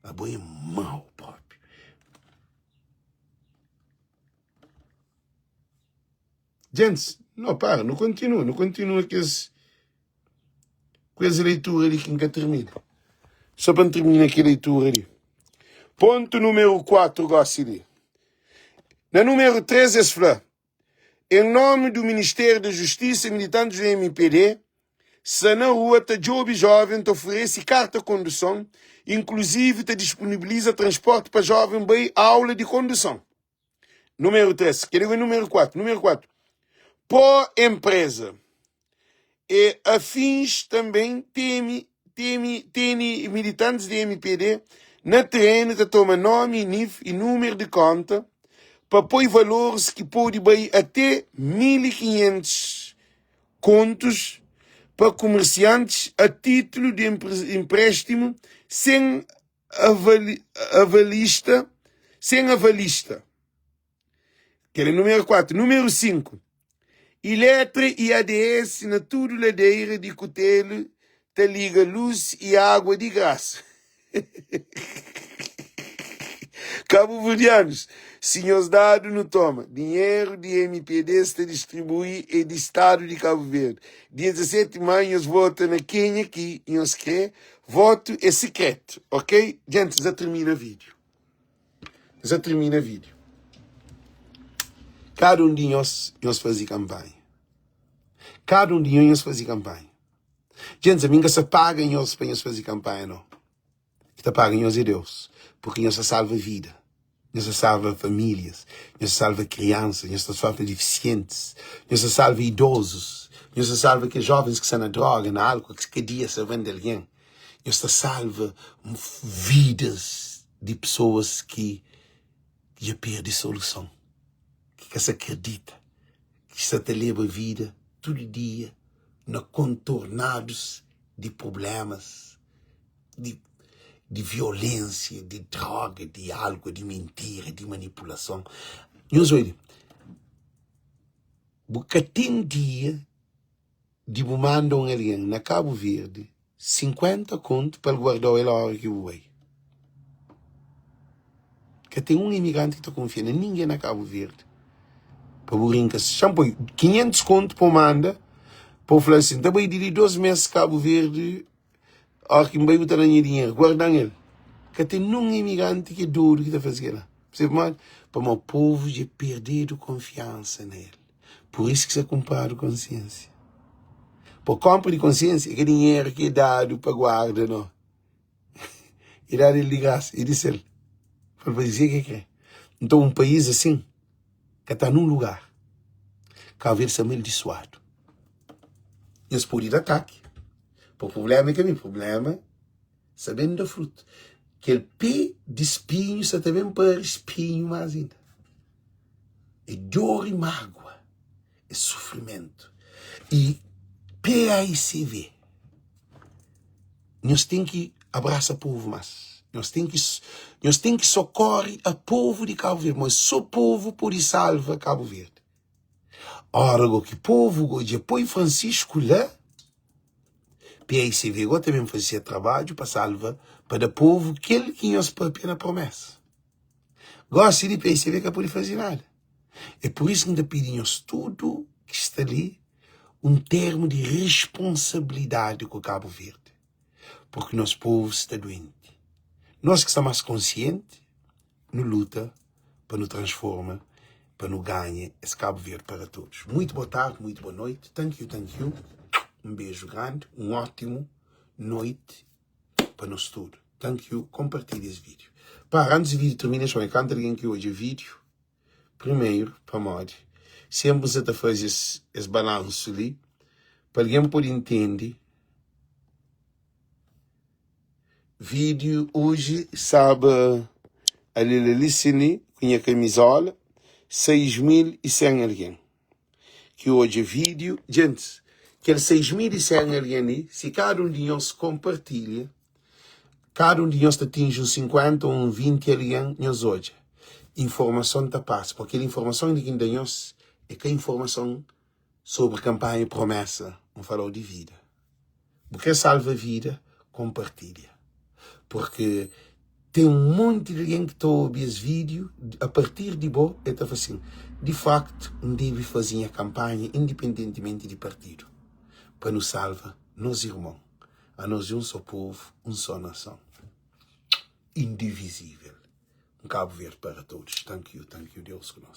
A boi é mau, pobre. Gente, não para, não continua com essa leitura ali que nunca termina. Só para terminar aqui a leitura ali. Ponto número 4, gosto de ler. Na número 3, esse fala. Em nome do Ministério da Justiça e militantes do MPD, se na rua te job jovem te oferece carta de condução, inclusive te disponibiliza transporte para jovem bem aula de condução. Número 3, que é o número 4. Número 4. Por empresa e afins também tem militantes de MPD na terreno que toma nome, NIF e número de conta para pôr valores que podem ir até 1.500 contos para comerciantes a título de empréstimo sem avalista. Que é o número 4. Número 5. E letra e ADS na tudo ladeira de cutelo te liga luz e água de graça. Cabo-verdianos, senhores dado não toma. Dinheiro de MPD se distribui e de Estado de Cabo Verde. Dia 17 de maio, nós votamos na Quênia aqui, nós queremos. Voto é secreto, ok? Gente, já termina o vídeo. Cada um de nós fazia campanha. Cada um de nós fazia campanha. Gente, a mim que se paga nós para nós fazer campanha, não. Que te paga nós é Deus. Porque nós salva vida. Nós salva famílias. Nós salva crianças. Nós salva deficientes. Nós salva idosos. Nós salva que jovens que estão na droga, na álcool, que cada dia se vende alguém. Nós salva vidas de pessoas que já perdem solução. Que se acredita. Que se te leva a vida todo dia na contornados de problemas, de violência, de droga, de algo, de mentira, de manipulação. Nós olha, porque tem dia de mandar alguém na Cabo Verde 50 conto para guardar ele a hora que vai. Que tem um imigrante que está confiando em ninguém na Cabo Verde. Para brincar, shampoo 500 conto para manda, para falar assim, também de 2 meses Cabo Verde, a que vai botar dinheiro, guardar ele. Que tem um imigrante que é duro que está fazendo lá. Percebe mais? Para o povo já perder confiança nele. Por isso que você compara consciência. Por compra de consciência, que dinheiro que é dado para guardar, não. E dado ele de graça, e disse ele. Para dizer o que é. Então, um país assim, que está num lugar, Cabo Verde é amaldiçoado. Nós podemos ataque. O problema é que o problema sabendo da fruta. Que o pé de espinho se também para espinho mais ainda. É dor e mágoa. É sofrimento. E PAICV. Nós temos que abraçar o povo mais. Nós temos que socorrer o povo de Cabo Verde. Mas só o povo pode salvar Cabo Verde. Ora, que o povo de apoio Francisco lá, PAICV agora também fazia trabalho para salvar para o povo aquele que nós na promessa. Gosta de PAICV que pode fazer nada. É por isso que ainda pedimos tudo que está ali termo de responsabilidade com o Cabo Verde. Porque nosso povo está doente. Nós que estamos mais conscientes, nos luta para nos transformar, para nos ganhar esse Cabo Verde para todos. Muito boa tarde, muito boa noite. Thank you. Um beijo grande, ótimo noite para nós todos. Thank you. Compartilhe esse vídeo. Para antes do vídeo terminar, só encanto alguém que hoje o vídeo. Primeiro, para morrer. Sempre você está fazendo esse balanço ali, para alguém poder entender. Vídeo hoje, sabe, ali com a camisola, 6.100 alguém. Que hoje vídeo, gente, aquele 6.100 alguém ali, se cada um de nós compartilha, cada um de nós atinge um 50 ou um 20 alguém, nós hoje. Informação da paz, porque a informação de quem de nós é que a informação sobre campanha e promessa, um valor de vida. Porque salva a vida, compartilha. Porque tem um monte de gente que está a ouvir esse vídeo, a partir de bom, e está assim, de facto, deve fazer a campanha independentemente de partido. Para nos salvar, nós irmãos, a nós um só povo, uma só nação. Indivisível. Um Cabo Verde para todos. Thank you, Deus conosco.